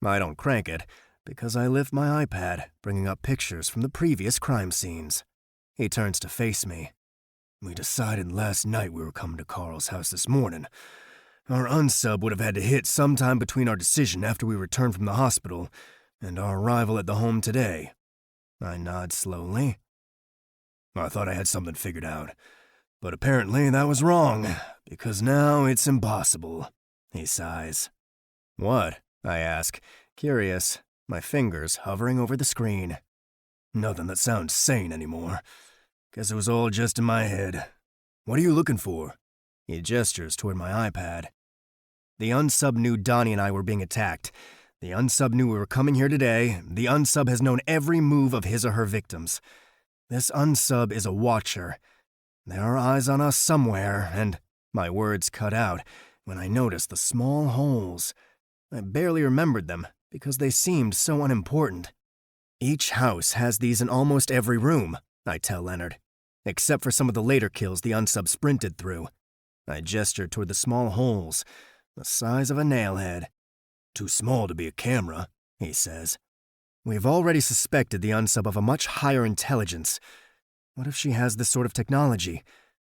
I don't crank it, because I lift my iPad, bringing up pictures from the previous crime scenes. He turns to face me. We decided last night we were coming to Carl's house this morning. Our unsub would have had to hit sometime between our decision after we returned from the hospital and our arrival at the home today. I nod slowly. I thought I had something figured out, but apparently that was wrong, because now it's impossible. He sighs. What? I ask, curious, my fingers hovering over the screen. Nothing that sounds sane anymore. Guess it was all just in my head. What are you looking for? He gestures toward my iPad. The unsub knew Donnie and I were being attacked. The unsub knew we were coming here today. The unsub has known every move of his or her victims. This unsub is a watcher. There are eyes on us somewhere, and my words cut out when I noticed the small holes. I barely remembered them because they seemed so unimportant. Each house has these in almost every room, I tell Leonard, except for some of the later kills the unsub sprinted through. I gesture toward the small holes, the size of a nailhead. Too small to be a camera, he says. We've already suspected the unsub of a much higher intelligence. What if she has this sort of technology?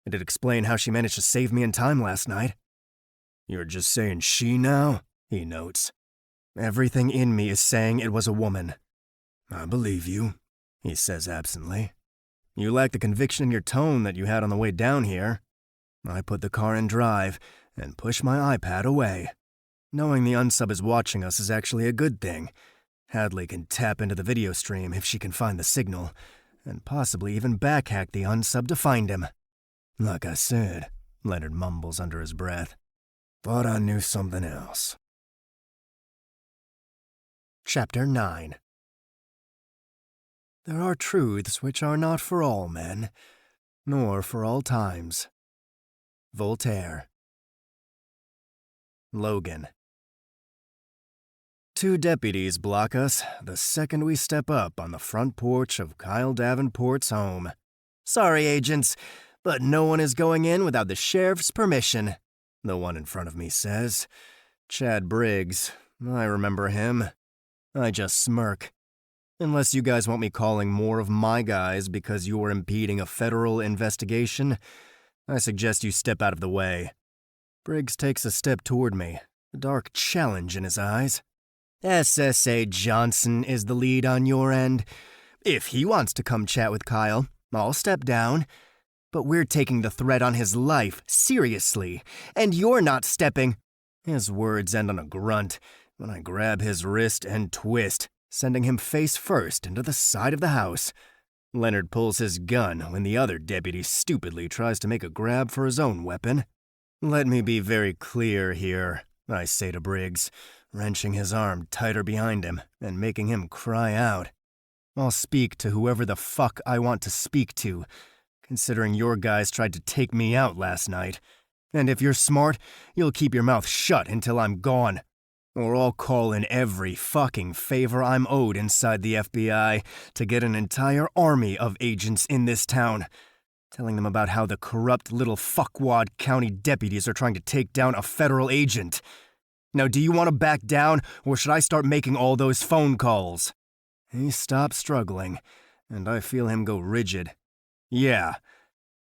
It'd explain how she managed to save me in time last night. You're just saying she now? He notes. Everything in me is saying it was a woman. I believe you, he says absently. You lack the conviction in your tone that you had on the way down here. I put the car in drive and push my iPad away. Knowing the unsub is watching us is actually a good thing. Hadley can tap into the video stream if she can find the signal, and possibly even backhack the unsub to find him. Like I said, Leonard mumbles under his breath. Thought I knew something else. Chapter 9. There are truths which are not for all men, nor for all times. Voltaire. Logan. 2 deputies block us the second we step up on the front porch of Kyle Davenport's home. Sorry, agents, but no one is going in without the sheriff's permission, the one in front of me says. Chad Briggs. I remember him. I just smirk. Unless you guys want me calling more of my guys because you're impeding a federal investigation, I suggest you step out of the way. Briggs takes a step toward me, a dark challenge in his eyes. SSA Johnson is the lead on your end. If he wants to come chat with Kyle, I'll step down. But we're taking the threat on his life seriously, and you're not stepping. His words end on a grunt when I grab his wrist and twist, sending him face first into the side of the house. Leonard pulls his gun when the other deputy stupidly tries to make a grab for his own weapon. Let me be very clear here, I say to Briggs, wrenching his arm tighter behind him and making him cry out. I'll speak to whoever the fuck I want to speak to, considering your guys tried to take me out last night. And if you're smart, you'll keep your mouth shut until I'm gone. Or I'll call in every fucking favor I'm owed inside the FBI to get an entire army of agents in this town, telling them about how the corrupt little fuckwad county deputies are trying to take down a federal agent. Now, do you want to back down, or should I start making all those phone calls? He stops struggling, and I feel him go rigid. Yeah.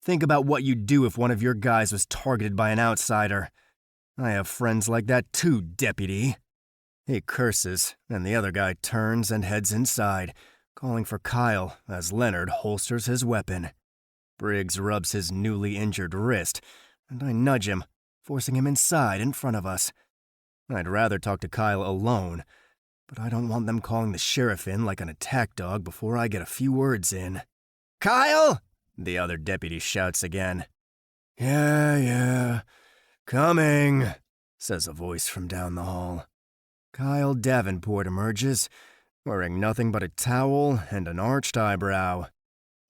Think about what you'd do if one of your guys was targeted by an outsider. I have friends like that too, deputy. He curses, and the other guy turns and heads inside, calling for Kyle as Leonard holsters his weapon. Briggs rubs his newly injured wrist, and I nudge him, forcing him inside in front of us. I'd rather talk to Kyle alone, but I don't want them calling the sheriff in like an attack dog before I get a few words in. Kyle! The other deputy shouts again. Yeah, coming, says a voice from down the hall. Kyle Davenport emerges, wearing nothing but a towel and an arched eyebrow.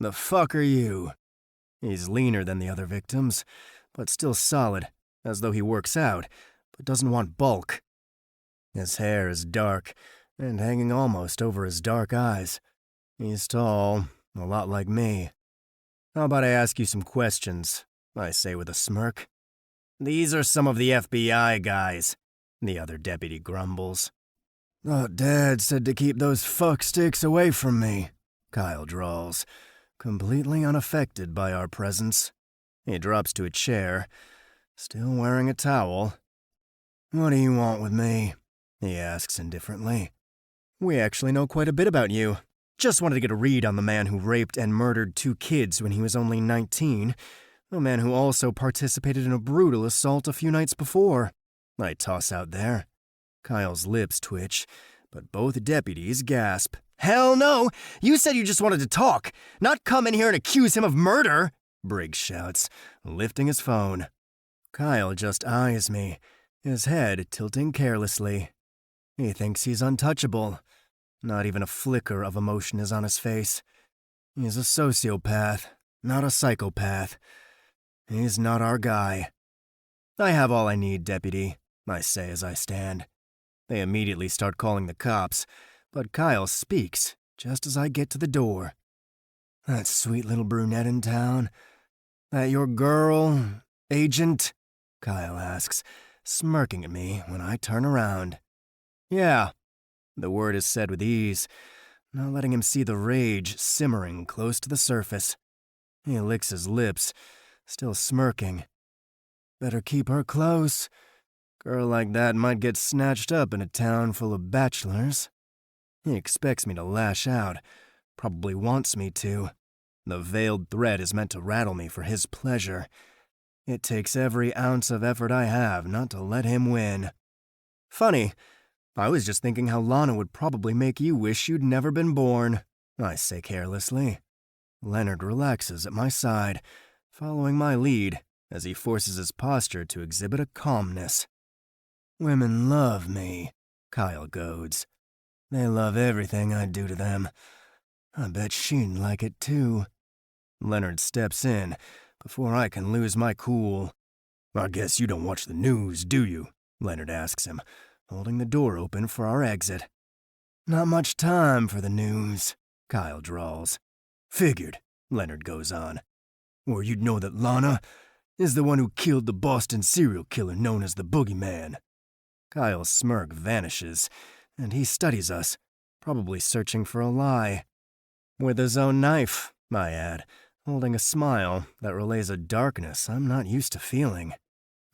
The fuck are you? He's leaner than the other victims, but still solid, as though he works out, but doesn't want bulk. His hair is dark, and hanging almost over his dark eyes. He's tall, a lot like me. How about I ask you some questions? I say with a smirk. These are some of the FBI guys, the other deputy grumbles. Dad said to keep those fucksticks away from me, Kyle drawls, completely unaffected by our presence. He drops to a chair, still wearing a towel. What do you want with me? He asks indifferently. We actually know quite a bit about you. Just wanted to get a read on the man who raped and murdered 2 kids when he was only 19, a man who also participated in a brutal assault a few nights before. I toss out there. Kyle's lips twitch, but both deputies gasp. Hell no! You said you just wanted to talk, not come in here and accuse him of murder! Briggs shouts, lifting his phone. Kyle just eyes me, his head tilting carelessly. He thinks he's untouchable. Not even a flicker of emotion is on his face. He's a sociopath, not a psychopath. He's not our guy. I have all I need, deputy, I say as I stand. They immediately start calling the cops, but Kyle speaks just as I get to the door. That sweet little brunette in town? That your girl, agent? Kyle asks, smirking at me when I turn around. Yeah. The word is said with ease, not letting him see the rage simmering close to the surface. He licks his lips, still smirking. Better keep her close. Girl like that might get snatched up in a town full of bachelors. He expects me to lash out, probably wants me to. The veiled threat is meant to rattle me for his pleasure. It takes every ounce of effort I have not to let him win. Funny, I was just thinking how Lana would probably make you wish you'd never been born, I say carelessly. Leonard relaxes at my side, following my lead as he forces his posture to exhibit a calmness. Women love me, Kyle goads. They love everything I do to them. I bet she'd like it too. Leonard steps in before I can lose my cool. I guess you don't watch the news, do you? Leonard asks him, holding the door open for our exit. Not much time for the news, Kyle drawls. Figured, Leonard goes on. Or you'd know that Lana is the one who killed the Boston serial killer known as the Boogeyman. Kyle's smirk vanishes, and he studies us, probably searching for a lie. With his own knife, I add, holding a smile that relays a darkness I'm not used to feeling.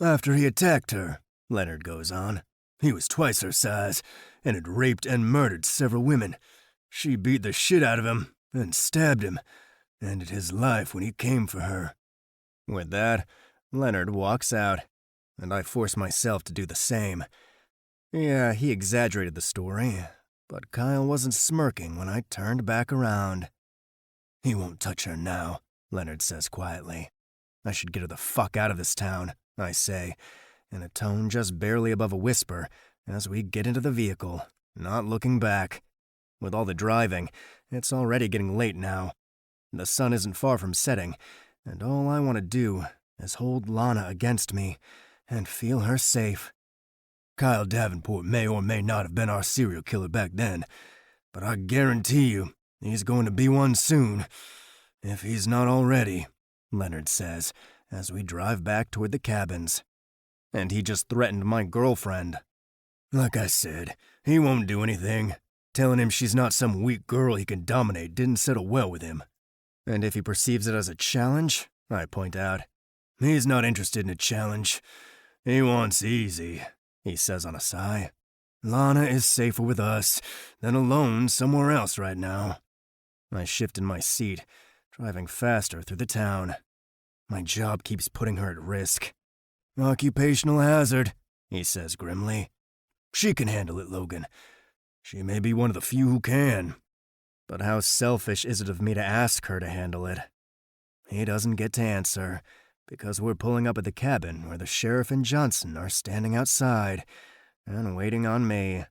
After he attacked her, Leonard goes on, he was twice her size, and had raped and murdered several women. She beat the shit out of him, and stabbed him, ended his life when he came for her. With that, Leonard walks out, and I force myself to do the same. Yeah, he exaggerated the story, but Kyle wasn't smirking when I turned back around. He won't touch her now, Leonard says quietly. I should get her the fuck out of this town, I say, in a tone just barely above a whisper, as we get into the vehicle, not looking back. With all the driving, it's already getting late now. The sun isn't far from setting, and all I want to do is hold Lana against me and feel her safe. Kyle Davenport may or may not have been our serial killer back then, but I guarantee you he's going to be one soon, if he's not already, Leonard says as we drive back toward the cabins. And he just threatened my girlfriend. Like I said, he won't do anything. Telling him she's not some weak girl he can dominate didn't settle well with him. And if he perceives it as a challenge, I point out, he's not interested in a challenge. He wants easy, he says on a sigh. Lana is safer with us than alone somewhere else right now. I shift in my seat, driving faster through the town. My job keeps putting her at risk. Occupational hazard, he says grimly. She can handle it, Logan. She may be one of the few who can. But how selfish is it of me to ask her to handle it? He doesn't get to answer, because we're pulling up at the cabin where the sheriff and Johnson are standing outside and waiting on me.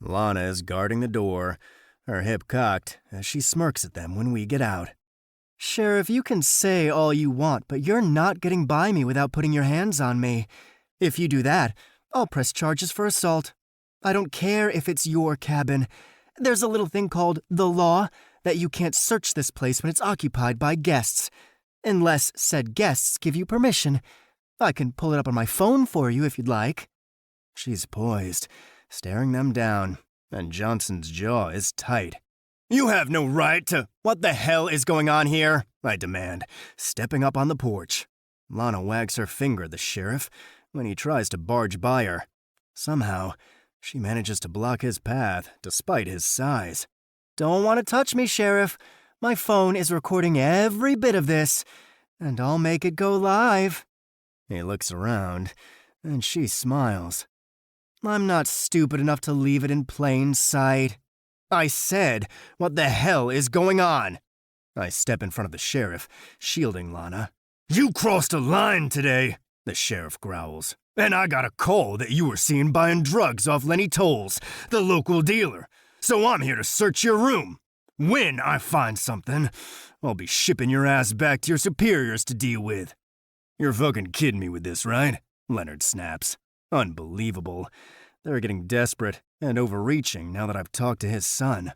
Lana is guarding the door, her hip cocked as she smirks at them when we get out. Sheriff, you can say all you want, but you're not getting by me without putting your hands on me. If you do that, I'll press charges for assault. I don't care if it's your cabin. There's a little thing called the law that you can't search this place when it's occupied by guests, unless said guests give you permission. I can pull it up on my phone for you if you'd like. She's poised, staring them down, and Johnson's jaw is tight. You have no right to— What the hell is going on here? I demand, stepping up on the porch. Lana wags her finger at the sheriff when he tries to barge by her. Somehow, she manages to block his path despite his size. Don't want to touch me, Sheriff. My phone is recording every bit of this, and I'll make it go live. He looks around, and she smiles. I'm not stupid enough to leave it in plain sight. I said, what the hell is going on? I step in front of the sheriff, shielding Lana. You crossed a line today, the sheriff growls. And I got a call that you were seen buying drugs off Lenny Tolles, the local dealer. So I'm here to search your room. When I find something, I'll be shipping your ass back to your superiors to deal with. You're fucking kidding me with this, right? Leonard snaps. Unbelievable. They're getting desperate and overreaching now that I've talked to his son.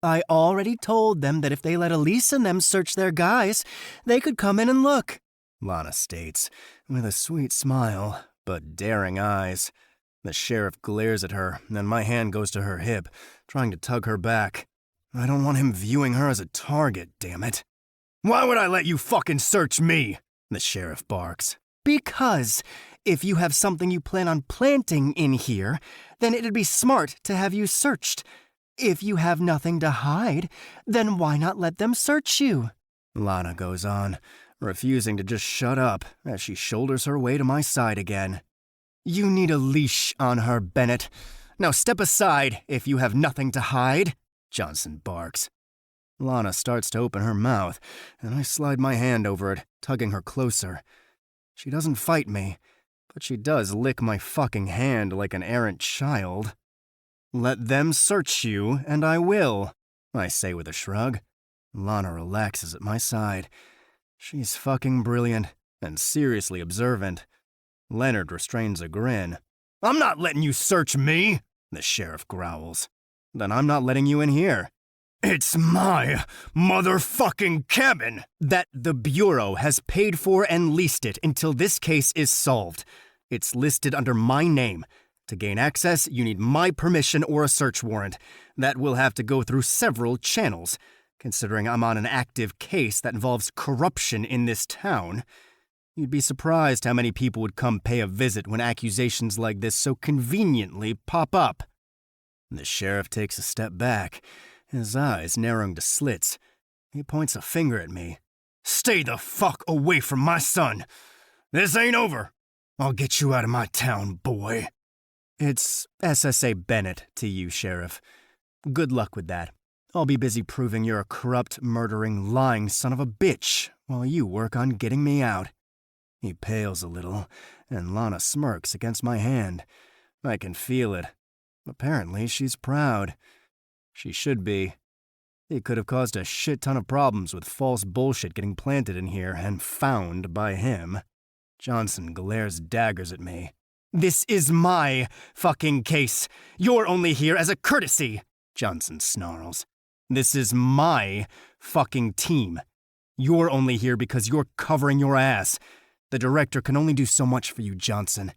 I already told them that if they let Elise and them search their guys, they could come in and look, Lana states, with a sweet smile, but daring eyes. The sheriff glares at her, and my hand goes to her hip, trying to tug her back. I don't want him viewing her as a target, damn it. Why would I let you fucking search me? The sheriff barks. Because if you have something you plan on planting in here, then it'd be smart to have you searched. If you have nothing to hide, then why not let them search you? Lana goes on, refusing to just shut up as she shoulders her way to my side again. You need a leash on her, Bennett. Now step aside if you have nothing to hide, Johnson barks. Lana starts to open her mouth, and I slide my hand over it, tugging her closer. She doesn't fight me, but she does lick my fucking hand like an errant child. Let them search you, and I will, I say with a shrug. Lana relaxes at my side. She's fucking brilliant and seriously observant. Leonard restrains a grin. I'm not letting you search me, the sheriff growls. Then I'm not letting you in here. It's my motherfucking cabin that the Bureau has paid for and leased it until this case is solved. It's listed under my name. To gain access, you need my permission or a search warrant. That will have to go through several channels. Considering I'm on an active case that involves corruption in this town, you'd be surprised how many people would come pay a visit when accusations like this so conveniently pop up. The sheriff takes a step back, his eyes narrowing to slits. He points a finger at me. Stay the fuck away from my son. This ain't over. I'll get you out of my town, boy. It's SSA Bennett to you, Sheriff. Good luck with that. I'll be busy proving you're a corrupt, murdering, lying son of a bitch while you work on getting me out. He pales a little, and Lana smirks against my hand. I can feel it. Apparently, she's proud. She should be. He could have caused a shit ton of problems with false bullshit getting planted in here and found by him. Johnson glares daggers at me. This is my fucking case. You're only here as a courtesy, Johnson snarls. This is my fucking team. You're only here because you're covering your ass. The director can only do so much for you, Johnson.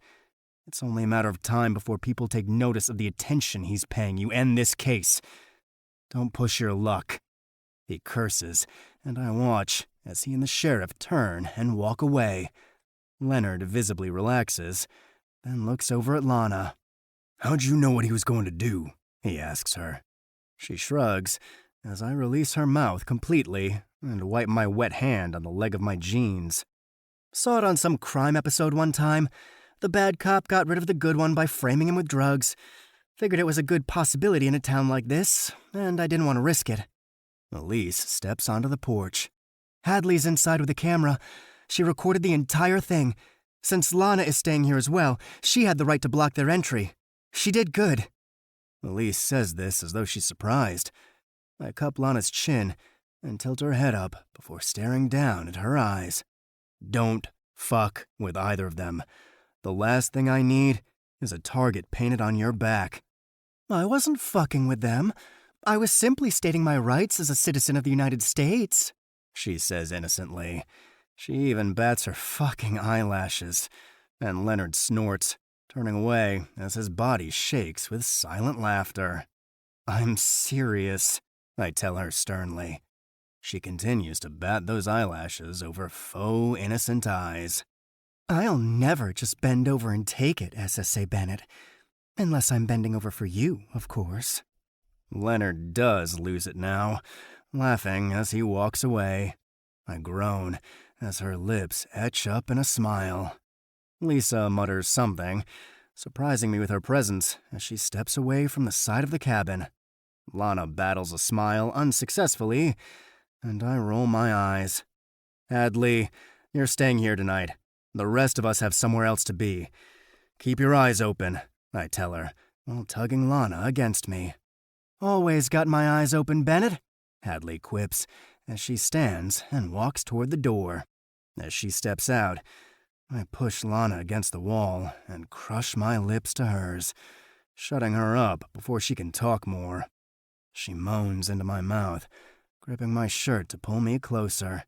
It's only a matter of time before people take notice of the attention he's paying you and this case. Don't push your luck. He curses, and I watch as he and the sheriff turn and walk away. Leonard visibly relaxes, then looks over at Lana. How'd you know what he was going to do? He asks her. She shrugs as I release her mouth completely and wipe my wet hand on the leg of my jeans. Saw it on some crime episode one time. The bad cop got rid of the good one by framing him with drugs. Figured it was a good possibility in a town like this, and I didn't want to risk it. Elise steps onto the porch. Hadley's inside with the camera. She recorded the entire thing. Since Lana is staying here as well, she had the right to block their entry. She did good. Elise says this as though she's surprised. I cup Lana's chin and tilt her head up before staring down at her eyes. Don't fuck with either of them. The last thing I need is a target painted on your back. I wasn't fucking with them. I was simply stating my rights as a citizen of the United States, she says innocently. She even bats her fucking eyelashes. And Leonard snorts, turning away as his body shakes with silent laughter. I'm serious, I tell her sternly. She continues to bat those eyelashes over faux innocent eyes. I'll never just bend over and take it, SSA Bennett. Unless I'm bending over for you, of course. Leonard does lose it now, laughing as he walks away. I groan as her lips etch up in a smile. Lisa mutters something, surprising me with her presence as she steps away from the side of the cabin. Lana battles a smile unsuccessfully, and I roll my eyes. Hadley, you're staying here tonight. The rest of us have somewhere else to be. Keep your eyes open, I tell her, while tugging Lana against me. Always got my eyes open, Bennett, Hadley quips, as she stands and walks toward the door. As she steps out, I push Lana against the wall and crush my lips to hers, shutting her up before she can talk more. She moans into my mouth, gripping my shirt to pull me closer.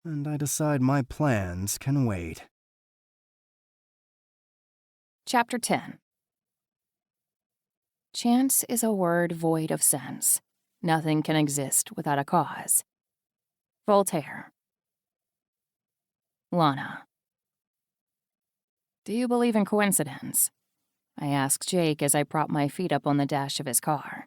And I decide my plans can wait. Chapter 10. Chance is a word void of sense. Nothing can exist without a cause. Voltaire. Lana. Do you believe in coincidence? I ask Jake as I prop my feet up on the dash of his car.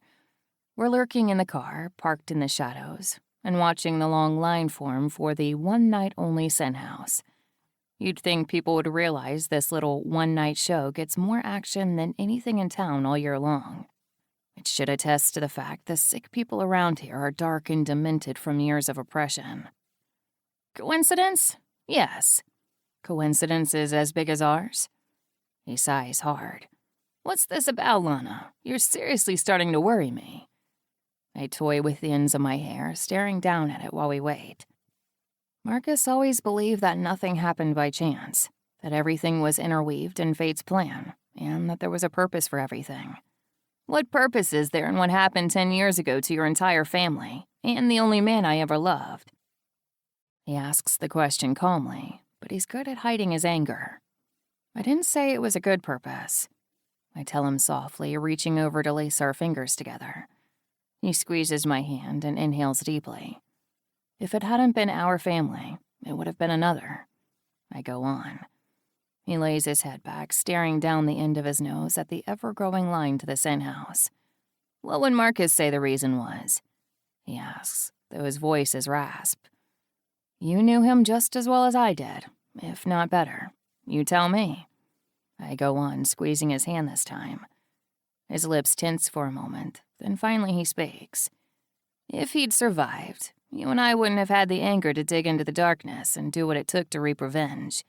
We're lurking in the car, parked in the shadows, and watching the long line form for the one-night-only Sin House. You'd think people would realize this little one-night show gets more action than anything in town all year long. It should attest to the fact the sick people around here are dark and demented from years of oppression. Coincidence? Yes. Coincidences as big as ours? He sighs hard. What's this about, Lana? You're seriously starting to worry me. I toy with the ends of my hair, staring down at it while we wait. Marcus always believed that nothing happened by chance, that everything was interweaved in fate's plan, and that there was a purpose for everything. What purpose is there in what happened 10 years ago to your entire family, and the only man I ever loved? He asks the question calmly, but he's good at hiding his anger. I didn't say it was a good purpose. I tell him softly, reaching over to lace our fingers together. He squeezes my hand and inhales deeply. If it hadn't been our family, it would have been another. I go on. He lays his head back, staring down the end of his nose at the ever-growing line to the sin house. What would Marcus say the reason was? He asks, though his voice is rasped. You knew him just as well as I did, if not better. You tell me. I go on, squeezing his hand this time. His lips tense for a moment, then finally he speaks. If he'd survived, you and I wouldn't have had the anger to dig into the darkness and do what it took to reap revenge.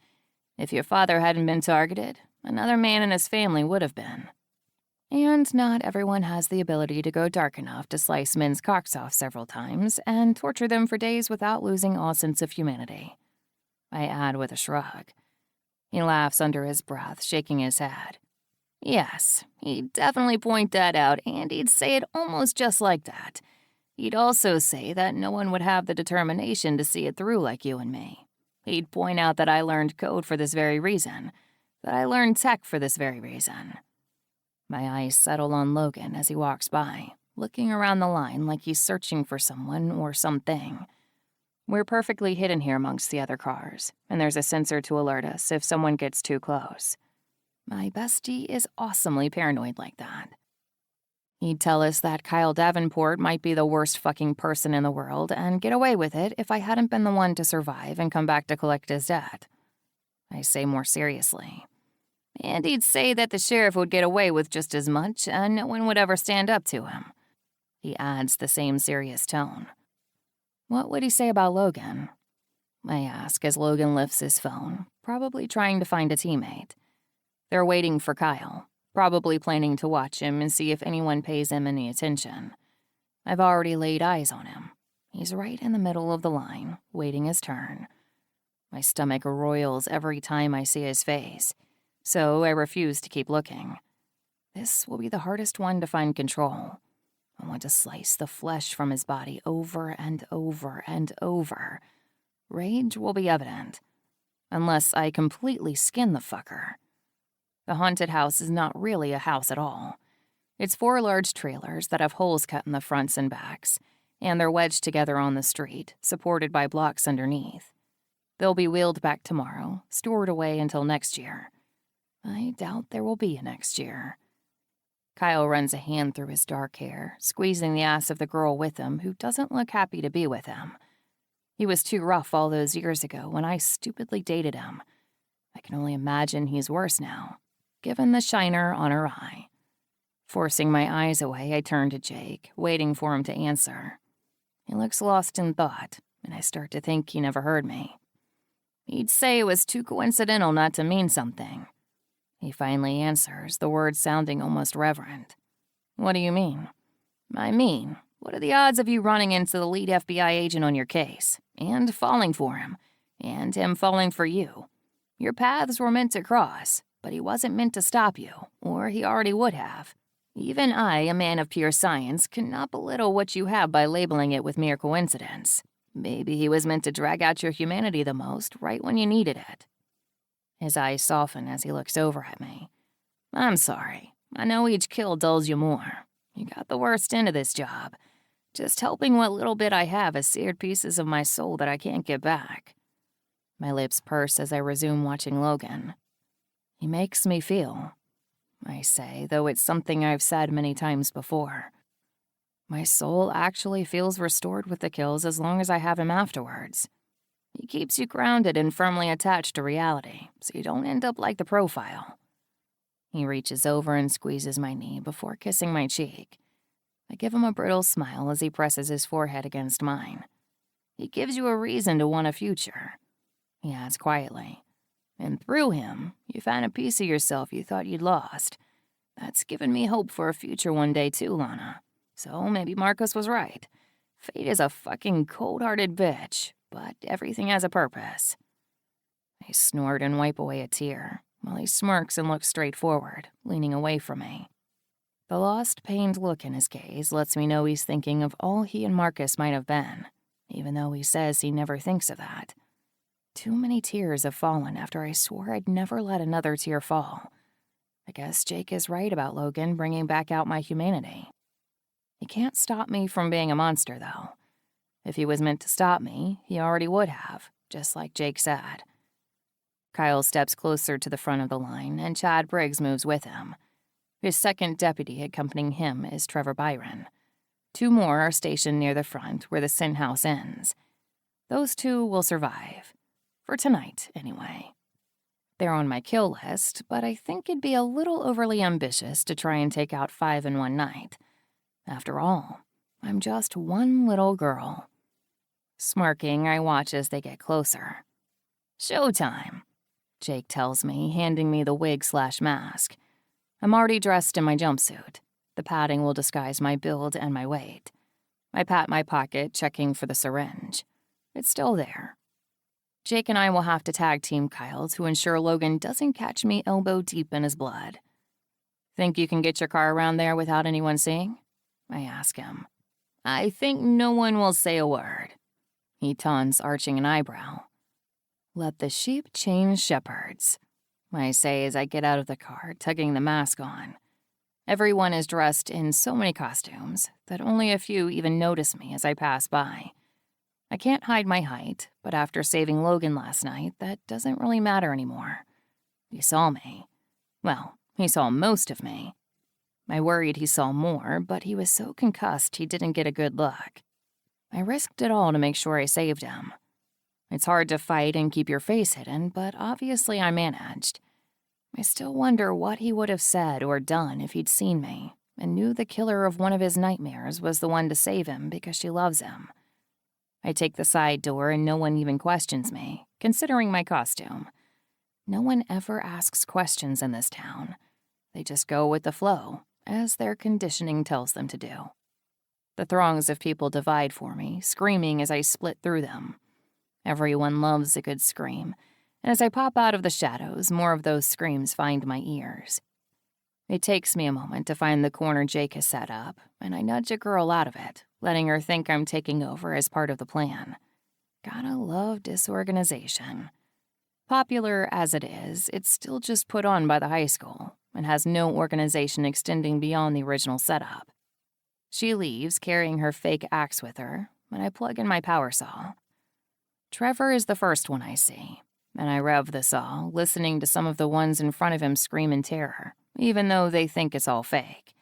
If your father hadn't been targeted, another man in his family would have been. And not everyone has the ability to go dark enough to slice men's cocks off several times and torture them for days without losing all sense of humanity. I add with a shrug. He laughs under his breath, shaking his head. Yes, he'd definitely point that out, and he'd say it almost just like that. He'd also say that no one would have the determination to see it through like you and me. He'd point out that I learned code for this very reason, that I learned tech for this very reason. My eyes settle on Logan as he walks by, looking around the line like he's searching for someone or something. We're perfectly hidden here amongst the other cars, and there's a sensor to alert us if someone gets too close. My bestie is awesomely paranoid like that. He'd tell us that Kyle Davenport might be the worst fucking person in the world and get away with it if I hadn't been the one to survive and come back to collect his debt. I say more seriously. And he'd say that the sheriff would get away with just as much and no one would ever stand up to him. He adds the same serious tone. What would he say about Logan? I ask as Logan lifts his phone, probably trying to find a teammate. They're waiting for Kyle, probably planning to watch him and see if anyone pays him any attention. I've already laid eyes on him. He's right in the middle of the line, waiting his turn. My stomach roils every time I see his face, so I refuse to keep looking. This will be the hardest one to find control. I want to slice the flesh from his body over and over and over. Rage will be evident, unless I completely skin the fucker. The haunted house is not really a house at all. It's 4 large trailers that have holes cut in the fronts and backs, and they're wedged together on the street, supported by blocks underneath. They'll be wheeled back tomorrow, stored away until next year. I doubt there will be a next year. Kyle runs a hand through his dark hair, squeezing the ass of the girl with him who doesn't look happy to be with him. He was too rough all those years ago when I stupidly dated him. I can only imagine he's worse now, given the shiner on her eye. Forcing my eyes away, I turn to Jake, waiting for him to answer. He looks lost in thought, and I start to think he never heard me. He'd say it was too coincidental not to mean something. He finally answers, the words sounding almost reverent. What do you mean? I mean, what are the odds of you running into the lead FBI agent on your case, and falling for him, and him falling for you? Your paths were meant to cross, but he wasn't meant to stop you, or he already would have. Even I, a man of pure science, cannot belittle what you have by labeling it with mere coincidence. Maybe he was meant to drag out your humanity the most right when you needed it. His eyes soften as he looks over at me. I'm sorry. I know each kill dulls you more. You got the worst end of this job. Just helping what little bit I have has seared pieces of my soul that I can't get back. My lips purse as I resume watching Logan. He makes me feel, I say, though it's something I've said many times before. My soul actually feels restored with the kills as long as I have him afterwards. He keeps you grounded and firmly attached to reality, so you don't end up like the profile. He reaches over and squeezes my knee before kissing my cheek. I give him a brittle smile as he presses his forehead against mine. He gives you a reason to want a future, he adds quietly. And through him, you found a piece of yourself you thought you'd lost. That's given me hope for a future one day too, Lana. So maybe Marcus was right. Fate is a fucking cold-hearted bitch, but everything has a purpose. I snort and wipe away a tear, while he smirks and looks straight forward, leaning away from me. The lost, pained look in his gaze lets me know he's thinking of all he and Marcus might have been, even though he says he never thinks of that. Too many tears have fallen after I swore I'd never let another tear fall. I guess Jake is right about Logan bringing back out my humanity. He can't stop me from being a monster, though. If he was meant to stop me, he already would have, just like Jake said. Kyle steps closer to the front of the line, and Chad Briggs moves with him. His second deputy accompanying him is Trevor Byron. 2 more are stationed near the front where the Sin House ends. Those 2 will survive. For tonight, anyway. They're on my kill list, but I think it'd be a little overly ambitious to try and take out 5 in one night. After all, I'm just one little girl. Smirking, I watch as they get closer. "Showtime," Jake tells me, handing me the wig/mask. I'm already dressed in my jumpsuit. The padding will disguise my build and my weight. I pat my pocket, checking for the syringe. It's still there. Jake and I will have to tag team Kyle to ensure Logan doesn't catch me elbow deep in his blood. "Think you can get your car around there without anyone seeing?" I ask him. "I think no one will say a word," he taunts, arching an eyebrow. "Let the sheep change shepherds," I say as I get out of the car, tugging the mask on. Everyone is dressed in so many costumes that only a few even notice me as I pass by. I can't hide my height, but after saving Logan last night, that doesn't really matter anymore. He saw me. Well, he saw most of me. I worried he saw more, but he was so concussed he didn't get a good look. I risked it all to make sure I saved him. It's hard to fight and keep your face hidden, but obviously I managed. I still wonder what he would have said or done if he'd seen me and knew the killer of one of his nightmares was the one to save him because she loves him. I take the side door and no one even questions me, considering my costume. No one ever asks questions in this town. They just go with the flow, as their conditioning tells them to do. The throngs of people divide for me, screaming as I split through them. Everyone loves a good scream, and as I pop out of the shadows, more of those screams find my ears. It takes me a moment to find the corner Jake has set up, and I nudge a girl out of it, letting her think I'm taking over as part of the plan. Gotta love disorganization. Popular as it is, it's still just put on by the high school and has no organization extending beyond the original setup. She leaves, carrying her fake axe with her, and I plug in my power saw. Trevor is the first one I see, and I rev the saw, listening to some of the ones in front of him scream in terror, even though they think it's all fake.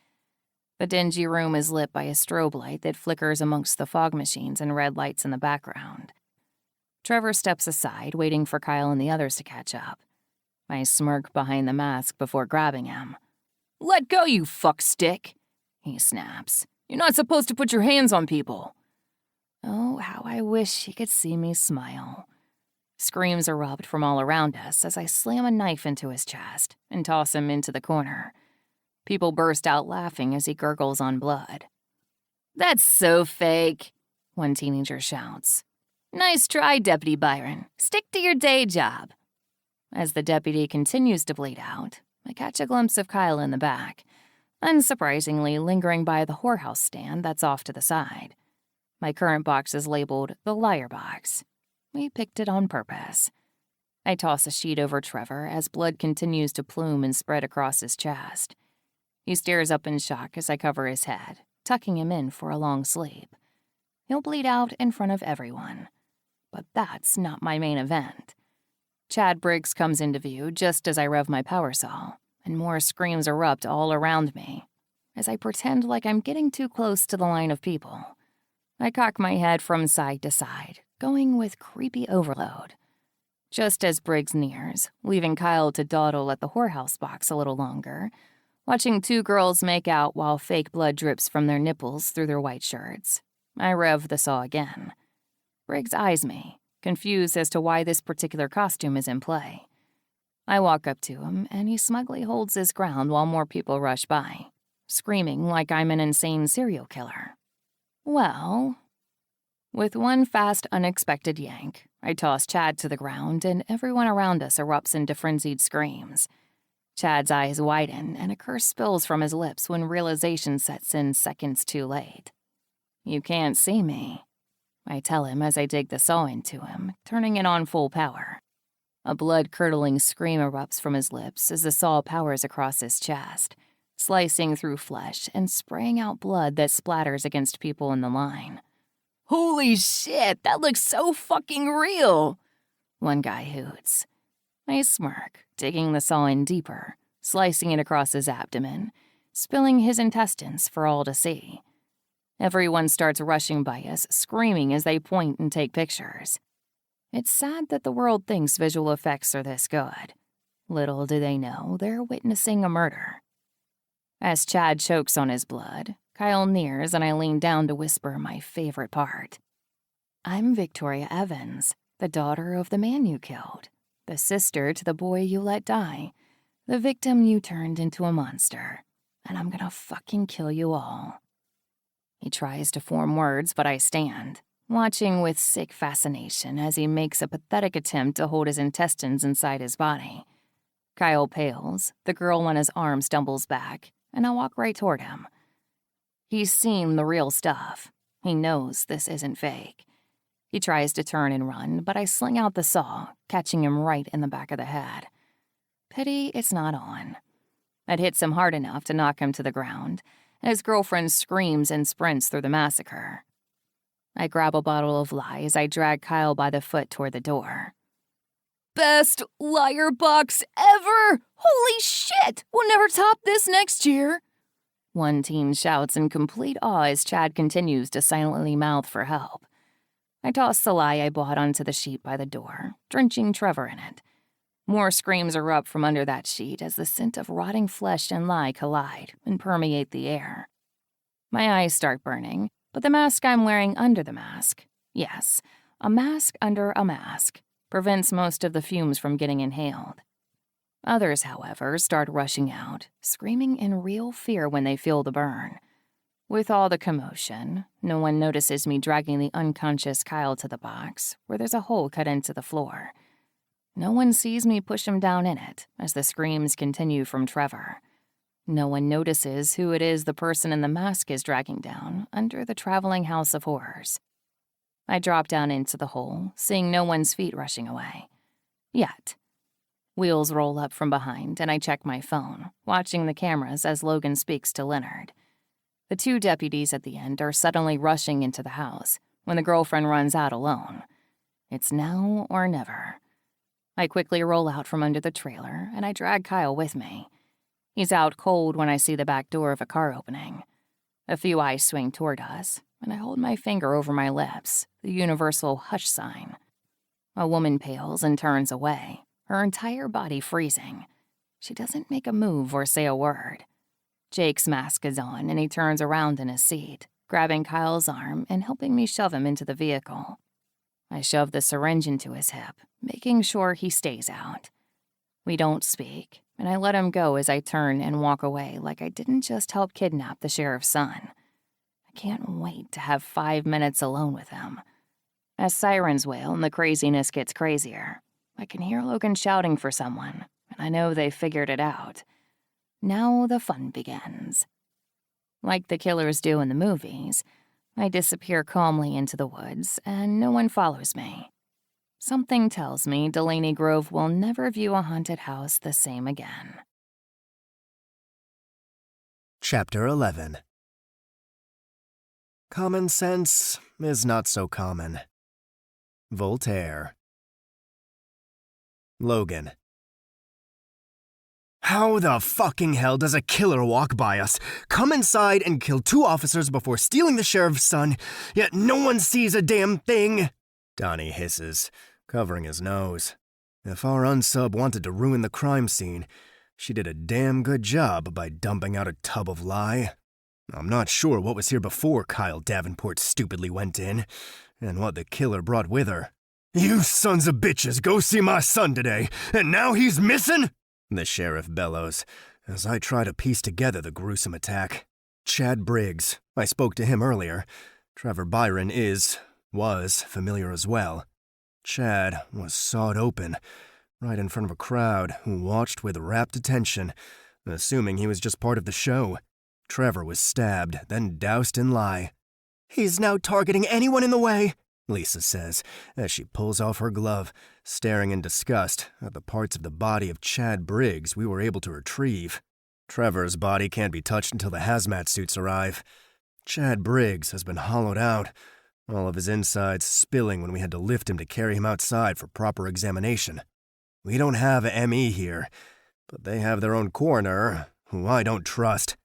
The dingy room is lit by a strobe light that flickers amongst the fog machines and red lights in the background. Trevor steps aside, waiting for Kyle and the others to catch up. I smirk behind the mask before grabbing him. "Let go, you fuckstick," he snaps. "You're not supposed to put your hands on people." Oh, how I wish he could see me smile. Screams erupt from all around us as I slam a knife into his chest and toss him into the corner. People burst out laughing as he gurgles on blood. "That's so fake," one teenager shouts. "Nice try, Deputy Byron. Stick to your day job." As the deputy continues to bleed out, I catch a glimpse of Kyle in the back, unsurprisingly lingering by the whorehouse stand that's off to the side. My current box is labeled the liar box. We picked it on purpose. I toss a sheet over Trevor as blood continues to plume and spread across his chest. He stares up in shock as I cover his head, tucking him in for a long sleep. He'll bleed out in front of everyone. But that's not my main event. Chad Briggs comes into view just as I rev my power saw, and more screams erupt all around me, as I pretend like I'm getting too close to the line of people. I cock my head from side to side, going with creepy overload. Just as Briggs nears, leaving Kyle to dawdle at the whorehouse box a little longer, watching 2 girls make out while fake blood drips from their nipples through their white shirts, I rev the saw again. Briggs eyes me, confused as to why this particular costume is in play. I walk up to him, and he smugly holds his ground while more people rush by, screaming like I'm an insane serial killer. Well, with one fast, unexpected yank, I toss Chad to the ground, and everyone around us erupts into frenzied screams. Chad's eyes widen, and a curse spills from his lips when realization sets in seconds too late. "You can't see me," I tell him as I dig the saw into him, turning it on full power. A blood-curdling scream erupts from his lips as the saw powers across his chest, slicing through flesh and spraying out blood that splatters against people in the line. "Holy shit, that looks so fucking real!" one guy hoots. I smirk, digging the saw in deeper, slicing it across his abdomen, spilling his intestines for all to see. Everyone starts rushing by us, screaming as they point and take pictures. It's sad that the world thinks visual effects are this good. Little do they know they're witnessing a murder. As Chad chokes on his blood, Kyle nears and I lean down to whisper my favorite part. "I'm Victoria Evans, the daughter of the man you killed, the sister to the boy you let die, the victim you turned into a monster, and I'm gonna fucking kill you all." He tries to form words, but I stand, watching with sick fascination as he makes a pathetic attempt to hold his intestines inside his body. Kyle pales, the girl on his arm stumbles back, and I walk right toward him. He's seen the real stuff. He knows this isn't fake. He tries to turn and run, but I sling out the saw, catching him right in the back of the head. Pity it's not on. It hits him hard enough to knock him to the ground, and his girlfriend screams and sprints through the massacre. I grab a bottle of lye as I drag Kyle by the foot toward the door. "Best liar box ever! Holy shit! We'll never top this next year!" One teen shouts in complete awe as Chad continues to silently mouth for help. I toss the lye I bought onto the sheet by the door, drenching Trevor in it. More screams erupt from under that sheet as the scent of rotting flesh and lye collide and permeate the air. My eyes start burning, but the mask I'm wearing under the mask, yes, a mask under a mask, prevents most of the fumes from getting inhaled. Others, however, start rushing out, screaming in real fear when they feel the burn. With all the commotion, no one notices me dragging the unconscious Kyle to the box, where there's a hole cut into the floor. No one sees me push him down in it as the screams continue from Trevor. No one notices who it is the person in the mask is dragging down under the traveling house of horrors. I drop down into the hole, seeing no one's feet rushing away. Yet. Wheels roll up from behind, and I check my phone, watching the cameras as Logan speaks to Leonard. The two deputies at the end are suddenly rushing into the house when the girlfriend runs out alone. It's now or never. I quickly roll out from under the trailer, and I drag Kyle with me. He's out cold when I see the back door of a car opening. A few eyes swing toward us, and I hold my finger over my lips, the universal hush sign. A woman pales and turns away, her entire body freezing. She doesn't make a move or say a word. Jake's mask is on, and he turns around in his seat, grabbing Kyle's arm and helping me shove him into the vehicle. I shove the syringe into his hip, making sure he stays out. We don't speak, and I let him go as I turn and walk away like I didn't just help kidnap the sheriff's son. I can't wait to have 5 minutes alone with him. As sirens wail and the craziness gets crazier, I can hear Logan shouting for someone, and I know they figured it out. Now the fun begins. Like the killers do in the movies, I disappear calmly into the woods, and no one follows me. Something tells me Delaney Grove will never view a haunted house the same again. Chapter 11. Common sense is not so common. Voltaire. Logan. How the fucking hell does a killer walk by us, come inside and kill 2 officers before stealing the sheriff's son, yet no one sees a damn thing? Donnie hisses, covering his nose. If our unsub wanted to ruin the crime scene, she did a damn good job by dumping out a tub of lye. I'm not sure what was here before Kyle Davenport stupidly went in, and what the killer brought with her. You sons of bitches go see my son today, and now he's missing? The sheriff bellows, as I try to piece together the gruesome attack. Chad Briggs. I spoke to him earlier. Trevor Byron was familiar as well. Chad was sawed open, right in front of a crowd who watched with rapt attention, assuming he was just part of the show. Trevor was stabbed, then doused in lye. He's now targeting anyone in the way, Lisa says, as she pulls off her glove, staring in disgust at the parts of the body of Chad Briggs we were able to retrieve. Trevor's body can't be touched until the hazmat suits arrive. Chad Briggs has been hollowed out, all of his insides spilling when we had to lift him to carry him outside for proper examination. We don't have a ME here, but they have their own coroner, who I don't trust.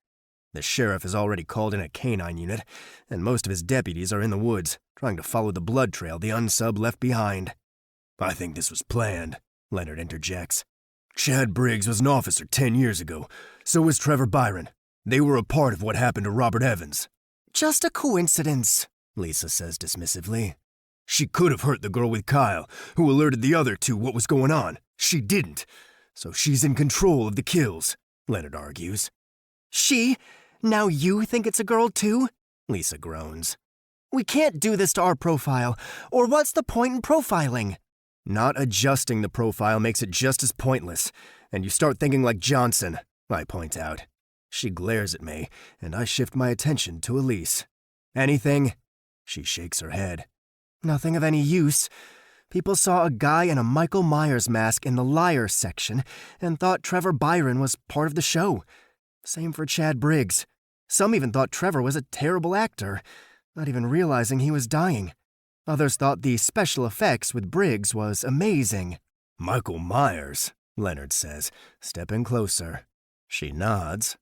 The sheriff has already called in a canine unit, and most of his deputies are in the woods, trying to follow the blood trail the unsub left behind. I think this was planned, Leonard interjects. Chad Briggs was an officer 10 years ago. So was Trevor Byron. They were a part of what happened to Robert Evans. Just a coincidence, Lisa says dismissively. She could have hurt the girl with Kyle, who alerted the other two what was going on. She didn't. So she's in control of the kills, Leonard argues. She? Now you think it's a girl too? Lisa groans. We can't do this to our profile, or what's the point in profiling? Not adjusting the profile makes it just as pointless, and you start thinking like Johnson, I point out. She glares at me, and I shift my attention to Elise. Anything? She shakes her head. Nothing of any use. People saw a guy in a Michael Myers mask in the liar section and thought Trevor Byron was part of the show. Same for Chad Briggs. Some even thought Trevor was a terrible actor, not even realizing he was dying. Others thought the special effects with Briggs was amazing. Michael Myers, Leonard says, stepping closer. She nods.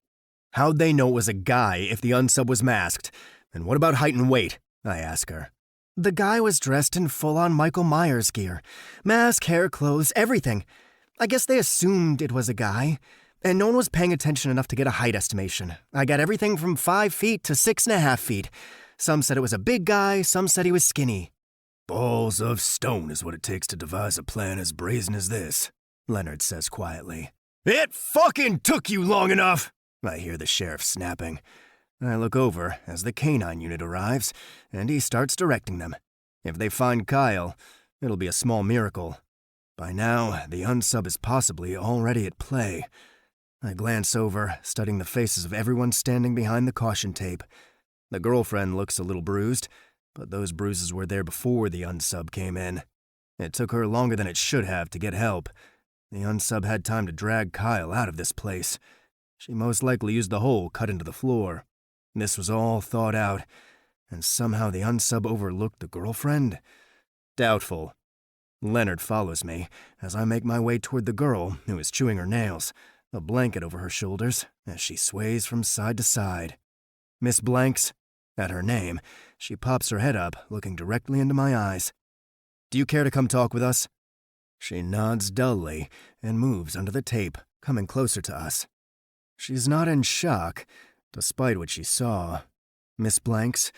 How'd they know it was a guy if the unsub was masked? And what about height and weight? I ask her. The guy was dressed in full-on Michael Myers gear. Mask, hair, clothes, everything. I guess they assumed it was a guy. And no one was paying attention enough to get a height estimation. I got everything from 5 feet to 6.5 feet. Some said it was a big guy, some said he was skinny. Balls of stone is what it takes to devise a plan as brazen as this, Leonard says quietly. It fucking took you long enough, I hear the sheriff snapping. I look over as the canine unit arrives, and he starts directing them. If they find Kyle, it'll be a small miracle. By now, the unsub is possibly already at play. I glance over, studying the faces of everyone standing behind the caution tape. The girlfriend looks a little bruised, but those bruises were there before the unsub came in. It took her longer than it should have to get help. The unsub had time to drag Kyle out of this place. She most likely used the hole cut into the floor. This was all thought out, and somehow the unsub overlooked the girlfriend? Doubtful. Leonard follows me as I make my way toward the girl who is chewing her nails, a blanket over her shoulders as she sways from side to side. Miss Blanks. At her name, she pops her head up, looking directly into my eyes. Do you care to come talk with us? She nods dully and moves under the tape, coming closer to us. She's not in shock, despite what she saw. Miss Blanks,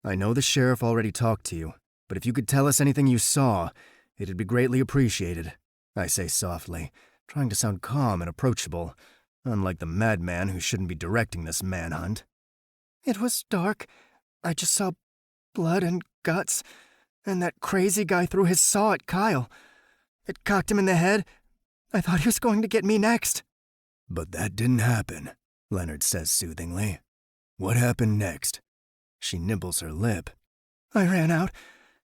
I know the sheriff already talked to you, but if you could tell us anything you saw, it'd be greatly appreciated, I say softly, trying to sound calm and approachable, unlike the madman who shouldn't be directing this manhunt. It was dark. I just saw blood and guts, and that crazy guy threw his saw at Kyle. It cocked him in the head. I thought he was going to get me next. But that didn't happen, Leonard says soothingly. What happened next? She nibbles her lip. I ran out,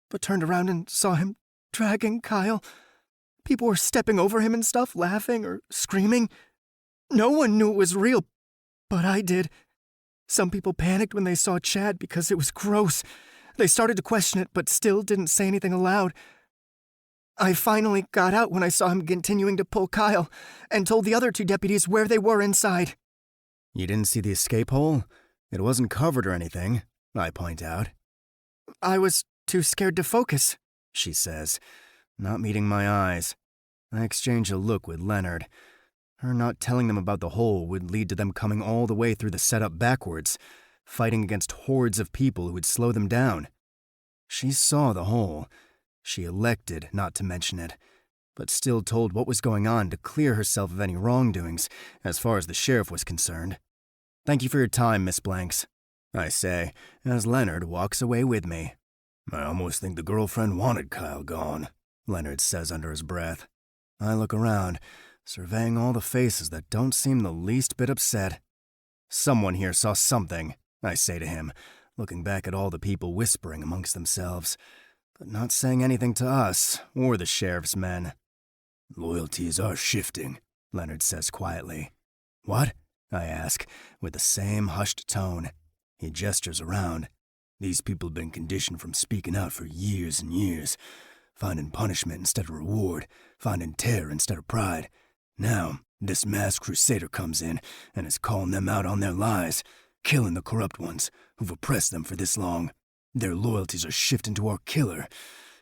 but turned around and saw him dragging Kyle. People were stepping over him and stuff, laughing or screaming. No one knew it was real, but I did. Some people panicked when they saw Chad because it was gross. They started to question it, but still didn't say anything aloud. I finally got out when I saw him continuing to pull Kyle, and told the other two deputies where they were inside. You didn't see the escape hole? It wasn't covered or anything, I point out. I was too scared to focus, she says, not meeting my eyes. I exchange a look with Leonard. Her not telling them about the hole would lead to them coming all the way through the setup backwards, fighting against hordes of people who would slow them down. She saw the hole, She elected not to mention it, but still told what was going on to clear herself of any wrongdoings as far as the sheriff was concerned. "Thank you for your time, Miss Blanks," I say, as Leonard walks away with me. "I almost think the girlfriend wanted Kyle gone," Leonard says under his breath. I look around, surveying all the faces that don't seem the least bit upset. "Someone here saw something," I say to him, looking back at all the people whispering amongst themselves, but not saying anything to us or the sheriff's men. "Loyalties are shifting," Leonard says quietly. "What?" I ask, with the same hushed tone. He gestures around. "These people have been conditioned from speaking out for years and years, finding punishment instead of reward, finding terror instead of pride. Now, this masked crusader comes in and is calling them out on their lies, killing the corrupt ones who've oppressed them for this long. Their loyalties are shifting to our killer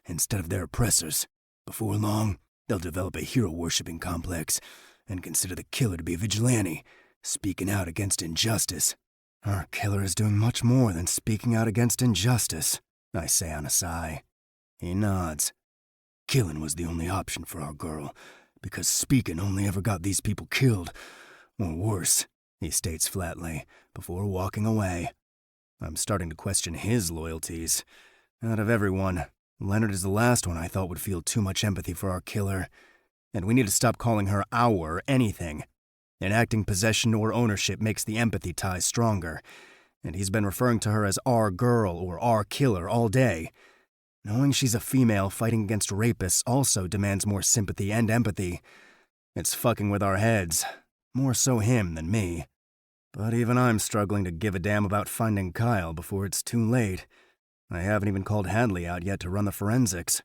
instead of their oppressors. Before long, they'll develop a hero-worshipping complex and consider the killer to be a vigilante, speaking out against injustice. Our killer is doing much more than speaking out against injustice," I say on a sigh. He nods. "Killing was the only option for our girl, because speaking only ever got these people killed. Or worse," he states flatly, before walking away. I'm starting to question his loyalties. Out of everyone, Leonard is the last one I thought would feel too much empathy for our killer. And we need to stop calling her our anything. Enacting possession or ownership makes the empathy ties stronger, and he's been referring to her as our girl or our killer all day. Knowing she's a female fighting against rapists also demands more sympathy and empathy. It's fucking with our heads, more so him than me. But even I'm struggling to give a damn about finding Kyle before it's too late. I haven't even called Hadley out yet to run the forensics.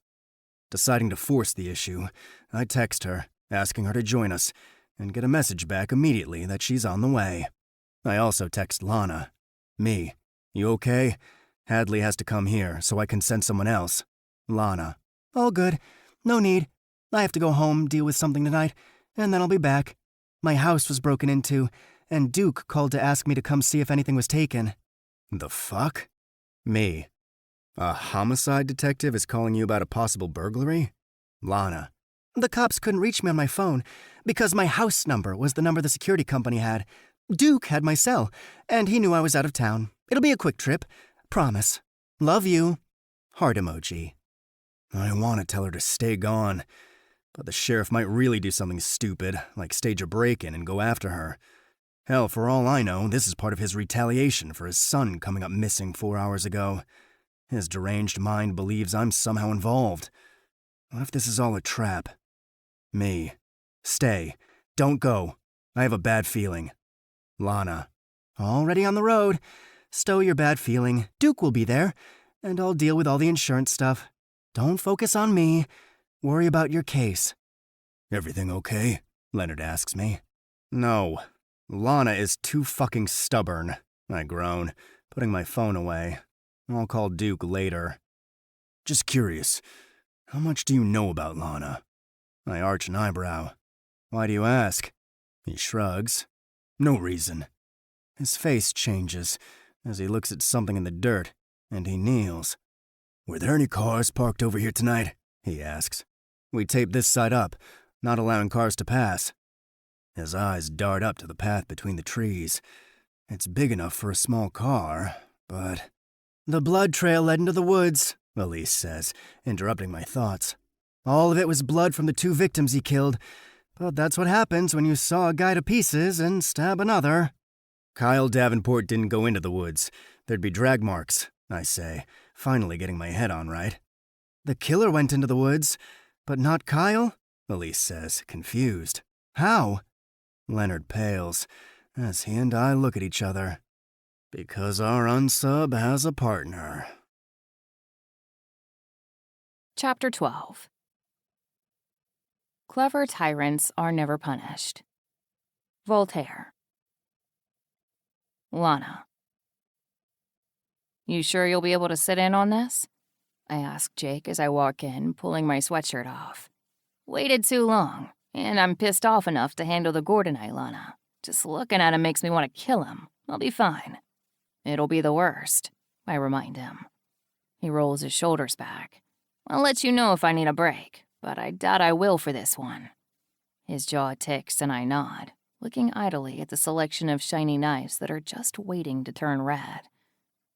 Deciding to force the issue, I text her, asking her to join us, and get a message back immediately that she's on the way. I also text Lana. "Me, you okay? Hadley has to come here, so I can send someone else." Lana. "All good. No need. I have to go home, deal with something tonight, and then I'll be back. My house was broken into, and Duke called to ask me to come see if anything was taken." The fuck? Me. A homicide detective is calling you about a possible burglary? Lana. "The cops couldn't reach me on my phone because my house number was the number the security company had. Duke had my cell, and he knew I was out of town. It'll be a quick trip. Promise. Love you." Heart emoji. I want to tell her to stay gone, but the sheriff might really do something stupid, like stage a break-in and go after her. Hell, for all I know, this is part of his retaliation for his son coming up missing 4 hours ago. His deranged mind believes I'm somehow involved. What if this is all a trap? Me. Stay. Don't go. I have a bad feeling. Lana. Already on the road. Stow your bad feeling. Duke will be there, and I'll deal with all the insurance stuff. Don't focus on me. Worry about your case. Everything okay? Leonard asks me. No. Lana is too fucking stubborn, I groan, putting my phone away. I'll call Duke later. Just curious, how much do you know about Lana? I arch an eyebrow. Why do you ask? He shrugs. No reason. His face changes as he looks at something in the dirt, and he kneels. Were there any cars parked over here tonight? He asks. We tape this side up, not allowing cars to pass. His eyes dart up to the path between the trees. It's big enough for a small car, but... The blood trail led into the woods, Elise says, interrupting my thoughts. All of it was blood from the 2 victims he killed, but that's what happens when you saw a guy to pieces and stab another. Kyle Davenport didn't go into the woods. There'd be drag marks, I say, finally getting my head on right. The killer went into the woods, but not Kyle, Elise says, confused. How? Leonard pales, as he and I look at each other. Because our unsub has a partner. Chapter 12. Clever tyrants are never punished. Voltaire. Lana. You sure you'll be able to sit in on this? I ask Jake as I walk in, pulling my sweatshirt off. Waited too long, and I'm pissed off enough to handle the Gordonite, Lana. Just looking at him makes me want to kill him. I'll be fine. It'll be the worst, I remind him. He rolls his shoulders back. I'll let you know if I need a break, but I doubt I will for this one." His jaw ticks and I nod, looking idly at the selection of shiny knives that are just waiting to turn red.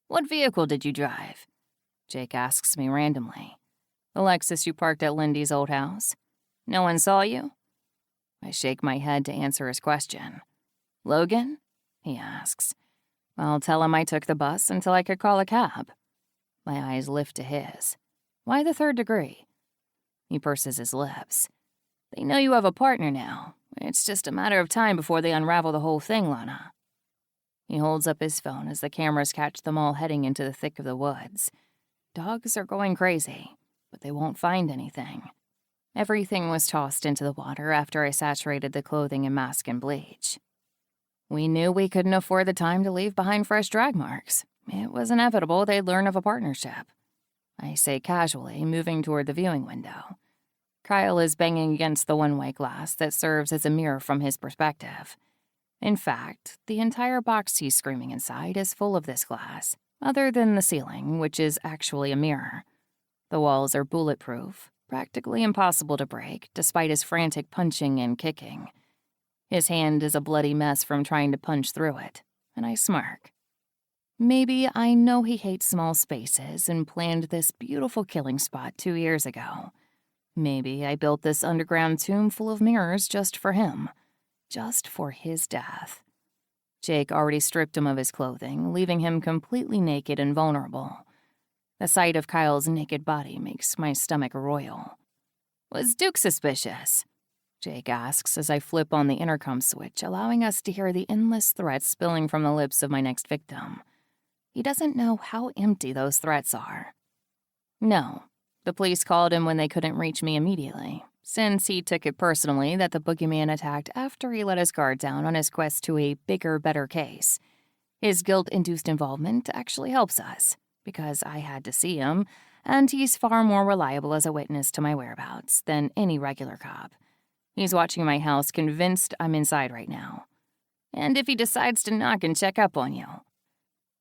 "What vehicle did you drive?" Jake asks me randomly. "The Lexus you parked at Lindy's old house? No one saw you?" I shake my head to answer his question. "Logan?" he asks. I'll tell him I took the bus until I could call a cab. My eyes lift to his. "Why the third degree?" He purses his lips. "They know you have a partner now. It's just a matter of time before they unravel the whole thing, Lana." He holds up his phone as the cameras catch them all heading into the thick of the woods. Dogs are going crazy, but they won't find anything. Everything was tossed into the water after I saturated the clothing and mask in bleach. We knew we couldn't afford the time to leave behind fresh drag marks. It was inevitable they'd learn of a partnership. I say casually, moving toward the viewing window. Kyle is banging against the one-way glass that serves as a mirror from his perspective. In fact, the entire box he's screaming inside is full of this glass, other than the ceiling, which is actually a mirror. The walls are bulletproof, practically impossible to break, despite his frantic punching and kicking. His hand is a bloody mess from trying to punch through it, and I smirk. Maybe I know he hates small spaces and planned this beautiful killing spot 2 years ago. Maybe I built this underground tomb full of mirrors just for him. Just for his death. Jake already stripped him of his clothing, leaving him completely naked and vulnerable. The sight of Kyle's naked body makes my stomach roil. "Was Duke suspicious?" Jake asks as I flip on the intercom switch, allowing us to hear the endless threats spilling from the lips of my next victim. He doesn't know how empty those threats are. "No. The police called him when they couldn't reach me immediately, since he took it personally that the boogeyman attacked after he let his guard down on his quest to a bigger, better case. His guilt-induced involvement actually helps us, because I had to see him, and he's far more reliable as a witness to my whereabouts than any regular cop. He's watching my house, convinced I'm inside right now. And if he decides to knock and check up on you,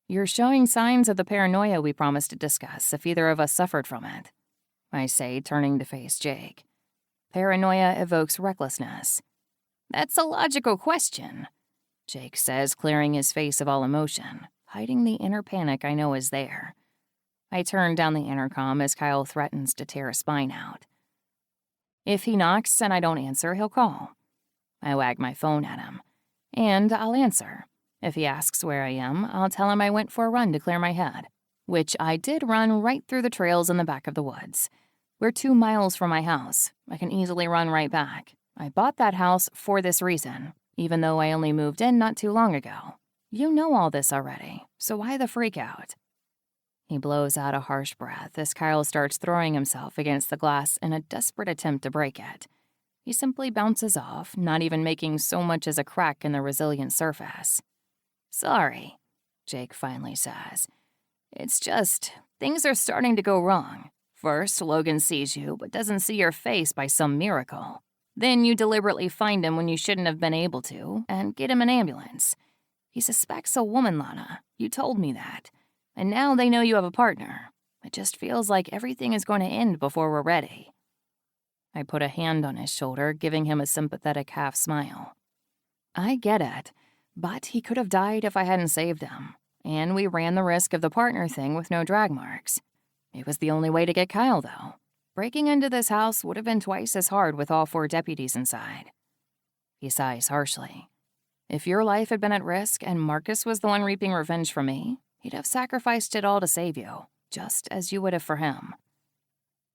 you're showing signs of the paranoia we promised to discuss if either of us suffered from it," I say, turning to face Jake. "Paranoia evokes recklessness." "That's a logical question," Jake says, clearing his face of all emotion, hiding the inner panic I know is there. I turn down the intercom as Kyle threatens to tear a spine out. If he knocks and I don't answer, he'll call. I wag my phone at him, and I'll answer. If he asks where I am, I'll tell him I went for a run to clear my head, which I did run right through the trails in the back of the woods. We're 2 miles from my house. I can easily run right back. I bought that house for this reason, even though I only moved in not too long ago. You know all this already, so why the freak out? He blows out a harsh breath as Kyle starts throwing himself against the glass in a desperate attempt to break it. He simply bounces off, not even making so much as a crack in the resilient surface. "Sorry," Jake finally says. "It's just, things are starting to go wrong. First, Logan sees you, but doesn't see your face by some miracle. Then you deliberately find him when you shouldn't have been able to, and get him an ambulance. He suspects a woman, Lana. You told me that. And now they know you have a partner. It just feels like everything is going to end before we're ready." I put a hand on his shoulder, giving him a sympathetic half smile. "I get it, but he could have died if I hadn't saved him. And we ran the risk of the partner thing with no drag marks. It was the only way to get Kyle, though. Breaking into this house would have been twice as hard with all 4 deputies inside." He sighs harshly. "If your life had been at risk and Marcus was the one reaping revenge for me, he'd have sacrificed it all to save you, just as you would have for him."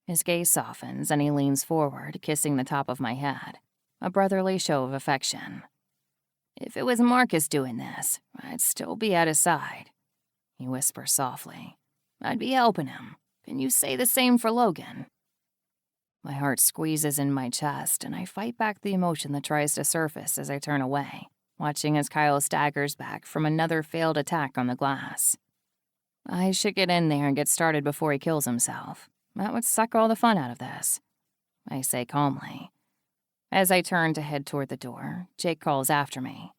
His gaze softens and he leans forward, kissing the top of my head, a brotherly show of affection. "If it was Marcus doing this, I'd still be at his side," he whispers softly. "I'd be helping him. Can you say the same for Logan?" My heart squeezes in my chest, and I fight back the emotion that tries to surface as I turn away, watching as Kyle staggers back from another failed attack on the glass. I should get in there and get started before he kills himself. That would suck all the fun out of this, I say calmly. As I turn to head toward the door, Jake calls after me.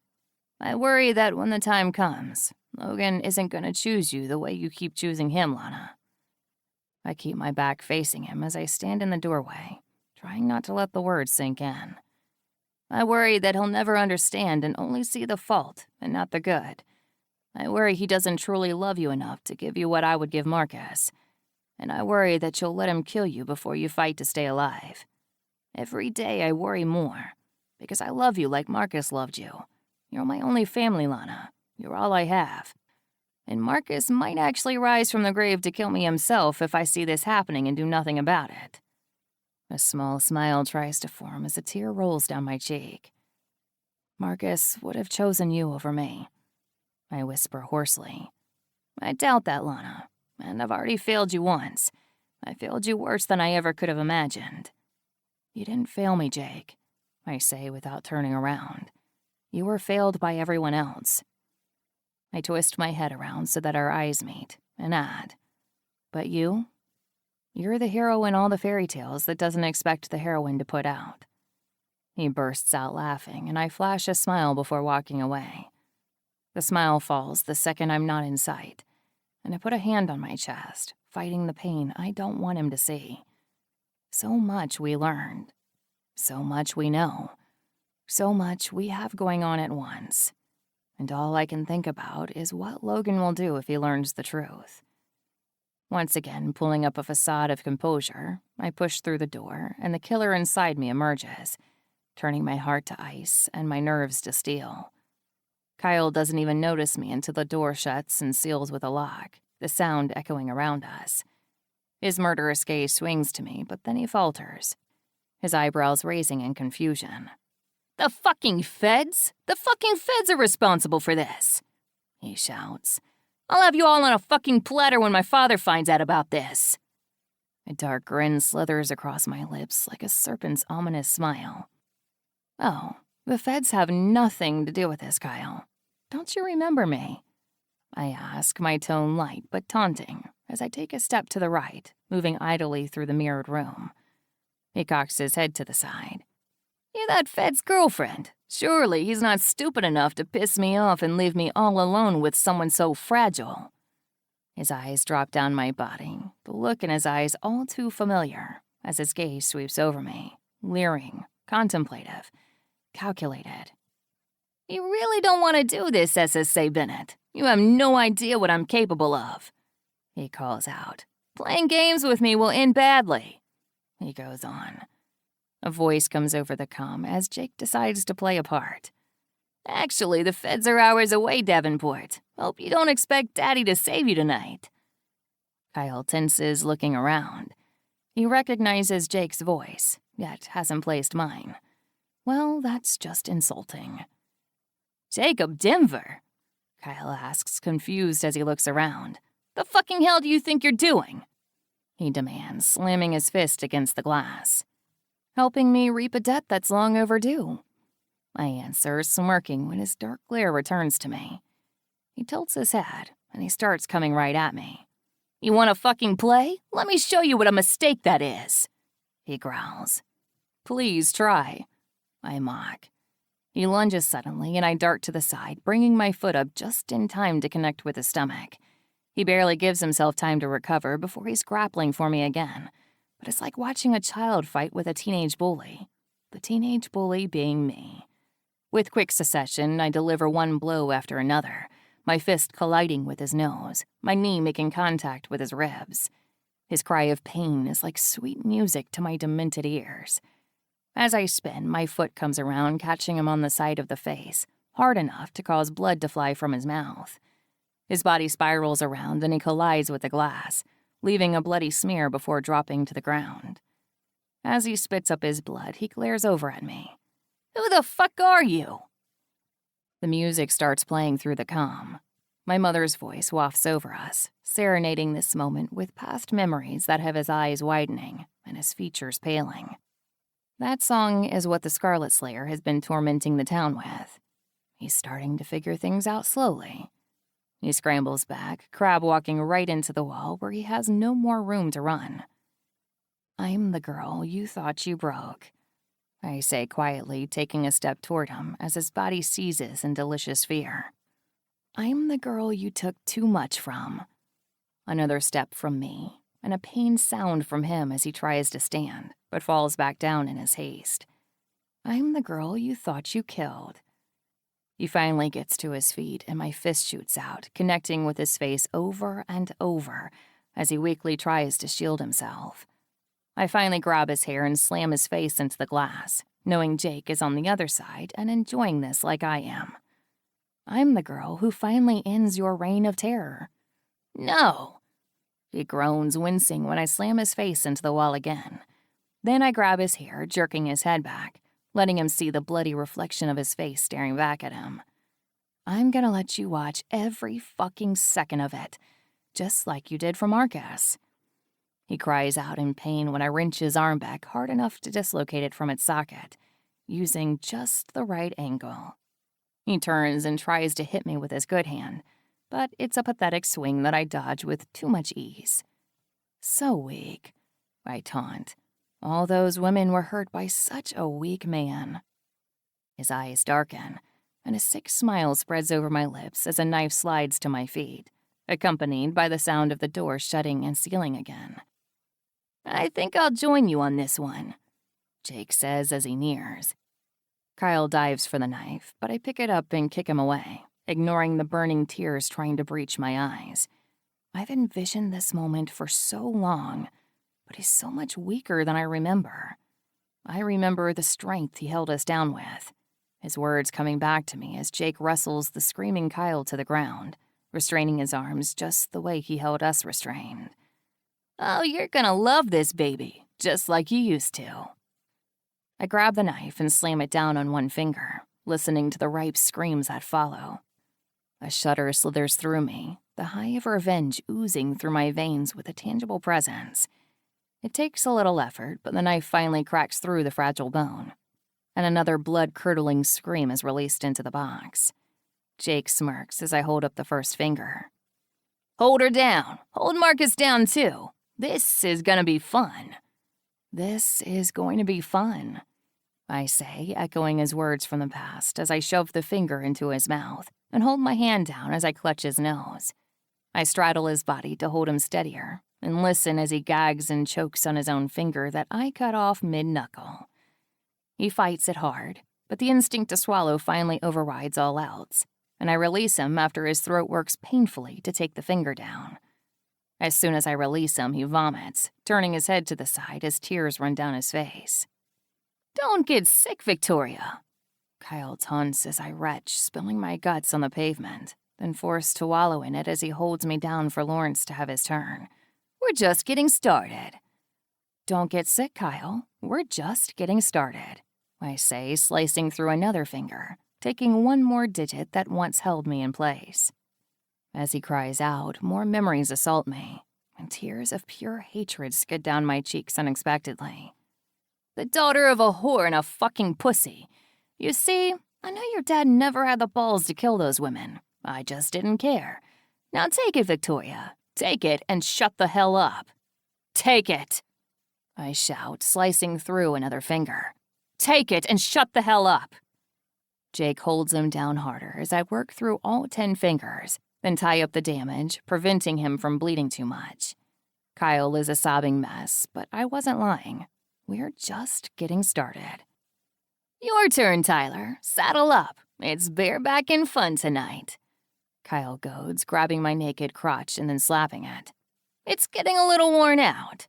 "I worry that when the time comes, Logan isn't going to choose you the way you keep choosing him, Lana." I I keep my back facing him as I stand in the doorway, trying not to let the words sink in. I worry that he'll never understand and only see the fault and not the good. I worry he doesn't truly love you enough to give you what I would give Marcus. And I worry that you'll let him kill you before you fight to stay alive. Every day I worry more, because I love you like Marcus loved you. You're my only family, Lana. You're all I have. And Marcus might actually rise from the grave to kill me himself if I see this happening and do nothing about it. A small smile tries to form as a tear rolls down my cheek. Marcus would have chosen you over me. I whisper hoarsely. I doubt that, Lana. And I've already failed you once. I failed you worse than I ever could have imagined. You didn't fail me, Jake, I say without turning around. You were failed by everyone else. I twist my head around so that our eyes meet, and add, but you're the hero in all the fairy tales that doesn't expect the heroine to put out. He bursts out laughing, and I flash a smile before walking away. The smile falls the second I'm not in sight, and I put a hand on my chest, fighting the pain I don't want him to see. So much we learned. So much we know. So much we have going on at once. And all I can think about is what Logan will do if he learns the truth. Once again, pulling up a facade of composure, I push through the door, and the killer inside me emerges, turning my heart to ice and my nerves to steel. Kyle doesn't even notice me until the door shuts and seals with a lock, the sound echoing around us. His murderous gaze swings to me, but then he falters, his eyebrows raising in confusion. The fucking feds? The fucking feds are responsible for this, he shouts. I'll have you all on a fucking platter when my father finds out about this. A dark grin slithers across my lips like a serpent's ominous smile. Oh, the feds have nothing to do with this, Kyle. Don't you remember me? I ask, my tone light but taunting, as I take a step to the right, moving idly through the mirrored room. He cocks his head to the side. You're that Fed's girlfriend. Surely he's not stupid enough to piss me off and leave me all alone with someone so fragile. His eyes drop down my body, the look in his eyes all too familiar, as his gaze sweeps over me, leering, contemplative, calculated. You really don't want to do this, SSA Bennett. You have no idea what I'm capable of, he calls out. Playing games with me will end badly, he goes on. A voice comes over the comm as Jake decides to play a part. Actually, the feds are hours away, Davenport. Hope you don't expect Daddy to save you tonight. Kyle tenses, looking around. He recognizes Jake's voice, yet hasn't placed mine. Well, that's just insulting. Jacob Denver? Kyle asks, confused as he looks around. The fucking hell do you think you're doing? He demands, slamming his fist against the glass. Helping me reap a debt that's long overdue, I answer, smirking when his dark glare returns to me. He tilts his head, and he starts coming right at me. You want to fucking play? Let me show you what a mistake that is, he growls. Please try, I mock. He lunges suddenly, and I dart to the side, bringing my foot up just in time to connect with his stomach. He barely gives himself time to recover before he's grappling for me again. But it's like watching a child fight with a teenage bully, the teenage bully being me. With quick succession, I deliver one blow after another, my fist colliding with his nose, my knee making contact with his ribs. His cry of pain is like sweet music to my demented ears. As I spin, my foot comes around, catching him on the side of the face, hard enough to cause blood to fly from his mouth. His body spirals around and he collides with the glass, leaving a bloody smear before dropping to the ground. As he spits up his blood, he glares over at me. Who the fuck are you? The music starts playing through the comm. My mother's voice wafts over us, serenading this moment with past memories that have his eyes widening and his features paling. That song is what the Scarlet Slayer has been tormenting the town with. He's starting to figure things out slowly. He scrambles back, crab-walking right into the wall where he has no more room to run. I'm the girl you thought you broke, I say quietly, taking a step toward him as his body seizes in delicious fear. I'm the girl you took too much from. Another step from me, and a pained sound from him as he tries to stand, but falls back down in his haste. I'm the girl you thought you killed. He finally gets to his feet, and my fist shoots out, connecting with his face over and over as he weakly tries to shield himself. I finally grab his hair and slam his face into the glass, knowing Jake is on the other side and enjoying this like I am. I'm the girl who finally ends your reign of terror. No! He groans, wincing when I slam his face into the wall again. Then I grab his hair, jerking his head back, letting him see the bloody reflection of his face staring back at him. I'm gonna let you watch every fucking second of it, just like you did for Marcus. He cries out in pain when I wrench his arm back hard enough to dislocate it from its socket, using just the right angle. He turns and tries to hit me with his good hand, but it's a pathetic swing that I dodge with too much ease. So weak, I taunt. All those women were hurt by such a weak man. His eyes darken, and a sick smile spreads over my lips as a knife slides to my feet, accompanied by the sound of the door shutting and sealing again. I think I'll join you on this one, Jake says as he nears. Kyle dives for the knife, but I pick it up and kick him away, ignoring the burning tears trying to breach my eyes. I've envisioned this moment for so long, but he's so much weaker than I remember. I remember the strength he held us down with, his words coming back to me as Jake wrestles the screaming Kyle to the ground, restraining his arms just the way he held us restrained. Oh, you're gonna love this baby, just like you used to. I grab the knife and slam it down on one finger, listening to the ripe screams that follow. A shudder slithers through me, the high of revenge oozing through my veins with a tangible presence. It takes a little effort, but the knife finally cracks through the fragile bone, and another blood-curdling scream is released into the box. Jake smirks as I hold up the first finger. Hold her down. Hold Marcus down, too. This is gonna be fun. This is going to be fun, I say, echoing his words from the past as I shove the finger into his mouth and hold my hand down as I clutch his nose. I straddle his body to hold him steadier and listen as he gags and chokes on his own finger that I cut off mid-knuckle. He fights it hard, but the instinct to swallow finally overrides all else, and I release him after his throat works painfully to take the finger down. As soon as I release him, he vomits, turning his head to the side as tears run down his face. Don't get sick, Victoria, Kyle taunts as I retch, spilling my guts on the pavement, then forced to wallow in it as he holds me down for Lawrence to have his turn. We're just getting started. Don't get sick, Kyle. We're just getting started, I say, slicing through another finger, taking one more digit that once held me in place. As he cries out, more memories assault me, and tears of pure hatred skid down my cheeks unexpectedly. The daughter of a whore and a fucking pussy. You see, I know your dad never had the balls to kill those women. I just didn't care. Now take it, Victoria. Take it and shut the hell up. Take it, I shout, slicing through another finger. Take it and shut the hell up. Jake holds him down harder as I work through all 10 fingers, then tie up the damage, preventing him from bleeding too much. Kyle is a sobbing mess, but I wasn't lying. We're just getting started. Your turn, Tyler. Saddle up. It's bareback and fun tonight. Kyle goads, grabbing my naked crotch and then slapping it. It's getting a little worn out.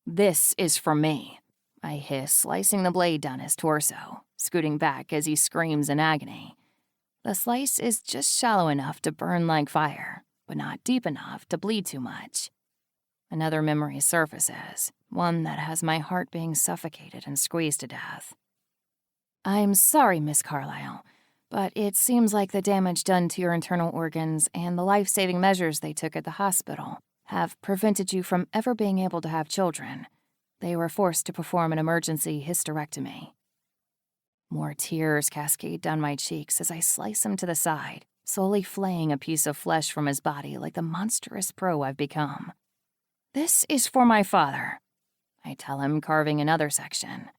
This is for me, I hiss, slicing the blade down his torso, scooting back as he screams in agony. The slice is just shallow enough to burn like fire, but not deep enough to bleed too much. Another memory surfaces, one that has my heart being suffocated and squeezed to death. I'm sorry, Miss Carlyle, but it seems like the damage done to your internal organs and the life-saving measures they took at the hospital have prevented you from ever being able to have children. They were forced to perform an emergency hysterectomy. More tears cascade down my cheeks as I slice him to the side, slowly flaying a piece of flesh from his body like the monstrous pro I've become. This is for my father, I tell him, carving another section.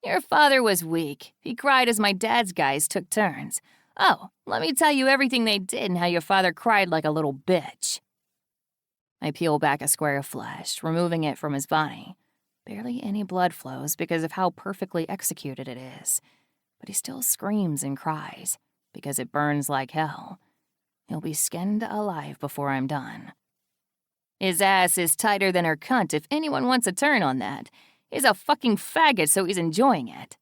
Your father was weak. He cried as my dad's guys took turns. Oh, let me tell you everything they did and how your father cried like a little bitch. I peel back a square of flesh, removing it from his body. Barely any blood flows because of how perfectly executed it is. But he still screams and cries because it burns like hell. He'll be skinned alive before I'm done. His ass is tighter than her cunt if anyone wants a turn on that. He's a fucking faggot, so he's enjoying it,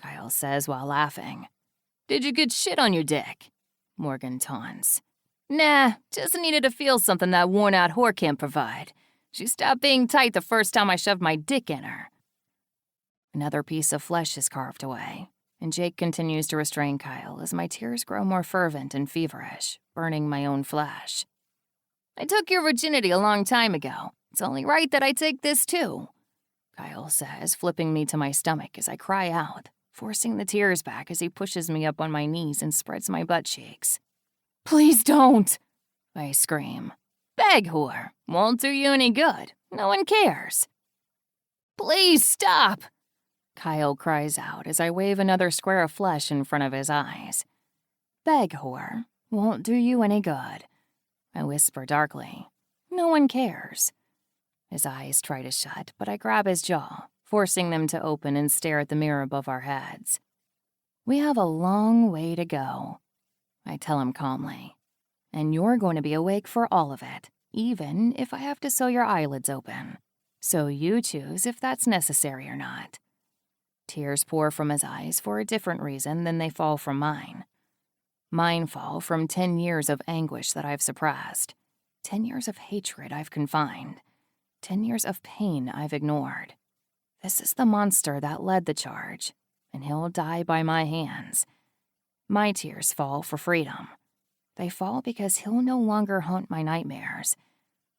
Kyle says while laughing. Did you get shit on your dick? Morgan taunts. Nah, just needed to feel something that worn-out whore can't provide. She stopped being tight the first time I shoved my dick in her. Another piece of flesh is carved away, and Jake continues to restrain Kyle as my tears grow more fervent and feverish, burning my own flesh. I took your virginity a long time ago. It's only right that I take this too, Kyle says, flipping me to my stomach as I cry out, forcing the tears back as he pushes me up on my knees and spreads my butt cheeks. Please don't, I scream. Beg whore. Won't do you any good. No one cares. Please stop, Kyle cries out as I wave another square of flesh in front of his eyes. Beg whore. Won't do you any good, I whisper darkly. No one cares. His eyes try to shut, but I grab his jaw, forcing them to open and stare at the mirror above our heads. We have a long way to go, I tell him calmly. And you're going to be awake for all of it, even if I have to sew your eyelids open. So you choose if that's necessary or not. Tears pour from his eyes for a different reason than they fall from mine. Mine fall from 10 years of anguish that I've suppressed, 10 years of hatred I've confined, 10 years of pain I've ignored. This is the monster that led the charge, and he'll die by my hands. My tears fall for freedom. They fall because he'll no longer haunt my nightmares.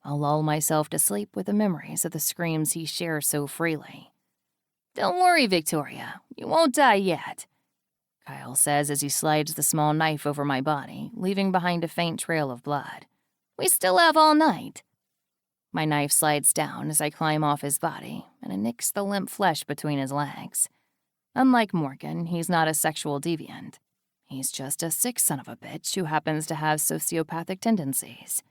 I'll lull myself to sleep with the memories of the screams he shares so freely. Don't worry, Victoria. You won't die yet, Kyle says as he slides the small knife over my body, leaving behind a faint trail of blood. We still have all night. My knife slides down as I climb off his body, and it nicks the limp flesh between his legs. Unlike Morgan, he's not a sexual deviant. He's just a sick son of a bitch who happens to have sociopathic tendencies.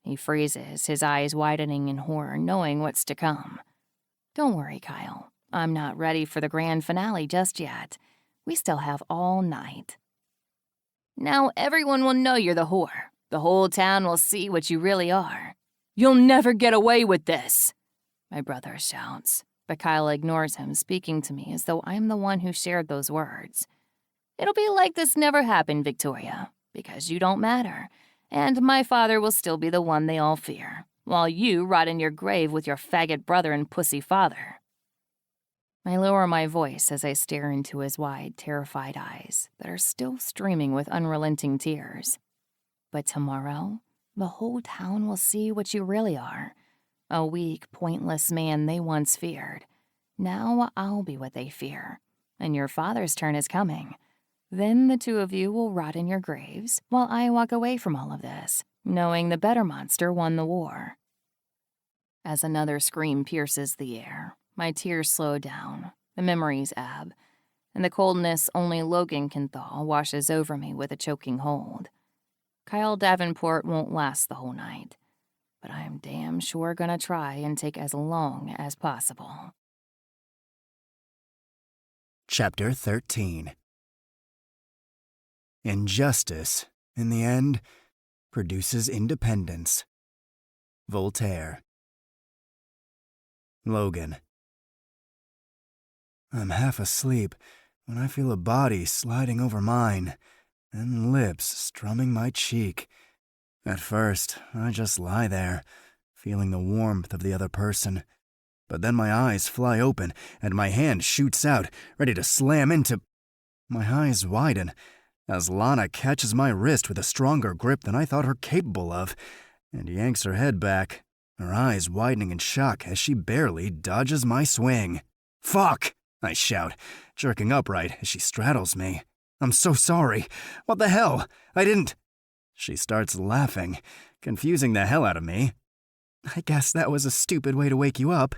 He freezes, his eyes widening in horror, knowing what's to come. Don't worry, Kyle. I'm not ready for the grand finale just yet. We still have all night. Now everyone will know you're the whore. The whole town will see what you really are. You'll never get away with this, my brother shouts, but Kyle ignores him, speaking to me as though I'm the one who shared those words. It'll be like this never happened, Victoria, because you don't matter, and my father will still be the one they all fear, while you rot in your grave with your faggot brother and pussy father. I lower my voice as I stare into his wide, terrified eyes that are still streaming with unrelenting tears. But tomorrow, the whole town will see what you really are. A weak, pointless man they once feared. Now I'll be what they fear, and your father's turn is coming. Then the two of you will rot in your graves while I walk away from all of this, knowing the better monster won the war. As another scream pierces the air, my tears slow down, the memories ebb, and the coldness only Logan can thaw washes over me with a choking hold. Kyle Davenport won't last the whole night, but I'm damn sure gonna try and take as long as possible. Chapter 13. Injustice, in the end, produces independence. Voltaire. Logan. I'm half asleep when I feel a body sliding over mine and lips strumming my cheek. At first, I just lie there, feeling the warmth of the other person. But then my eyes fly open and my hand shoots out, ready to slam into... My eyes widen as Lana catches my wrist with a stronger grip than I thought her capable of, and yanks her head back, her eyes widening in shock as she barely dodges my swing. "Fuck!" I shout, jerking upright as she straddles me. "I'm so sorry. What the hell? I didn't..." She starts laughing, confusing the hell out of me. "I guess that was a stupid way to wake you up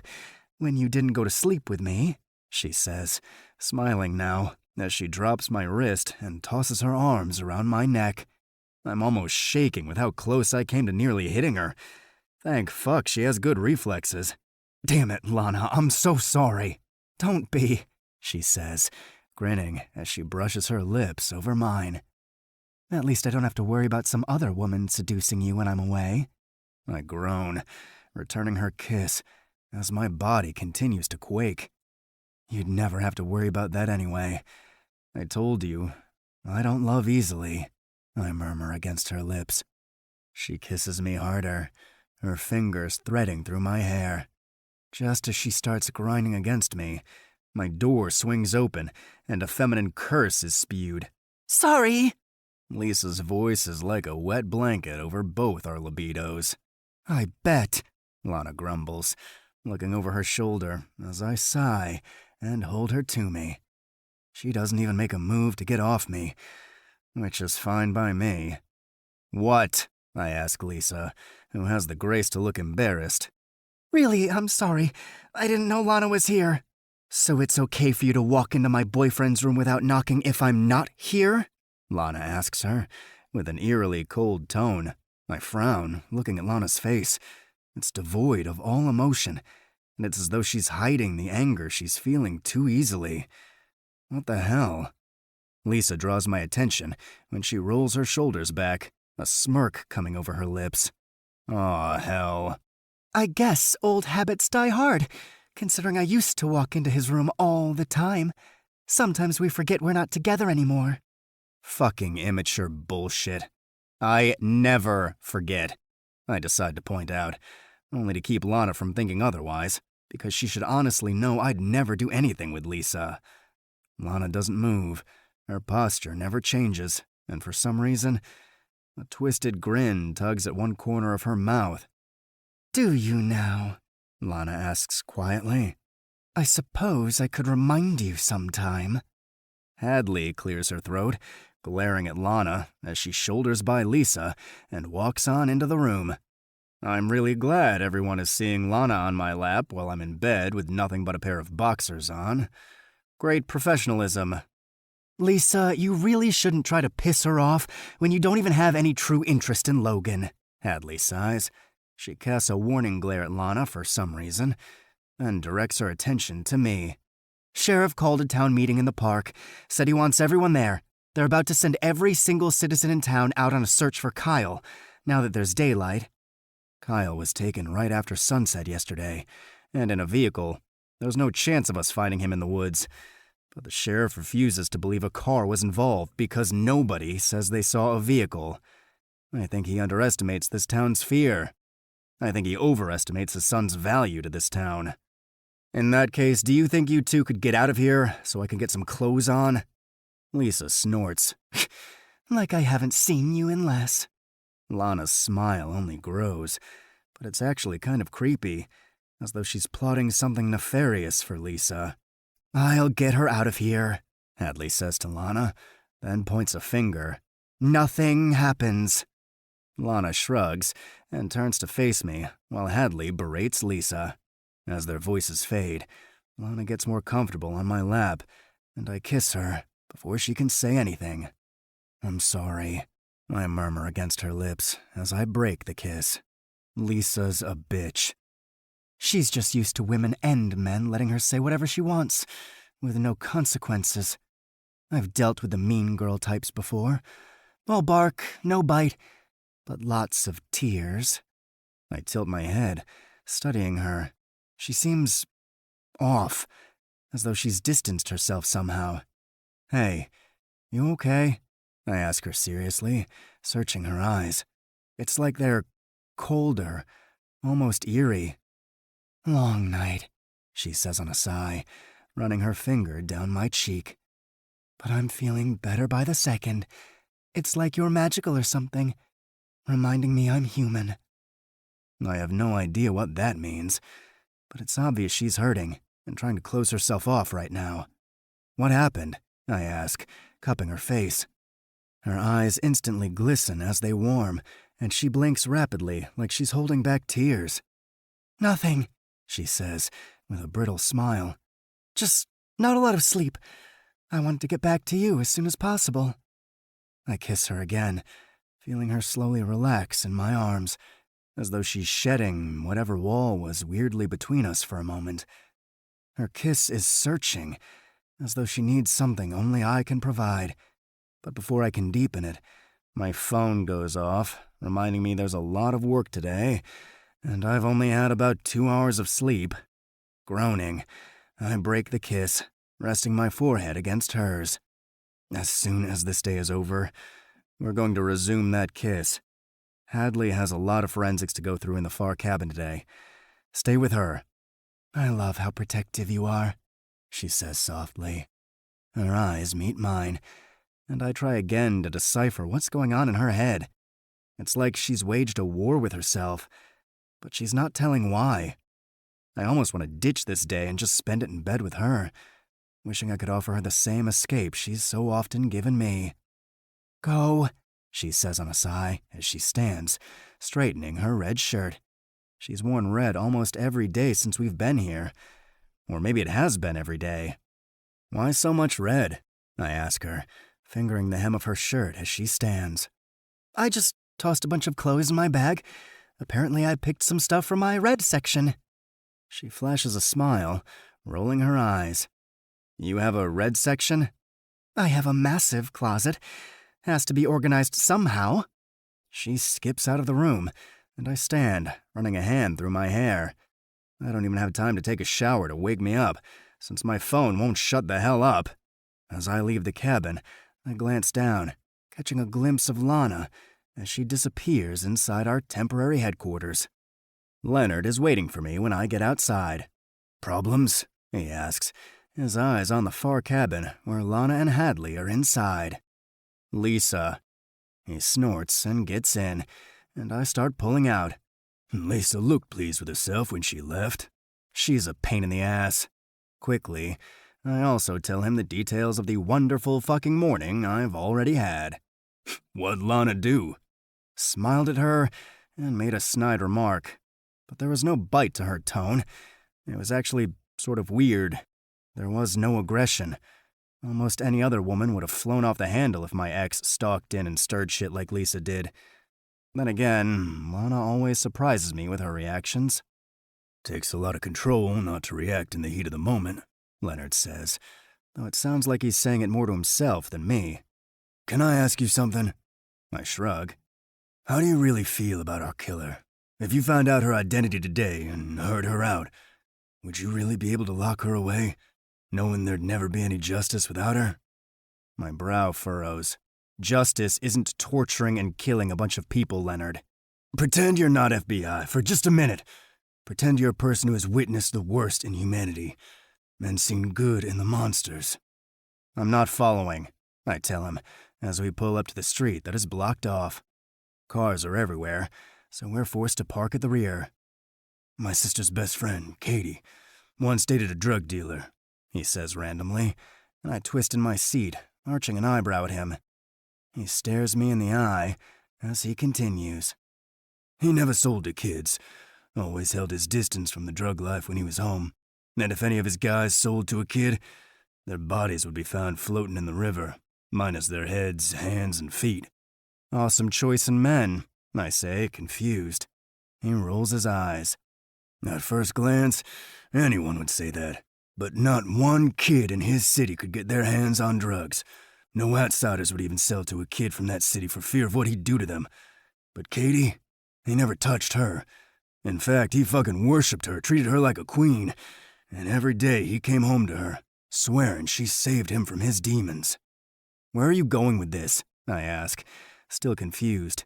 when you didn't go to sleep with me," she says, smiling now as she drops my wrist and tosses her arms around my neck. I'm almost shaking with how close I came to nearly hitting her. Thank fuck she has good reflexes. Damn it, Lana, I'm so sorry. Don't be, she says, grinning as she brushes her lips over mine. At least I don't have to worry about some other woman seducing you when I'm away. I groan, returning her kiss, as my body continues to quake. You'd never have to worry about that anyway. I told you, I don't love easily, I murmur against her lips. She kisses me harder, her fingers threading through my hair. Just as she starts grinding against me, my door swings open and a feminine curse is spewed. Sorry! Lisa's voice is like a wet blanket over both our libidos. I bet, Lana grumbles, looking over her shoulder as I sigh and hold her to me. She doesn't even make a move to get off me, which is fine by me. What? I ask Lisa, who has the grace to look embarrassed. Really, I'm sorry. I didn't know Lana was here. So it's okay for you to walk into my boyfriend's room without knocking if I'm not here? Lana asks her, with an eerily cold tone. I frown, looking at Lana's face. It's devoid of all emotion, and it's as though she's hiding the anger she's feeling too easily. What the hell? Lisa draws my attention when she rolls her shoulders back, a smirk coming over her lips. Aw, hell. I guess old habits die hard, considering I used to walk into his room all the time. Sometimes we forget we're not together anymore. Fucking immature bullshit. I never forget, I decide to point out, only to keep Lana from thinking otherwise, because she should honestly know I'd never do anything with Lisa. Lana doesn't move, her posture never changes, and for some reason, a twisted grin tugs at one corner of her mouth. Do you now? Lana asks quietly. I suppose I could remind you sometime. Hadley clears her throat, glaring at Lana as she shoulders by Lisa and walks on into the room. I'm really glad everyone is seeing Lana on my lap while I'm in bed with nothing but a pair of boxers on. Great professionalism. Lisa, you really shouldn't try to piss her off when you don't even have any true interest in Logan, Hadley sighs. She casts a warning glare at Lana for some reason, then directs her attention to me. Sheriff called a town meeting in the park, said he wants everyone there. They're about to send every single citizen in town out on a search for Kyle, now that there's daylight. Kyle was taken right after sunset yesterday, and in a vehicle. There was no chance of us finding him in the woods. But the sheriff refuses to believe a car was involved because nobody says they saw a vehicle. I think he underestimates this town's fear. I think he overestimates his son's value to this town. In that case, do you think you two could get out of here so I can get some clothes on? Lisa snorts. Like I haven't seen you in less. Lana's smile only grows, but it's actually kind of creepy, as though she's plotting something nefarious for Lisa. I'll get her out of here, Hadley says to Lana, then points a finger. Nothing happens. Lana shrugs and turns to face me, while Hadley berates Lisa. As their voices fade, Lana gets more comfortable on my lap, and I kiss her before she can say anything. I'm sorry, I murmur against her lips as I break the kiss. Lisa's a bitch. She's just used to women and men letting her say whatever she wants, with no consequences. I've dealt with the mean girl types before. All bark, no bite, but lots of tears. I tilt my head, studying her. She seems off, as though she's distanced herself somehow. Hey, you okay? I ask her seriously, searching her eyes. It's like they're colder, almost eerie. Long night, she says on a sigh, running her finger down my cheek. But I'm feeling better by the second. It's like you're magical or something, reminding me I'm human. I have no idea what that means, but it's obvious she's hurting and trying to close herself off right now. What happened? I ask, cupping her face. Her eyes instantly glisten as they warm, and she blinks rapidly like she's holding back tears. Nothing, she says, with a brittle smile. Just not a lot of sleep. I wanted to get back to you as soon as possible. I kiss her again, feeling her slowly relax in my arms, as though she's shedding whatever wall was weirdly between us for a moment. Her kiss is searching, as though she needs something only I can provide. But before I can deepen it, my phone goes off, reminding me there's a lot of work today, and I've only had about 2 hours of sleep. Groaning, I break the kiss, resting my forehead against hers. As soon as this day is over, we're going to resume that kiss. Hadley has a lot of forensics to go through in the far cabin today. Stay with her. I love how protective you are, she says softly. Her eyes meet mine, and I try again to decipher what's going on in her head. It's like she's waged a war with herself, but she's not telling why. I almost want to ditch this day and just spend it in bed with her, wishing I could offer her the same escape she's so often given me. Go, she says on a sigh as she stands, straightening her red shirt. She's worn red almost every day since we've been here. Or maybe it has been every day. Why so much red? I ask her, fingering the hem of her shirt as she stands. I just tossed a bunch of clothes in my bag. Apparently I picked some stuff from my red section. She flashes a smile, rolling her eyes. You have a red section? I have a massive closet. Has to be organized somehow. She skips out of the room, and I stand, running a hand through my hair. I don't even have time to take a shower to wake me up, since my phone won't shut the hell up. As I leave the cabin, I glance down, catching a glimpse of Lana as she disappears inside our temporary headquarters. Leonard is waiting for me when I get outside. Problems? He asks, his eyes on the far cabin where Lana and Hadley are inside. Lisa. He snorts and gets in, and I start pulling out. Lisa looked pleased with herself when she left. She's a pain in the ass. Quickly, I also tell him the details of the wonderful fucking morning I've already had. What'd Lana do? Smiled at her and made a snide remark, but there was no bite to her tone. It was actually sort of weird. There was no aggression. Almost any other woman would have flown off the handle if my ex stalked in and stirred shit like Lisa did. Then again, Lana always surprises me with her reactions. Takes a lot of control not to react in the heat of the moment, Leonard says, though it sounds like he's saying it more to himself than me. Can I ask you something? I shrug. How do you really feel about our killer? If you found out her identity today and heard her out, would you really be able to lock her away, knowing there'd never be any justice without her? My brow furrows. Justice isn't torturing and killing a bunch of people, Leonard. Pretend you're not FBI for just a minute. Pretend you're a person who has witnessed the worst in humanity and seen good in the monsters. I'm not following, I tell him, as we pull up to the street that is blocked off. Cars are everywhere, so we're forced to park at the rear. My sister's best friend, Katie, once dated a drug dealer, he says randomly, and I twist in my seat, arching an eyebrow at him. He stares me in the eye as he continues. He never sold to kids, always held his distance from the drug life when he was home, and if any of his guys sold to a kid, their bodies would be found floating in the river, minus their heads, hands, and feet. Awesome choice in men, I say, confused. He rolls his eyes. At first glance, anyone would say that, but not one kid in his city could get their hands on drugs. No outsiders would even sell to a kid from that city for fear of what he'd do to them. But Katie, he never touched her. In fact, he fucking worshipped her, treated her like a queen, and every day he came home to her, swearing she saved him from his demons. Where are you going with this? I ask, still confused.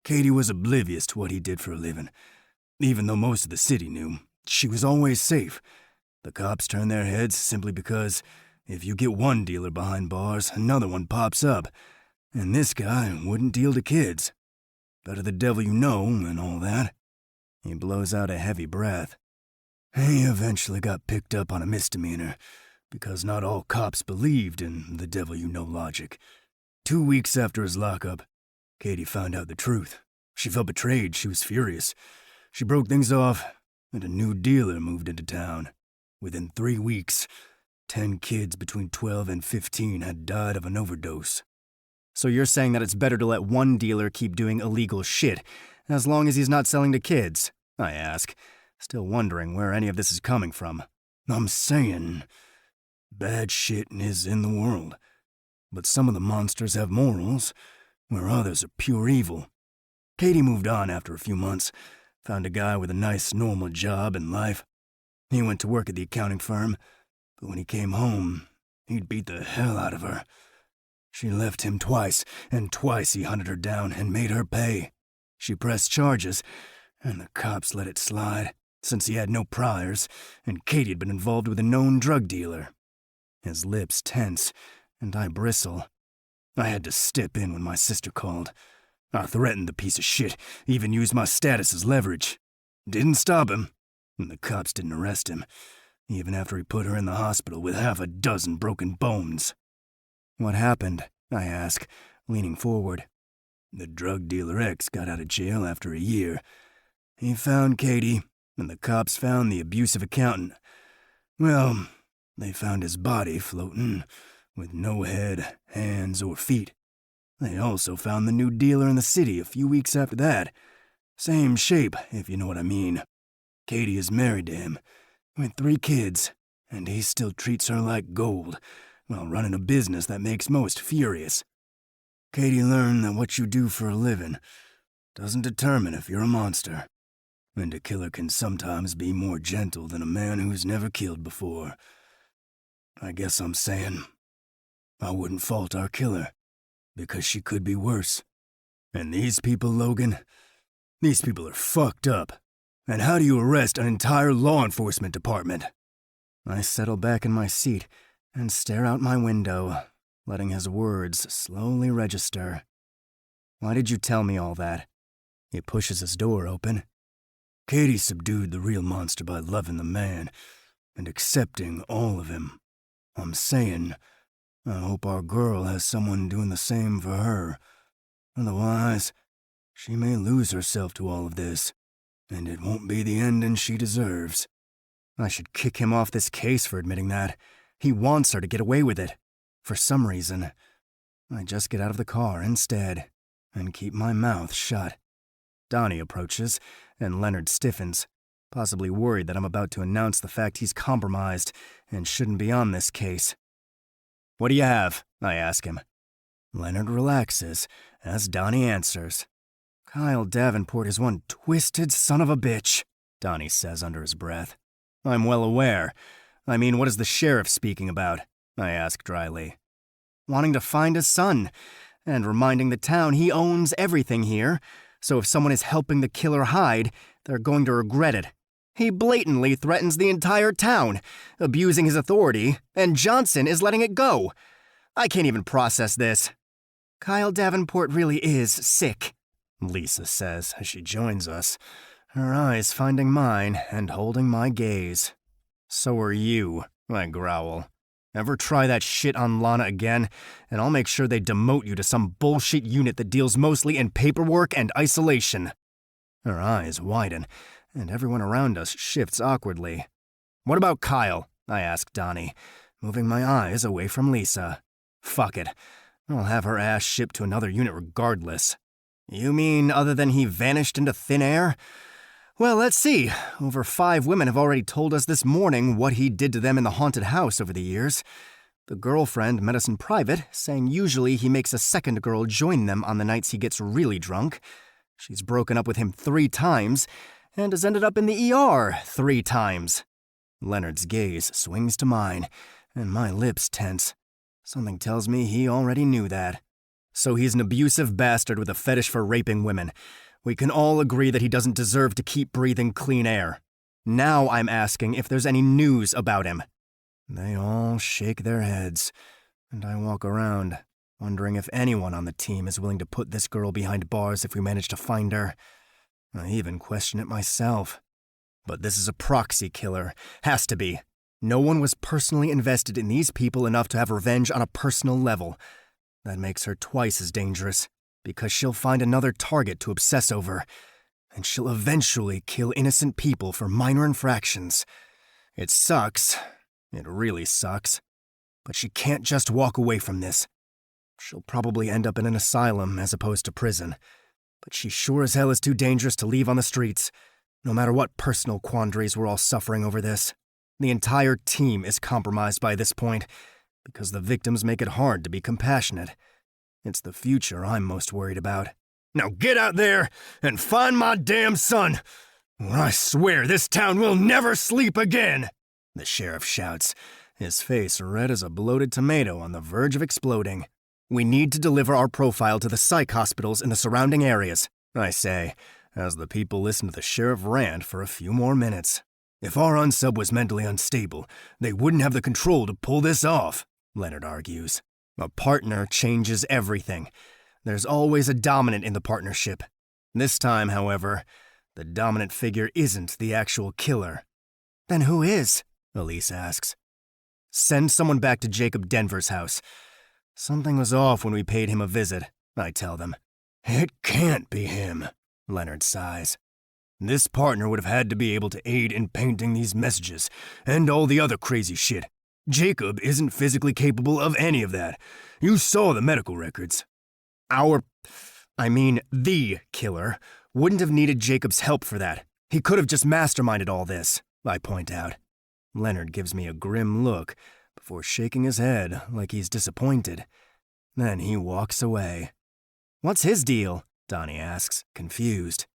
Katie was oblivious to what he did for a living. Even though most of the city knew, she was always safe. The cops turn their heads simply because if you get one dealer behind bars, another one pops up. And this guy wouldn't deal to kids. Better the devil you know and all that. He blows out a heavy breath. He eventually got picked up on a misdemeanor, because not all cops believed in the devil you know logic. 2 weeks after his lockup, Katie found out the truth. She felt betrayed. She was furious. She broke things off, and a new dealer moved into town. Within 3 weeks, 10 kids between 12 and 15 had died of an overdose. So you're saying that it's better to let one dealer keep doing illegal shit As long as he's not selling to kids, I ask, still wondering where any of this is coming from. I'm saying, bad shit is in the world, but some of the monsters have morals, where others are pure evil. Katie moved on after a few months, found a guy with a nice, normal job and life. He went to work at the accounting firm, but when he came home, he'd beat the hell out of her. She left him twice, and twice he hunted her down and made her pay. She pressed charges, and the cops let it slide, since he had no priors, and Katie had been involved with a known drug dealer. His lips tense, and I bristle. I had to step in when my sister called. I threatened the piece of shit, even used my status as leverage. Didn't stop him, and the cops didn't arrest him, even after he put her in the hospital with half a dozen broken bones. What happened? I ask, leaning forward. The drug dealer X got out of jail after a year. He found Katie, and the cops found the abusive accountant. Well, they found his body floating, with no head, hands, or feet. They also found the new dealer in the city a few weeks after that. Same shape, if you know what I mean. Katie is married to him, with 3 kids, and he still treats her like gold, while running a business that makes most furious. Katie learned that what you do for a living doesn't determine if you're a monster, and a killer can sometimes be more gentle than a man who's never killed before. I guess I'm saying I wouldn't fault our killer, because she could be worse. And these people, Logan, these people are fucked up. And how do you arrest an entire law enforcement department? I settle back in my seat and stare out my window, letting his words slowly register. Why did you tell me all that? He pushes his door open. Katie subdued the real monster by loving the man and accepting all of him. I'm saying, I hope our girl has someone doing the same for her. Otherwise, she may lose herself to all of this, and it won't be the ending she deserves. I should kick him off this case for admitting that. He wants her to get away with it. For some reason, I just get out of the car instead and keep my mouth shut. Donnie approaches, and Leonard stiffens, possibly worried that I'm about to announce the fact he's compromised and shouldn't be on this case. "What do you have?" I ask him. Leonard relaxes as Donnie answers. "Kyle Davenport is one twisted son of a bitch," Donnie says under his breath. "I'm well aware. I mean, what is the sheriff speaking about?" I ask dryly. "Wanting to find his son, and reminding the town he owns everything here, so if someone is helping the killer hide, they're going to regret it. He blatantly threatens the entire town, abusing his authority, and Johnson is letting it go. I can't even process this. Kyle Davenport really is sick," Lisa says as she joins us, her eyes finding mine and holding my gaze. "So are you," I growl. "Ever try that shit on Lana again, and I'll make sure they demote you to some bullshit unit that deals mostly in paperwork and isolation." Her eyes widen, and everyone around us shifts awkwardly. "What about Kyle?" I ask Donnie, moving my eyes away from Lisa. "Fuck it. I'll have her ass shipped to another unit regardless." "You mean other than he vanished into thin air? Well, let's see. Over 5 women have already told us this morning what he did to them in the haunted house over the years. The girlfriend met us in private, saying usually he makes a second girl join them on the nights he gets really drunk. She's broken up with him 3 times, and has ended up in the ER 3 times. Leonard's gaze swings to mine, and my lips tense. Something tells me he already knew that. So he's an abusive bastard with a fetish for raping women. We can all agree that he doesn't deserve to keep breathing clean air. Now I'm asking if there's any news about him." They all shake their heads, and I walk around, wondering if anyone on the team is willing to put this girl behind bars if we manage to find her. I even question it myself. But this is a proxy killer. Has to be. No one was personally invested in these people enough to have revenge on a personal level. That makes her twice as dangerous, because she'll find another target to obsess over, and she'll eventually kill innocent people for minor infractions. It sucks. It really sucks. But she can't just walk away from this. She'll probably end up in an asylum as opposed to prison. but she sure as hell is too dangerous to leave on the streets. No matter what personal quandaries we're all suffering over this, the entire team is compromised by this point, because the victims make it hard to be compassionate. It's the future I'm most worried about. Now get out there and find my damn son, or I swear this town will never sleep again, the sheriff shouts, his face red as a bloated tomato on the verge of exploding. We need to deliver our profile to the psych hospitals in the surrounding areas, I say, as the people listen to the sheriff rant for a few more minutes. If our unsub was mentally unstable, they wouldn't have the control to pull this off, Leonard argues. A partner changes everything. There's always a dominant in the partnership. This time, however, the dominant figure isn't the actual killer. Then who is? Elise asks. Send someone back to Jacob Denver's house. Something was off when we paid him a visit, I tell them. It can't be him, Leonard sighs. This partner would have had to be able to aid in painting these messages and all the other crazy shit. Jacob isn't physically capable of any of that. You saw the medical records. The killer wouldn't have needed Jacob's help for that. He could have just masterminded all this, I point out. Leonard gives me a grim look before shaking his head like he's disappointed. Then he walks away. What's his deal? Donnie asks, confused.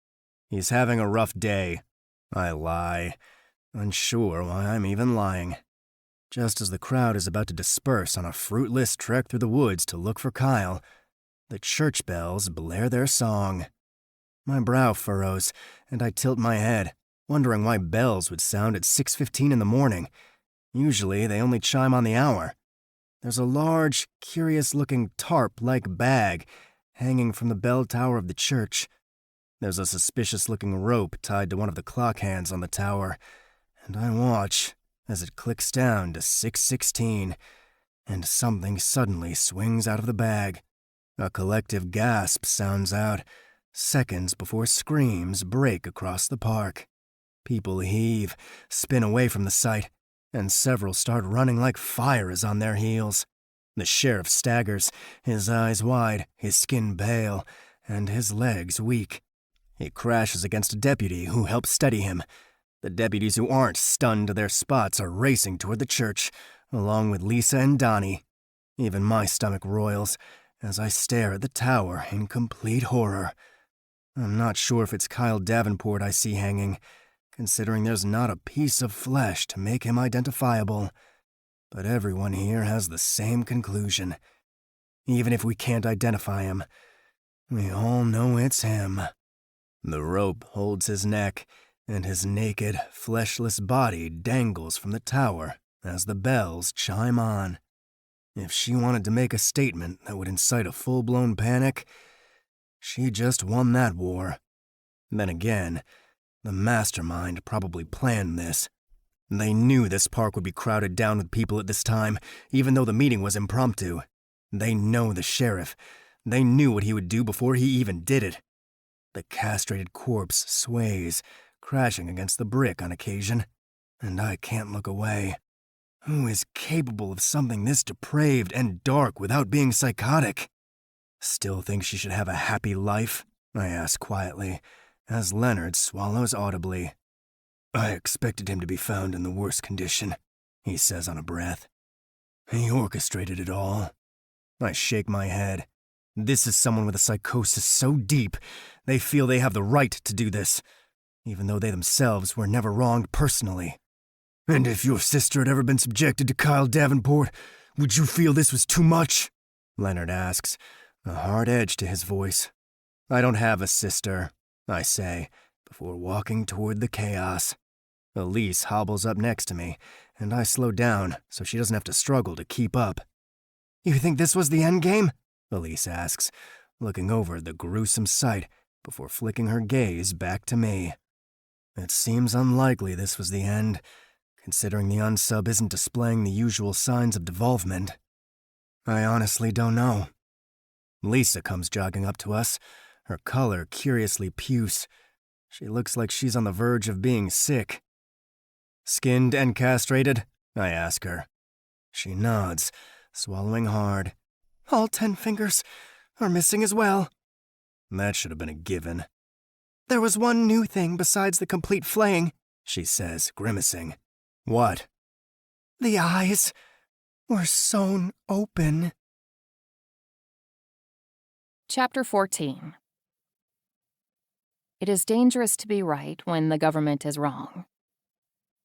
He's having a rough day. I lie, unsure why I'm even lying. Just as the crowd is about to disperse on a fruitless trek through the woods to look for Kyle, the church bells blare their song. My brow furrows, and I tilt my head, wondering why bells would sound at 6:15 in the morning. Usually they only chime on the hour. There's a large, curious-looking tarp-like bag hanging from the bell tower of the church. There's a suspicious-looking rope tied to one of the clock hands on the tower, and I watch as it clicks down to 6:16, and something suddenly swings out of the bag. A collective gasp sounds out, seconds before screams break across the park. People heave, spin away from the sight, and several start running like fire is on their heels. The sheriff staggers, his eyes wide, his skin pale, and his legs weak. He crashes against a deputy who helps steady him. The deputies who aren't stunned to their spots are racing toward the church, along with Lisa and Donnie. Even my stomach roils as I stare at the tower in complete horror. I'm not sure if it's Kyle Davenport I see hanging, considering there's not a piece of flesh to make him identifiable. But everyone here has the same conclusion. Even if we can't identify him, we all know it's him. The rope holds his neck, and his naked, fleshless body dangles from the tower as the bells chime on. If she wanted to make a statement that would incite a full-blown panic, she just won that war. Then again, the mastermind probably planned this. They knew this park would be crowded down with people at this time, even though the meeting was impromptu. They know the sheriff. They knew what he would do before he even did it. The castrated corpse sways, crashing against the brick on occasion, and I can't look away. Who is capable of something this depraved and dark without being psychotic? Still think she should have a happy life? I ask quietly, as Leonard swallows audibly. I expected him to be found in the worst condition, he says on a breath. He orchestrated it all. I shake my head. This is someone with a psychosis so deep, they feel they have the right to do this, even though they themselves were never wronged personally. And if your sister had ever been subjected to Kyle Davenport, would you feel this was too much? Leonard asks, a hard edge to his voice. I don't have a sister, I say, before walking toward the chaos. Elise hobbles up next to me, and I slow down so she doesn't have to struggle to keep up. You think this was the end game? Elise asks, looking over at the gruesome sight before flicking her gaze back to me. It seems unlikely this was the end, considering the unsub isn't displaying the usual signs of devolvement. I honestly don't know. Lisa comes jogging up to us, her color curiously puce. She looks like she's on the verge of being sick. Skinned and castrated? I ask her. She nods, swallowing hard. All 10 fingers are missing as well. That should have been a given. There was one new thing besides the complete flaying, She says, grimacing. What? the eyes were sewn open. Chapter 14. It is dangerous to be right when the government is wrong.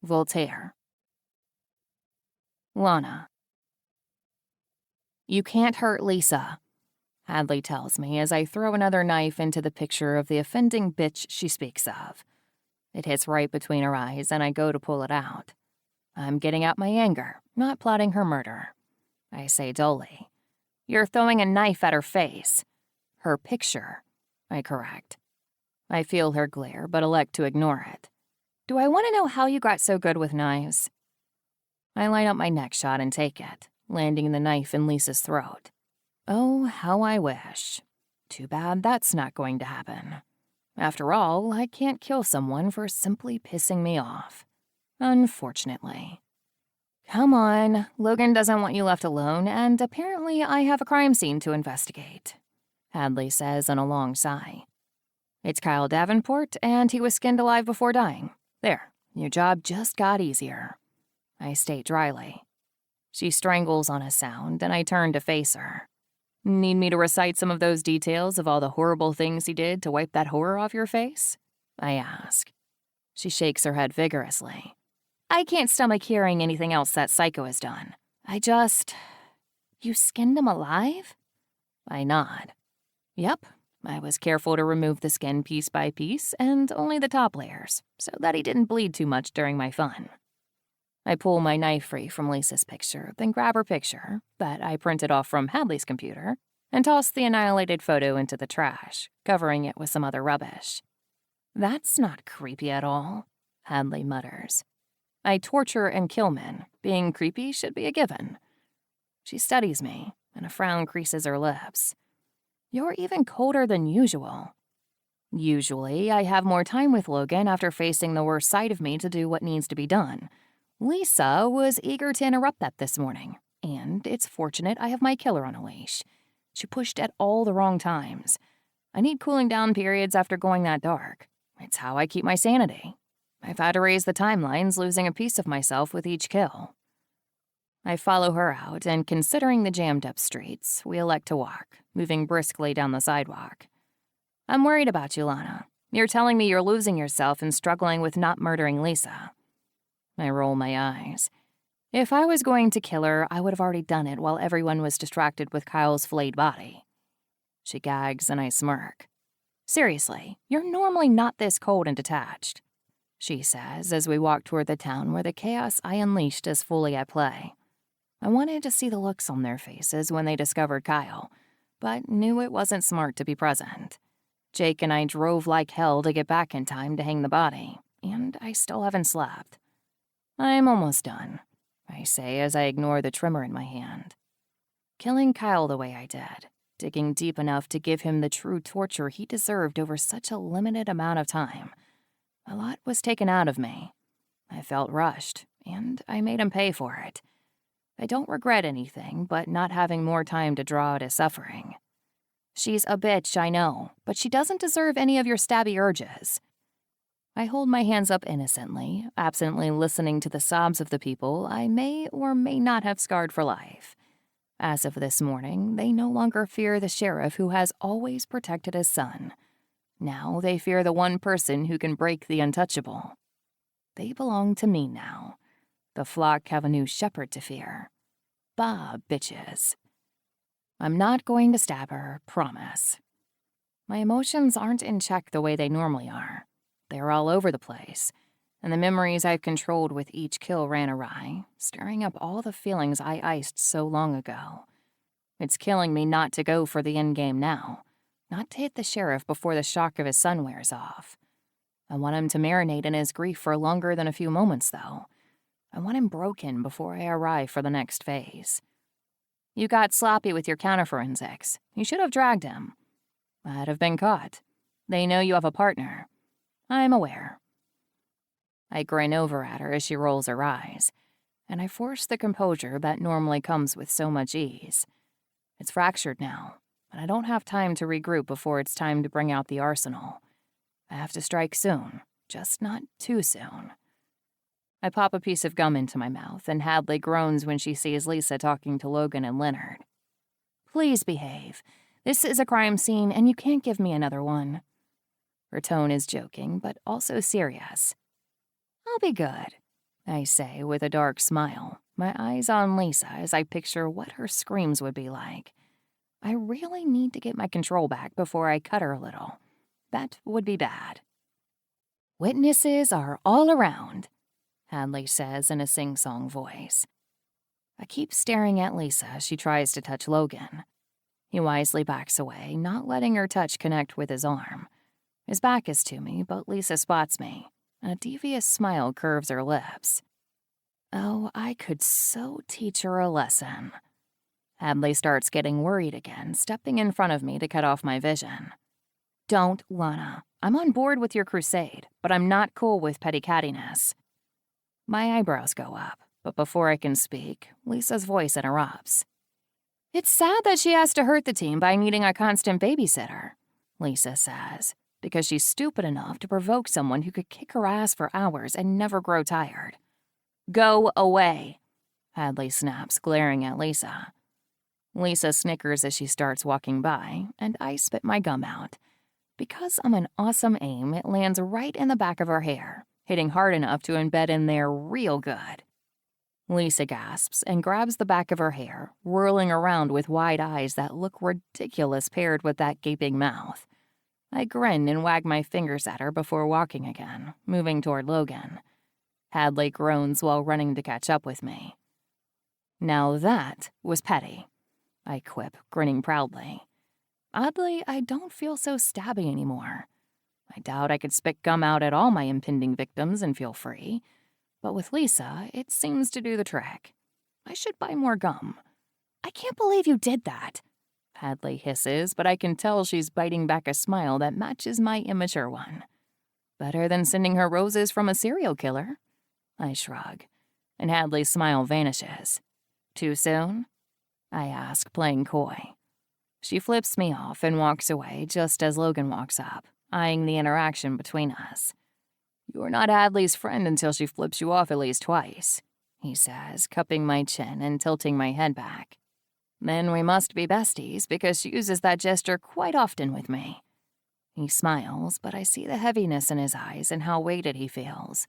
Voltaire. Lana. You can't hurt Lisa, Hadley tells me as I throw another knife into the picture of the offending bitch she speaks of. It hits right between her eyes, and I go to pull it out. I'm getting out my anger, not plotting her murder. I say dully, "You're throwing a knife at her face." "Her picture," I correct. I feel her glare, but elect to ignore it. "Do I want to know how you got so good with knives?" I line up my next shot and take it, landing the knife in Lisa's throat. Oh, how I wish. Too bad that's not going to happen. After all, I can't kill someone for simply pissing me off. Unfortunately. Come on, Logan doesn't want you left alone, and apparently I have a crime scene to investigate, Hadley says in a long sigh. It's Kyle Davenport, and he was skinned alive before dying. There, your job just got easier, I state dryly. She strangles on a sound, and I turn to face her. Need me to recite some of those details of all the horrible things he did to wipe that horror off your face? I ask. She shakes her head vigorously. I can't stomach hearing anything else that psycho has done. You skinned him alive? I nod. Yep, I was careful to remove the skin piece by piece, and only the top layers, so that he didn't bleed too much during my fun. I pull my knife free from Lisa's picture, then grab her picture, that I printed off from Hadley's computer, and toss the annihilated photo into the trash, covering it with some other rubbish. That's not creepy at all, Hadley mutters. I torture and kill men. Being creepy should be a given. She studies me, and a frown creases her lips. You're even colder than usual. Usually, I have more time with Logan after facing the worst side of me to do what needs to be done. Lisa was eager to interrupt that this morning, and it's fortunate I have my killer on a leash. She pushed at all the wrong times. I need cooling down periods after going that dark. It's how I keep my sanity. I've had to raise the timelines, losing a piece of myself with each kill. I follow her out, and considering the jammed-up streets, we elect to walk, moving briskly down the sidewalk. I'm worried about you, Lana. You're telling me you're losing yourself and struggling with not murdering Lisa. I roll my eyes. If I was going to kill her, I would have already done it while everyone was distracted with Kyle's flayed body. She gags, and I smirk. Seriously, you're normally not this cold and detached, she says as we walk toward the town where the chaos I unleashed is fully at play. I wanted to see the looks on their faces when they discovered Kyle, but knew it wasn't smart to be present. Jake and I drove like hell to get back in time to hang the body, and I still haven't slept. I'm almost done, I say as I ignore the trimmer in my hand. Killing Kyle the way I did, digging deep enough to give him the true torture he deserved over such a limited amount of time. A lot was taken out of me. I felt rushed, and I made him pay for it. I don't regret anything but not having more time to draw out his suffering. She's a bitch, I know, but she doesn't deserve any of your stabby urges. I hold my hands up innocently, absently listening to the sobs of the people I may or may not have scarred for life. As of this morning, they no longer fear the sheriff who has always protected his son. Now they fear the one person who can break the untouchable. They belong to me now. The flock have a new shepherd to fear. Bah, bitches. I'm not going to stab her, promise. My emotions aren't in check the way they normally are. They're all over the place, and the memories I've controlled with each kill ran awry, stirring up all the feelings I iced so long ago. It's killing me not to go for the endgame now, not to hit the sheriff before the shock of his son wears off. I want him to marinate in his grief for longer than a few moments, though. I want him broken before I arrive for the next phase. You got sloppy with your counterforensics. You should have dragged him. I'd have been caught. They know you have a partner. I'm aware. I grin over at her as she rolls her eyes, and I force the composure that normally comes with so much ease. It's fractured now. but I don't have time to regroup before it's time to bring out the arsenal. I have to strike soon, just not too soon. I pop a piece of gum into my mouth, and Hadley groans when she sees Lisa talking to Logan and Leonard. Please behave. This is a crime scene, and you can't give me another one. Her tone is joking, but also serious. I'll be good, I say with a dark smile, my eyes on Lisa as I picture what her screams would be like. I really need to get my control back before I cut her a little. That would be bad. Witnesses are all around, Hadley says in a sing-song voice. I keep staring at Lisa as she tries to touch Logan. He wisely backs away, not letting her touch connect with his arm. His back is to me, but Lisa spots me. A devious smile curves her lips. Oh, I could so teach her a lesson. Hadley starts getting worried again, stepping in front of me to cut off my vision. Don't, Lana. I'm on board with your crusade, but I'm not cool with petty cattiness. My eyebrows go up, but before I can speak, Lisa's voice interrupts. It's sad that she has to hurt the team by needing a constant babysitter, Lisa says, because she's stupid enough to provoke someone who could kick her ass for hours and never grow tired. Go away, Hadley snaps, glaring at Lisa. Lisa snickers as she starts walking by, and I spit my gum out. Because I'm an awesome aim, it lands right in the back of her hair, hitting hard enough to embed in there real good. Lisa gasps and grabs the back of her hair, whirling around with wide eyes that look ridiculous paired with that gaping mouth. I grin and wag my fingers at her before walking again, moving toward Logan. Hadley groans while running to catch up with me. Now that was petty, I quip, grinning proudly. Oddly, I don't feel so stabby anymore. I doubt I could spit gum out at all my impending victims and feel free. But with Lisa, it seems to do the trick. I should buy more gum. I can't believe you did that, Hadley hisses, but I can tell she's biting back a smile that matches my immature one. Better than sending her roses from a serial killer. I shrug, and Hadley's smile vanishes. Too soon? I ask, playing coy. She flips me off and walks away just as Logan walks up, eyeing the interaction between us. You're not Hadley's friend until she flips you off at least twice, he says, cupping my chin and tilting my head back. Then we must be besties because she uses that gesture quite often with me. He smiles, but I see the heaviness in his eyes and how weighted he feels.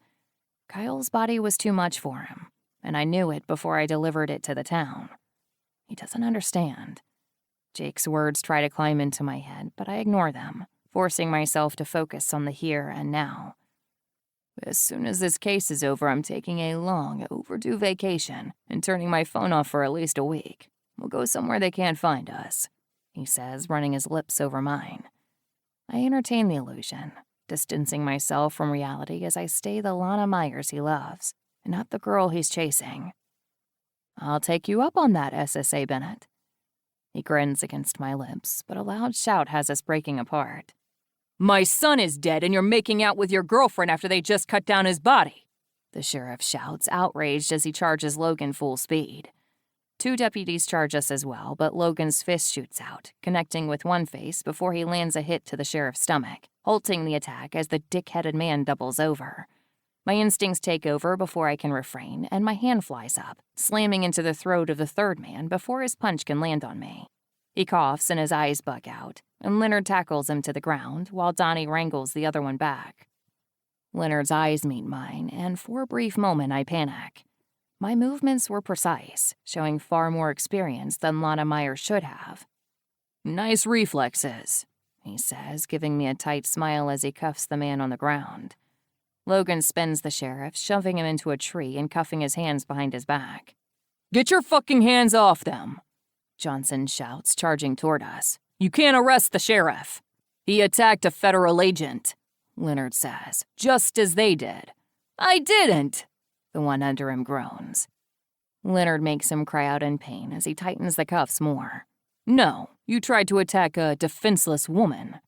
Kyle's body was too much for him, and I knew it before I delivered it to the town. He doesn't understand. Jake's words try to climb into my head, but I ignore them, forcing myself to focus on the here and now. As soon as this case is over, I'm taking a long, overdue vacation and turning my phone off for at least a week. We'll go somewhere they can't find us, he says, running his lips over mine. I entertain the illusion, distancing myself from reality as I stay the Lana Myers he loves, and not the girl he's chasing. I'll take you up on that, SSA Bennett. He grins against my lips, but a loud shout has us breaking apart. My son is dead and you're making out with your girlfriend after they just cut down his body, the sheriff shouts, outraged as he charges Logan full speed. 2 deputies charge us as well, but Logan's fist shoots out, connecting with one face before he lands a hit to the sheriff's stomach, halting the attack as the dick-headed man doubles over. My instincts take over before I can refrain, and my hand flies up, slamming into the throat of the third man before his punch can land on me. He coughs and his eyes bug out, and Leonard tackles him to the ground while Donnie wrangles the other one back. Leonard's eyes meet mine, and for a brief moment I panic. My movements were precise, showing far more experience than Lana Meyer should have. Nice reflexes, he says, giving me a tight smile as he cuffs the man on the ground. Logan spins the sheriff, shoving him into a tree and cuffing his hands behind his back. Get your fucking hands off them, Johnson shouts, charging toward us. You can't arrest the sheriff. He attacked a federal agent, Leonard says, just as they did. I didn't, the one under him groans. Leonard makes him cry out in pain as he tightens the cuffs more. No, you tried to attack a defenseless woman.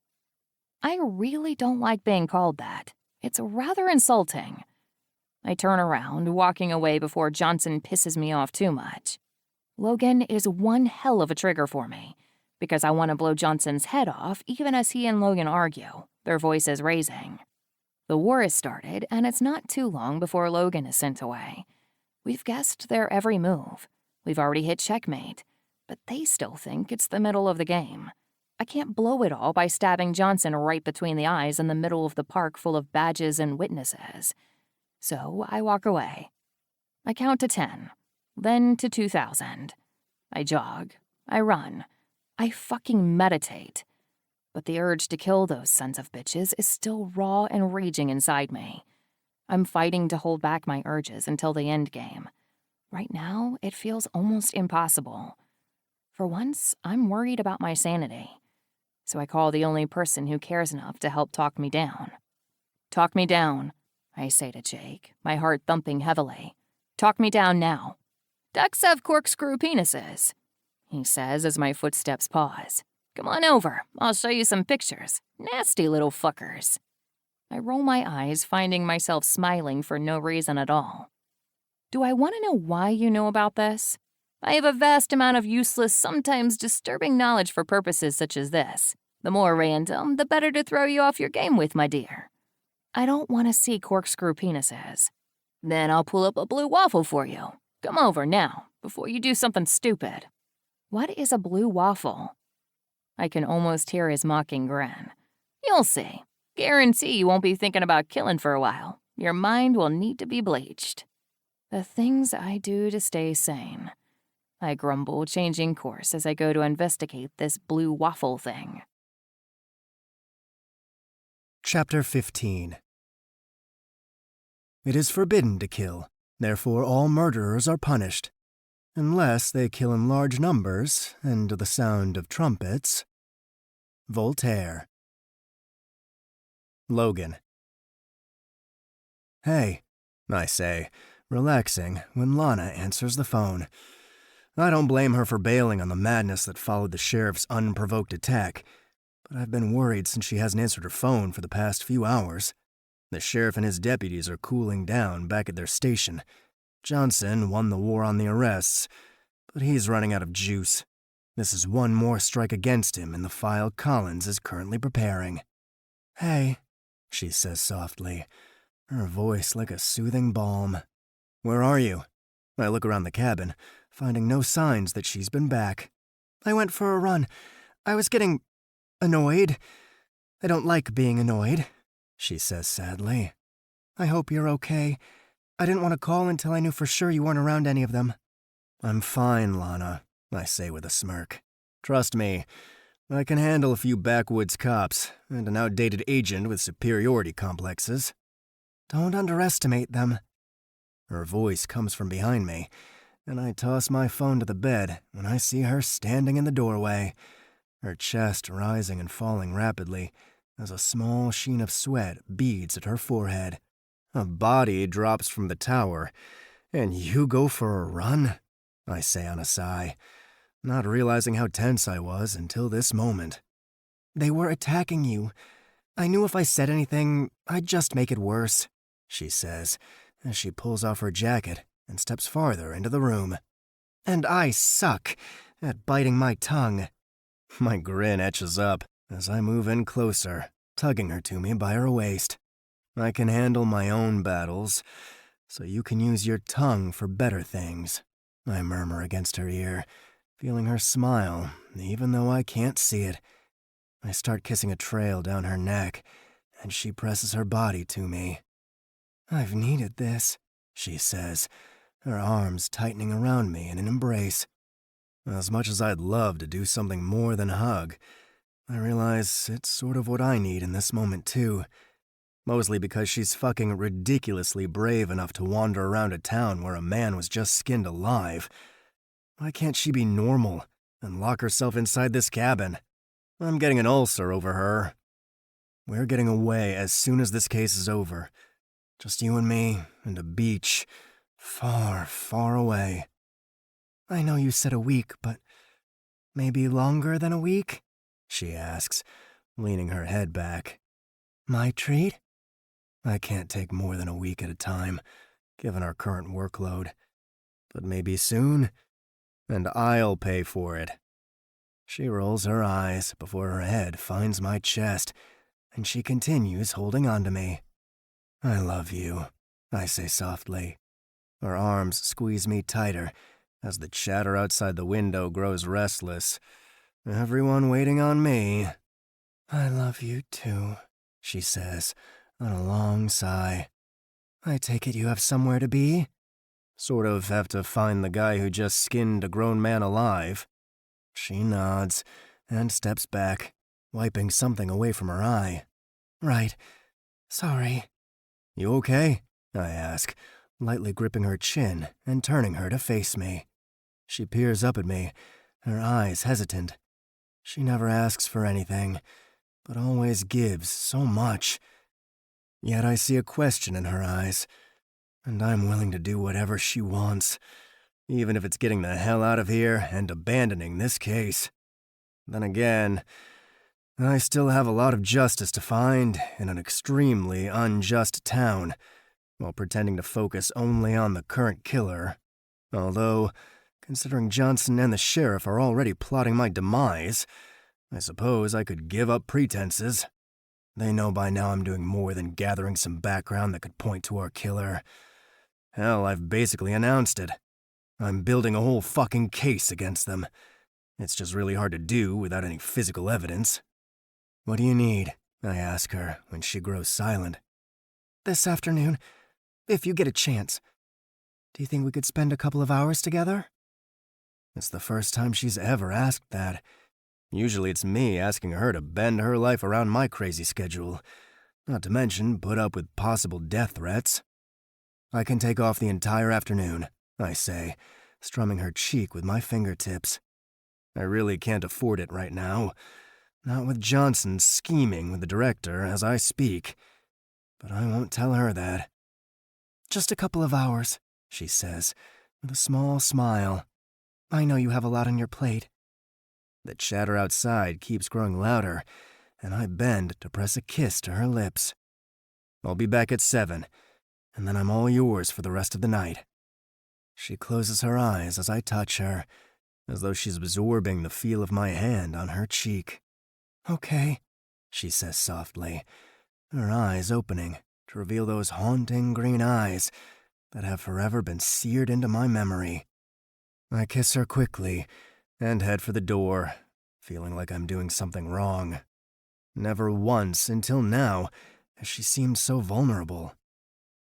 I really don't like being called that. It's rather insulting. I turn around, walking away before Johnson pisses me off too much. Logan is one hell of a trigger for me, because I want to blow Johnson's head off even as he and Logan argue, their voices raising. The war has started, and it's not too long before Logan is sent away. We've guessed their every move. We've already hit checkmate, but they still think it's the middle of the game. I can't blow it all by stabbing Johnson right between the eyes in the middle of the park full of badges and witnesses. So I walk away. I count to 10, then to 2,000. I jog. I run. I fucking meditate. But the urge to kill those sons of bitches is still raw and raging inside me. I'm fighting to hold back my urges until the end game. Right now, it feels almost impossible. For once, I'm worried about my sanity. So I call the only person who cares enough to help talk me down. Talk me down, I say to Jake, my heart thumping heavily. Talk me down now. Ducks have corkscrew penises, he says as my footsteps pause. Come on over, I'll show you some pictures. Nasty little fuckers. I roll my eyes, finding myself smiling for no reason at all. Do I want to know why you know about this? I have a vast amount of useless, sometimes disturbing knowledge for purposes such as this. The more random, the better to throw you off your game with, my dear. I don't want to see corkscrew penises. Then I'll pull up a blue waffle for you. Come over now, before you do something stupid. What is a blue waffle? I can almost hear his mocking grin. You'll see. Guarantee you won't be thinking about killing for a while. Your mind will need to be bleached. The things I do to stay sane. I grumble, changing course as I go to investigate this blue waffle thing. Chapter 15. It is forbidden to kill, therefore all murderers are punished, unless they kill in large numbers and to the sound of trumpets. Voltaire. Logan. Hey, I say, relaxing when Lana answers the phone. I don't blame her for bailing on the madness that followed the sheriff's unprovoked attack, but I've been worried since she hasn't answered her phone for the past few hours. The sheriff and his deputies are cooling down back at their station. Johnson won the war on the arrests, but he's running out of juice. This is one more strike against him in the file Collins is currently preparing. Hey, she says softly, her voice like a soothing balm. Where are you? I look around the cabin, finding no signs that she's been back. I went for a run. I was getting annoyed. I don't like being annoyed, she says sadly. I hope you're okay. I didn't want to call until I knew for sure you weren't around any of them. I'm fine, Lana, I say with a smirk. Trust me, I can handle a few backwoods cops and an outdated agent with superiority complexes. Don't underestimate them. Her voice comes from behind me, and I toss my phone to the bed when I see her standing in the doorway, her chest rising and falling rapidly as a small sheen of sweat beads at her forehead. A body drops from the tower, and you go for a run? I say on a sigh, not realizing how tense I was until this moment. They were attacking you. I knew if I said anything, I'd just make it worse, she says, as she pulls off her jacket and steps farther into the room. And I suck at biting my tongue. My grin etches up as I move in closer, tugging her to me by her waist. I can handle my own battles, so you can use your tongue for better things, I murmur against her ear, feeling her smile, even though I can't see it. I start kissing a trail down her neck, and she presses her body to me. I've needed this, she says, her arms tightening around me in an embrace. As much as I'd love to do something more than hug, I realize it's sort of what I need in this moment too. Mostly because she's fucking ridiculously brave enough to wander around a town where a man was just skinned alive. Why can't she be normal and lock herself inside this cabin? I'm getting an ulcer over her. We're getting away as soon as this case is over. Just you and me and a beach, far, far away. I know you said a week, but maybe longer than a week? She asks, leaning her head back. My treat? I can't take more than a week at a time, given our current workload. But maybe soon, and I'll pay for it. She rolls her eyes before her head finds my chest, and she continues holding on to me. I love you, I say softly. Her arms squeeze me tighter as the chatter outside the window grows restless. Everyone waiting on me. I love you too, she says, on a long sigh. I take it you have somewhere to be? Sort of have to find the guy who just skinned a grown man alive. She nods and steps back, wiping something away from her eye. Right. Sorry. You okay? I ask, lightly gripping her chin and turning her to face me. She peers up at me, her eyes hesitant. She never asks for anything, but always gives so much. Yet I see a question in her eyes, and I'm willing to do whatever she wants, even if it's getting the hell out of here and abandoning this case. Then again, I still have a lot of justice to find in an extremely unjust town, while pretending to focus only on the current killer. Although, considering Johnson and the sheriff are already plotting my demise, I suppose I could give up pretenses. They know by now I'm doing more than gathering some background that could point to our killer. Hell, I've basically announced it. I'm building a whole fucking case against them. It's just really hard to do without any physical evidence. What do you need? I ask her when she grows silent. This afternoon, if you get a chance. Do you think we could spend a couple of hours together? It's the first time she's ever asked that. Usually it's me asking her to bend her life around my crazy schedule, not to mention put up with possible death threats. I can take off the entire afternoon, I say, strumming her cheek with my fingertips. I really can't afford it right now, not with Johnson scheming with the director as I speak. But I won't tell her that. Just a couple of hours, she says, with a small smile. I know you have a lot on your plate. The chatter outside keeps growing louder, and I bend to press a kiss to her lips. I'll be back at 7, and then I'm all yours for the rest of the night. She closes her eyes as I touch her, as though she's absorbing the feel of my hand on her cheek. Okay, she says softly, her eyes opening to reveal those haunting green eyes that have forever been seared into my memory. I kiss her quickly and head for the door, feeling like I'm doing something wrong. Never once until now has she seemed so vulnerable.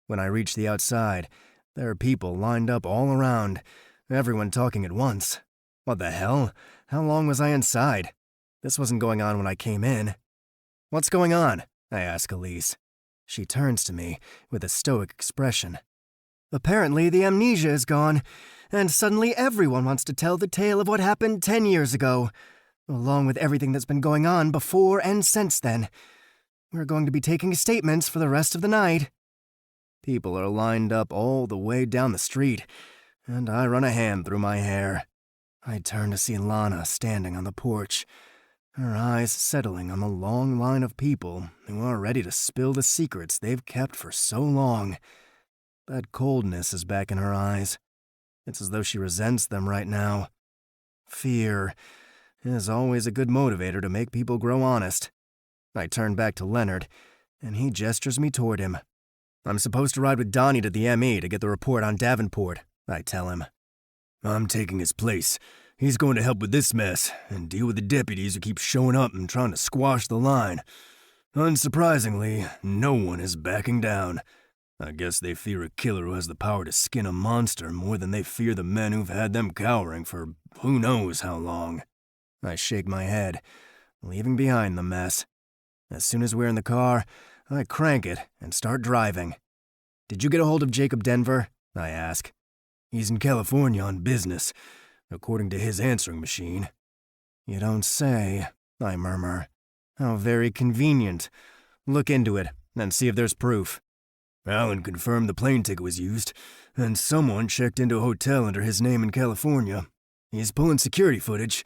When I reach the outside, there are people lined up all around, everyone talking at once. What the hell? How long was I inside? This wasn't going on when I came in. What's going on? I ask Elise. She turns to me with a stoic expression. Apparently the amnesia is gone, and suddenly everyone wants to tell the tale of what happened 10 years ago, along with everything that's been going on before and since then. We're going to be taking statements for the rest of the night. People are lined up all the way down the street, and I run a hand through my hair. I turn to see Lana standing on the porch, her eyes settling on the long line of people who are ready to spill the secrets they've kept for so long. That coldness is back in her eyes. It's as though she resents them right now. Fear is always a good motivator to make people grow honest. I turn back to Leonard, and he gestures me toward him. I'm supposed to ride with Donnie to the ME to get the report on Davenport, I tell him. I'm taking his place. He's going to help with this mess and deal with the deputies who keep showing up and trying to squash the line. Unsurprisingly, no one is backing down. I guess they fear a killer who has the power to skin a monster more than they fear the men who've had them cowering for who knows how long. I shake my head, leaving behind the mess. As soon as we're in the car, I crank it and start driving. Did you get a hold of Jacob Denver? I ask. He's in California on business, according to his answering machine. You don't say, I murmur. How very convenient. Look into it and see if there's proof. Alan confirmed the plane ticket was used, and someone checked into a hotel under his name in California. He's pulling security footage,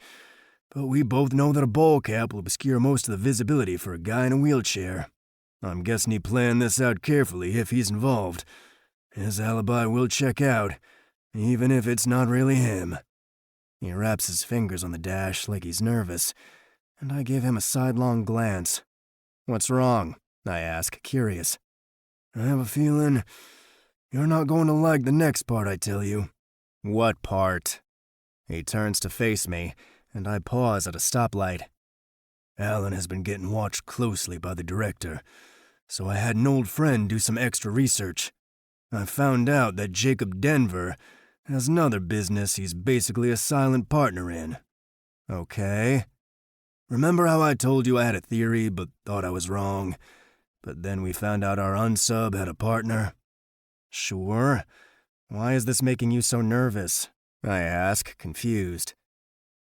but we both know that a ball cap will obscure most of the visibility for a guy in a wheelchair. I'm guessing he planned this out carefully if he's involved. His alibi will check out, even if it's not really him. He wraps his fingers on the dash like he's nervous, and I give him a sidelong glance. "What's wrong?" I ask, curious. "I have a feeling you're not going to like the next part I tell you." "What part?" He turns to face me, and I pause at a stoplight. "Alan has been getting watched closely by the director, so I had an old friend do some extra research. I found out that Jacob Denver has another business he's basically a silent partner in." "Okay." "Remember how I told you I had a theory but thought I was wrong? But then we found out our unsub had a partner?" "Sure. Why is this making you so nervous?" I ask, confused.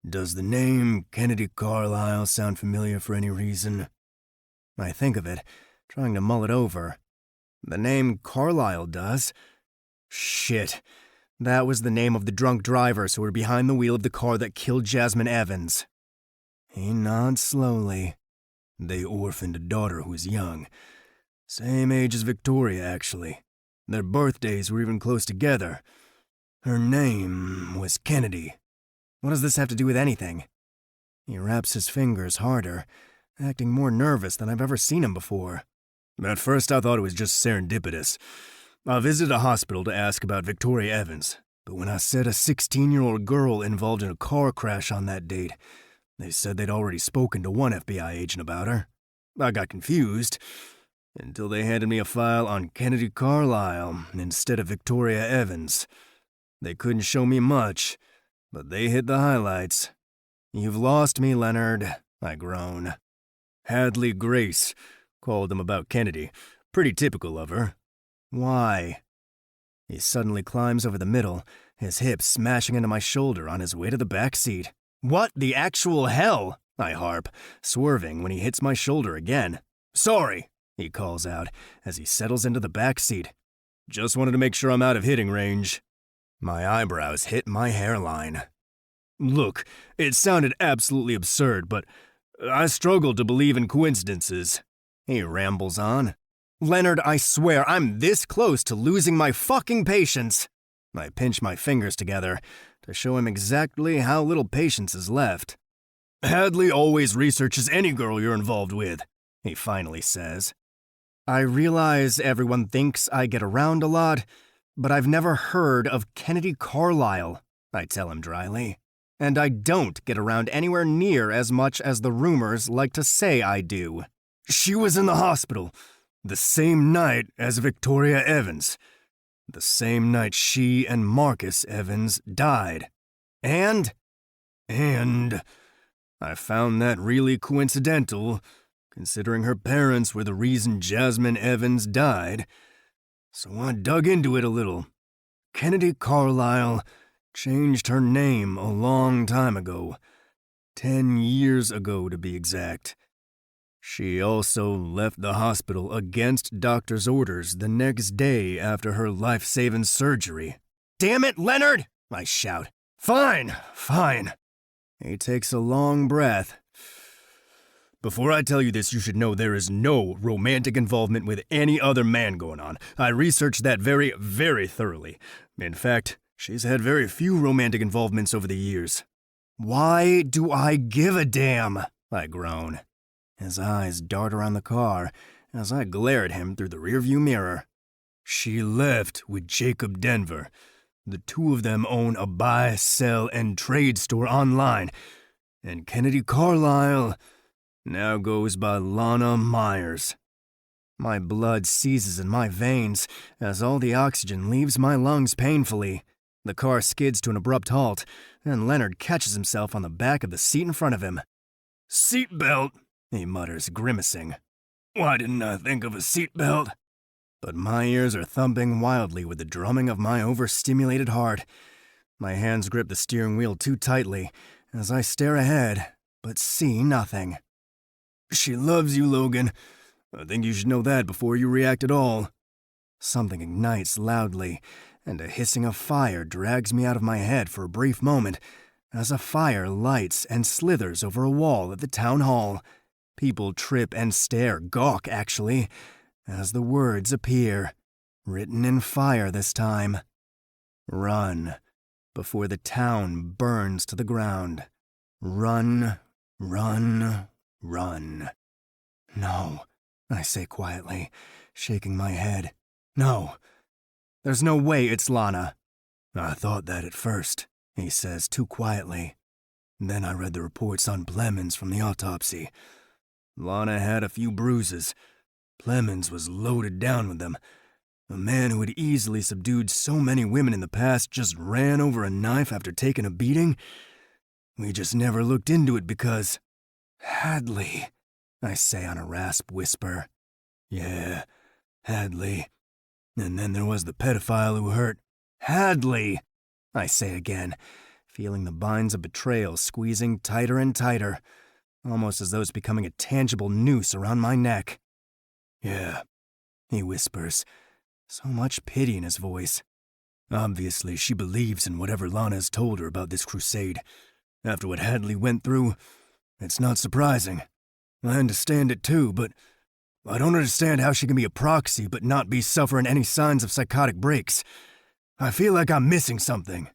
"Does the name Kennedy Carlisle sound familiar for any reason?" I think of it, trying to mull it over. The name Carlisle does. Shit. That was the name of the drunk drivers who were behind the wheel of the car that killed Jasmine Evans. He nods slowly. "They orphaned a daughter who was young. Same age as Victoria, actually. Their birthdays were even close together. Her name was Kennedy." "What does this have to do with anything?" He wraps his fingers harder, acting more nervous than I've ever seen him before. "At first I thought it was just serendipitous. I visited a hospital to ask about Victoria Evans, but when I said a 16-year-old girl involved in a car crash on that date, they said they'd already spoken to one FBI agent about her. I got confused, until they handed me a file on Kennedy Carlisle instead of Victoria Evans. They couldn't show me much, but they hit the highlights." "You've lost me, Leonard," I groan. "Hadley Grace called them about Kennedy. Pretty typical of her." "Why?" He suddenly climbs over the middle, his hip smashing into my shoulder on his way to the back seat. "What the actual hell?" I harp, swerving when he hits my shoulder again. "Sorry," he calls out as he settles into the back seat. "Just wanted to make sure I'm out of hitting range." My eyebrows hit my hairline. "Look, it sounded absolutely absurd, but I struggled to believe in coincidences," he rambles on. "Leonard, I swear I'm this close to losing my fucking patience." I pinch my fingers together to show him exactly how little patience is left. "Hadley always researches any girl you're involved with," he finally says. "I realize everyone thinks I get around a lot, but I've never heard of Kennedy Carlisle," I tell him dryly. "And I don't get around anywhere near as much as the rumors like to say I do." "She was in the hospital the same night as Victoria Evans. The same night she and Marcus Evans died. And I found that really coincidental, considering her parents were the reason Jasmine Evans died. So I dug into it a little. Kennedy Carlisle changed her name a long time ago. 10 years ago, to be exact. She also left the hospital against doctor's orders the next day after her life-saving surgery." "Damn it, Leonard!" I shout. Fine. He takes a long breath. "Before I tell you this, you should know there is no romantic involvement with any other man going on. I researched that very, very thoroughly. In fact, she's had very few romantic involvements over the years." "Why do I give a damn?" I groan. His eyes dart around the car as I glare at him through the rearview mirror. "She left with Jacob Denver. The two of them own a buy, sell, and trade store online. And Kennedy Carlisle now goes by Lana Myers." My blood seizes in my veins as all the oxygen leaves my lungs painfully. The car skids to an abrupt halt, and Leonard catches himself on the back of the seat in front of him. "Seatbelt," he mutters, grimacing. "Why didn't I think of a seatbelt?" But my ears are thumping wildly with the drumming of my overstimulated heart. My hands grip the steering wheel too tightly as I stare ahead, but see nothing. "She loves you, Logan. I think you should know that before you react at all." Something ignites loudly, and a hissing of fire drags me out of my head for a brief moment, as a fire lights and slithers over a wall at the town hall. People trip and stare, gawk actually, as the words appear, written in fire this time. "Run. before the town burns to the ground. Run, run, run. No, I say quietly, shaking my head. No, there's no way it's Lana. I thought that at first, he says too quietly. Then I read the reports on Plemons from the autopsy. Lana had a few bruises. Plemons was loaded down with them. A man who had easily subdued so many women in the past just ran over a knife after taking a beating. We just never looked into it because... Hadley, I say on a rasp whisper. Yeah, Hadley. And then there was the pedophile who hurt... Hadley, I say again, feeling the binds of betrayal squeezing tighter and tighter, almost as though it's becoming a tangible noose around my neck. Yeah, he whispers, so much pity in his voice. Obviously, she believes in whatever Lana has told her about this crusade. After what Hadley went through, it's not surprising. I understand it too, but I don't understand how she can be a proxy but not be suffering any signs of psychotic breaks. I feel like I'm missing something.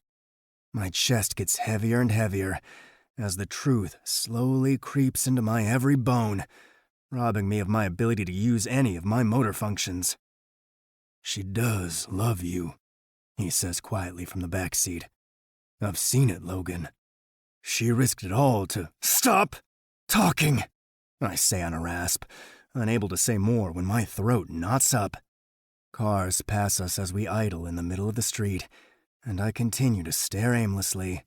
My chest gets heavier and heavier as the truth slowly creeps into my every bone, robbing me of my ability to use any of my motor functions. She does love you, he says quietly from the back seat. I've seen it, Logan. She risked it all to... Stop talking, I say on a rasp, unable to say more when my throat knots up. Cars pass us as we idle in the middle of the street, and I continue to stare aimlessly.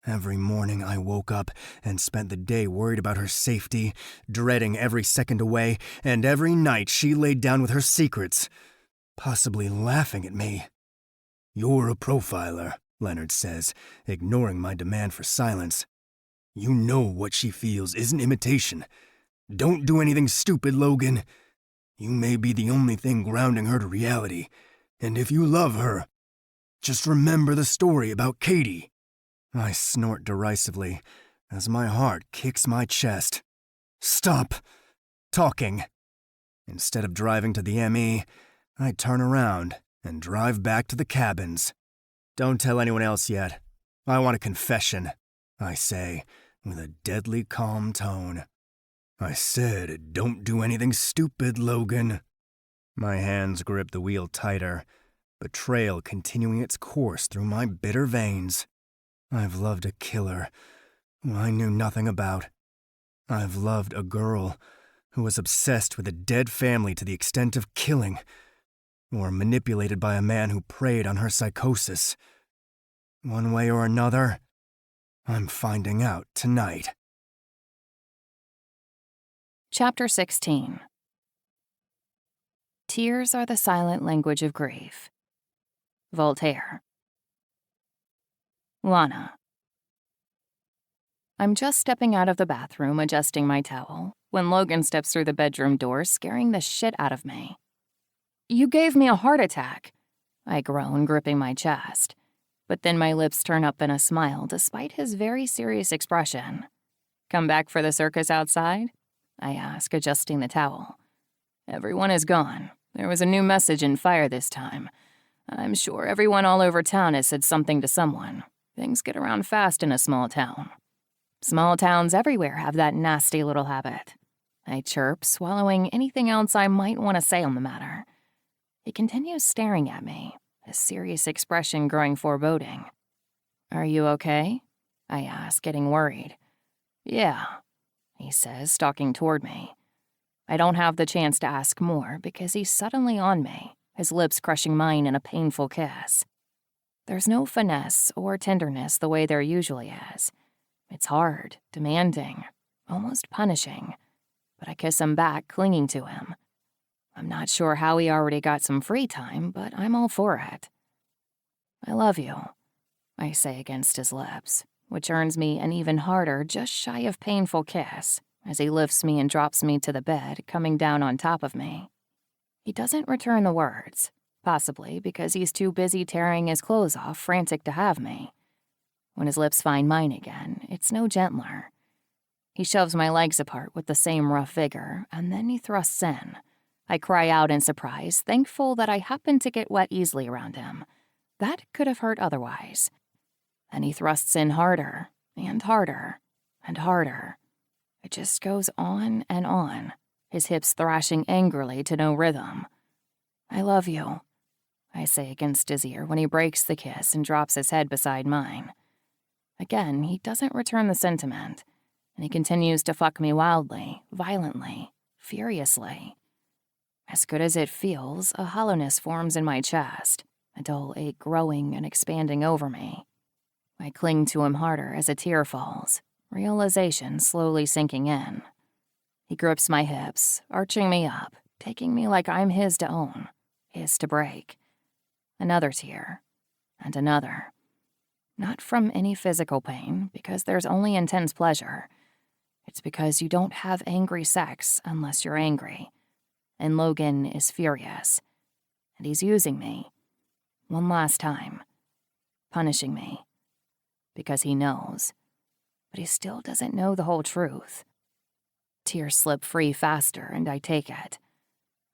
Every morning I woke up and spent the day worried about her safety, dreading every second away, and every night she laid down with her secrets, possibly laughing at me. You're a profiler, Leonard says, ignoring my demand for silence. You know what she feels isn't imitation. Don't do anything stupid, Logan. You may be the only thing grounding her to reality, and if you love her, just remember the story about Katie. I snort derisively as my heart kicks my chest. Stop talking. Instead of driving to the ME, I turn around and drive back to the cabins. Don't tell anyone else yet. I want a confession, I say, with a deadly calm tone. I said, don't do anything stupid, Logan. My hands grip the wheel tighter, betrayal continuing its course through my bitter veins. I've loved a killer who I knew nothing about. I've loved a girl who was obsessed with a dead family to the extent of killing, or manipulated by a man who preyed on her psychosis. One way or another, I'm finding out tonight. Chapter 16. Tears are the silent language of grief. Voltaire. Lana. I'm just stepping out of the bathroom, adjusting my towel, when Logan steps through the bedroom door, scaring the shit out of me. You gave me a heart attack, I groan, gripping my chest. But then my lips turn up in a smile despite his very serious expression. Come back for the circus outside? I ask, adjusting the towel. Everyone is gone. There was a new message in fire this time. I'm sure everyone all over town has said something to someone. Things get around fast in a small town. Small towns everywhere have that nasty little habit. I chirp, swallowing anything else I might want to say on the matter. He continues staring at me, his serious expression growing foreboding. Are you okay? I ask, getting worried. Yeah, he says, stalking toward me. I don't have the chance to ask more because he's suddenly on me, his lips crushing mine in a painful kiss. There's no finesse or tenderness the way there usually is. It's hard, demanding, almost punishing, but I kiss him back, clinging to him. I'm not sure how he already got some free time, but I'm all for it. I love you, I say against his lips, which earns me an even harder, just shy of painful kiss as he lifts me and drops me to the bed, coming down on top of me. He doesn't return the words, possibly because he's too busy tearing his clothes off, frantic to have me. When his lips find mine again, it's no gentler. He shoves my legs apart with the same rough vigor, and then he thrusts in. I cry out in surprise, thankful that I happened to get wet easily around him. That could have hurt otherwise. And he thrusts in harder and harder and harder. It just goes on and on, his hips thrashing angrily to no rhythm. I love you, I say against his ear when he breaks the kiss and drops his head beside mine. Again, he doesn't return the sentiment, and he continues to fuck me wildly, violently, furiously. As good as it feels, a hollowness forms in my chest, a dull ache growing and expanding over me. I cling to him harder as a tear falls, realization slowly sinking in. He grips my hips, arching me up, taking me like I'm his to own, his to break. Another tear, and another. Not from any physical pain, because there's only intense pleasure. It's because you don't have angry sex unless you're angry. And Logan is furious. And he's using me. One last time. Punishing me. Because he knows. But he still doesn't know the whole truth. Tears slip free faster, and I take it.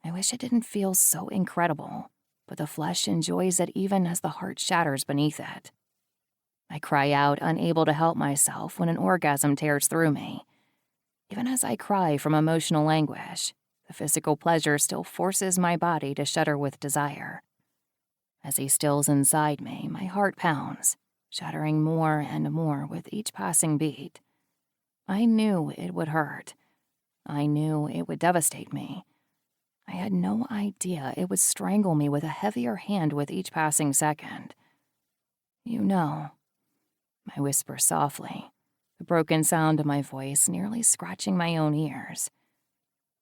I wish it didn't feel so incredible, but the flesh enjoys it even as the heart shatters beneath it. I cry out, unable to help myself when an orgasm tears through me. Even as I cry from emotional anguish, the physical pleasure still forces my body to shudder with desire. As he stills inside me, my heart pounds, shattering more and more with each passing beat. I knew it would hurt. I knew it would devastate me. I had no idea it would strangle me with a heavier hand with each passing second. You know, I whisper softly, the broken sound of my voice nearly scratching my own ears.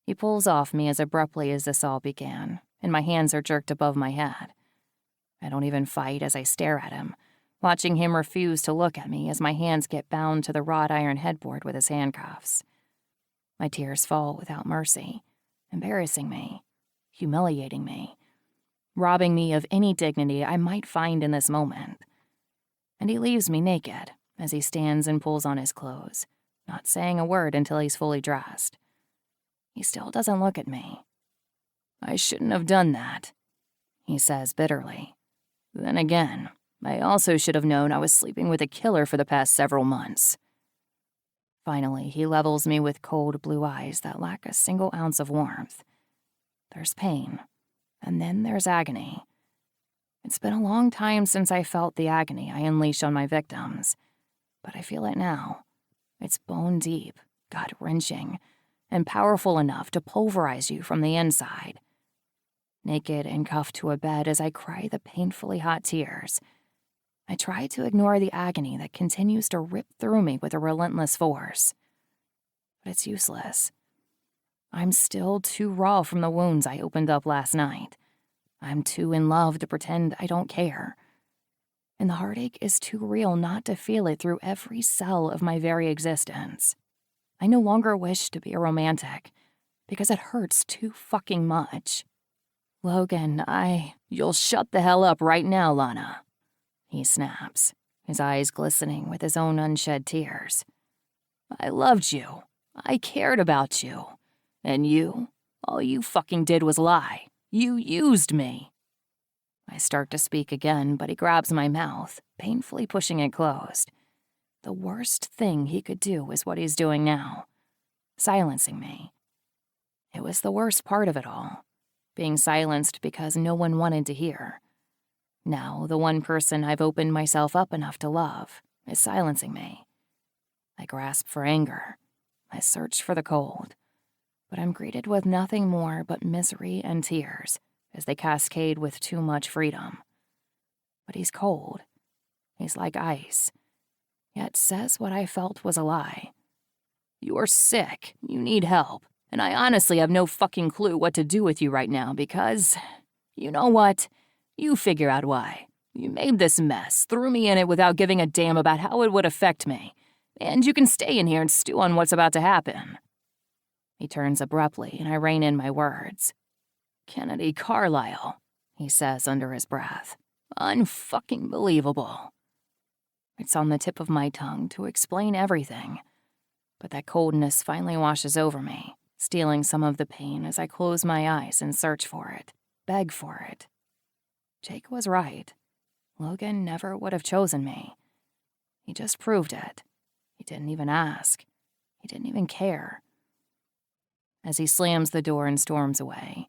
He pulls off me as abruptly as this all began, and my hands are jerked above my head. I don't even fight as I stare at him, watching him refuse to look at me as my hands get bound to the wrought iron headboard with his handcuffs. My tears fall without mercy, embarrassing me, humiliating me, robbing me of any dignity I might find in this moment. And he leaves me naked as he stands and pulls on his clothes, not saying a word until he's fully dressed. He still doesn't look at me. I shouldn't have done that, he says bitterly. Then again, I also should have known I was sleeping with a killer for the past several months. Finally, he levels me with cold blue eyes that lack a single ounce of warmth. There's pain, and then there's agony. It's been a long time since I felt the agony I unleash on my victims, but I feel it now. It's bone deep, gut-wrenching, and powerful enough to pulverize you from the inside. Naked and cuffed to a bed as I cry the painfully hot tears, I try to ignore the agony that continues to rip through me with a relentless force. But it's useless. I'm still too raw from the wounds I opened up last night. I'm too in love to pretend I don't care. And the heartache is too real not to feel it through every cell of my very existence. I no longer wish to be a romantic, because it hurts too fucking much. Logan, You'll shut the hell up right now, Lana, he snaps, his eyes glistening with his own unshed tears. I loved you. I cared about you. And you, all you fucking did was lie. You used me. I start to speak again, but he grabs my mouth, painfully pushing it closed. The worst thing he could do is what he's doing now, silencing me. It was the worst part of it all, being silenced because no one wanted to hear. Now, the one person I've opened myself up enough to love is silencing me. I grasp for anger. I search for the cold. But I'm greeted with nothing more but misery and tears as they cascade with too much freedom. But he's cold. He's like ice. Yet says what I felt was a lie. You're sick. You need help. And I honestly have no fucking clue what to do with you right now because, you know what? You figure out why. You made this mess, threw me in it without giving a damn about how it would affect me. And you can stay in here and stew on what's about to happen. He turns abruptly, and I rein in my words. Kennedy Carlisle, he says under his breath. Unfucking believable. It's on the tip of my tongue to explain everything, but that coldness finally washes over me, stealing some of the pain as I close my eyes and search for it, beg for it. Jake was right. Logan never would have chosen me. He just proved it. He didn't even ask. He didn't even care. As he slams the door and storms away,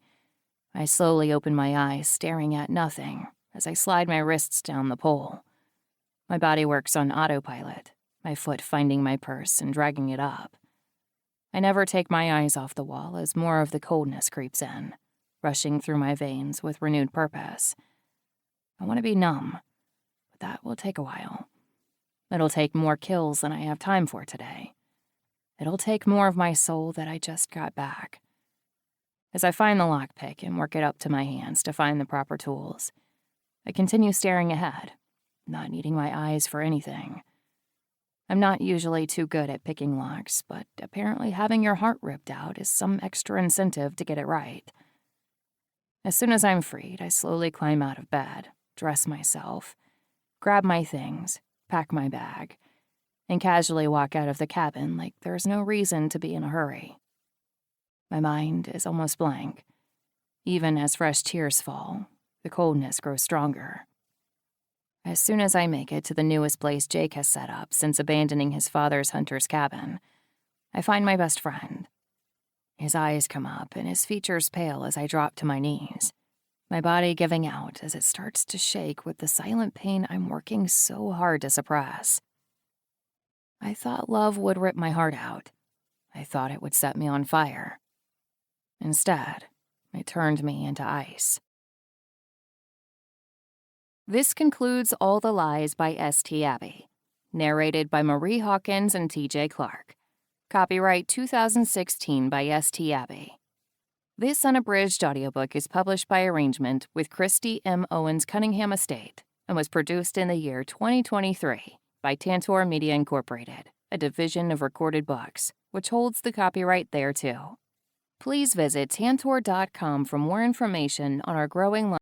I slowly open my eyes, staring at nothing as I slide my wrists down the pole. My body works on autopilot, my foot finding my purse and dragging it up. I never take my eyes off the wall as more of the coldness creeps in, rushing through my veins with renewed purpose. I want to be numb, but that will take a while. It'll take more kills than I have time for today. It'll take more of my soul that I just got back. As I find the lockpick and work it up to my hands to find the proper tools, I continue staring ahead, not needing my eyes for anything. I'm not usually too good at picking locks, but apparently having your heart ripped out is some extra incentive to get it right. As soon as I'm freed, I slowly climb out of bed, dress myself, grab my things, pack my bag, and casually walk out of the cabin like there's no reason to be in a hurry. My mind is almost blank. Even as fresh tears fall, the coldness grows stronger. As soon as I make it to the newest place Jake has set up since abandoning his father's hunter's cabin, I find my best friend. His eyes come up and his features pale as I drop to my knees, my body giving out as it starts to shake with the silent pain I'm working so hard to suppress. I thought love would rip my heart out. I thought it would set me on fire. Instead, it turned me into ice. This concludes All the Lies by S.T. Abbey, narrated by Marie Hawkins and T.J. Clark. Copyright 2016 by S.T. Abbey. This unabridged audiobook is published by arrangement with Christy M. Owens Cunningham Estate and was produced in the year 2023 by Tantor Media Incorporated, a division of Recorded Books, which holds the copyright thereto. Please visit tantor.com for more information on our growing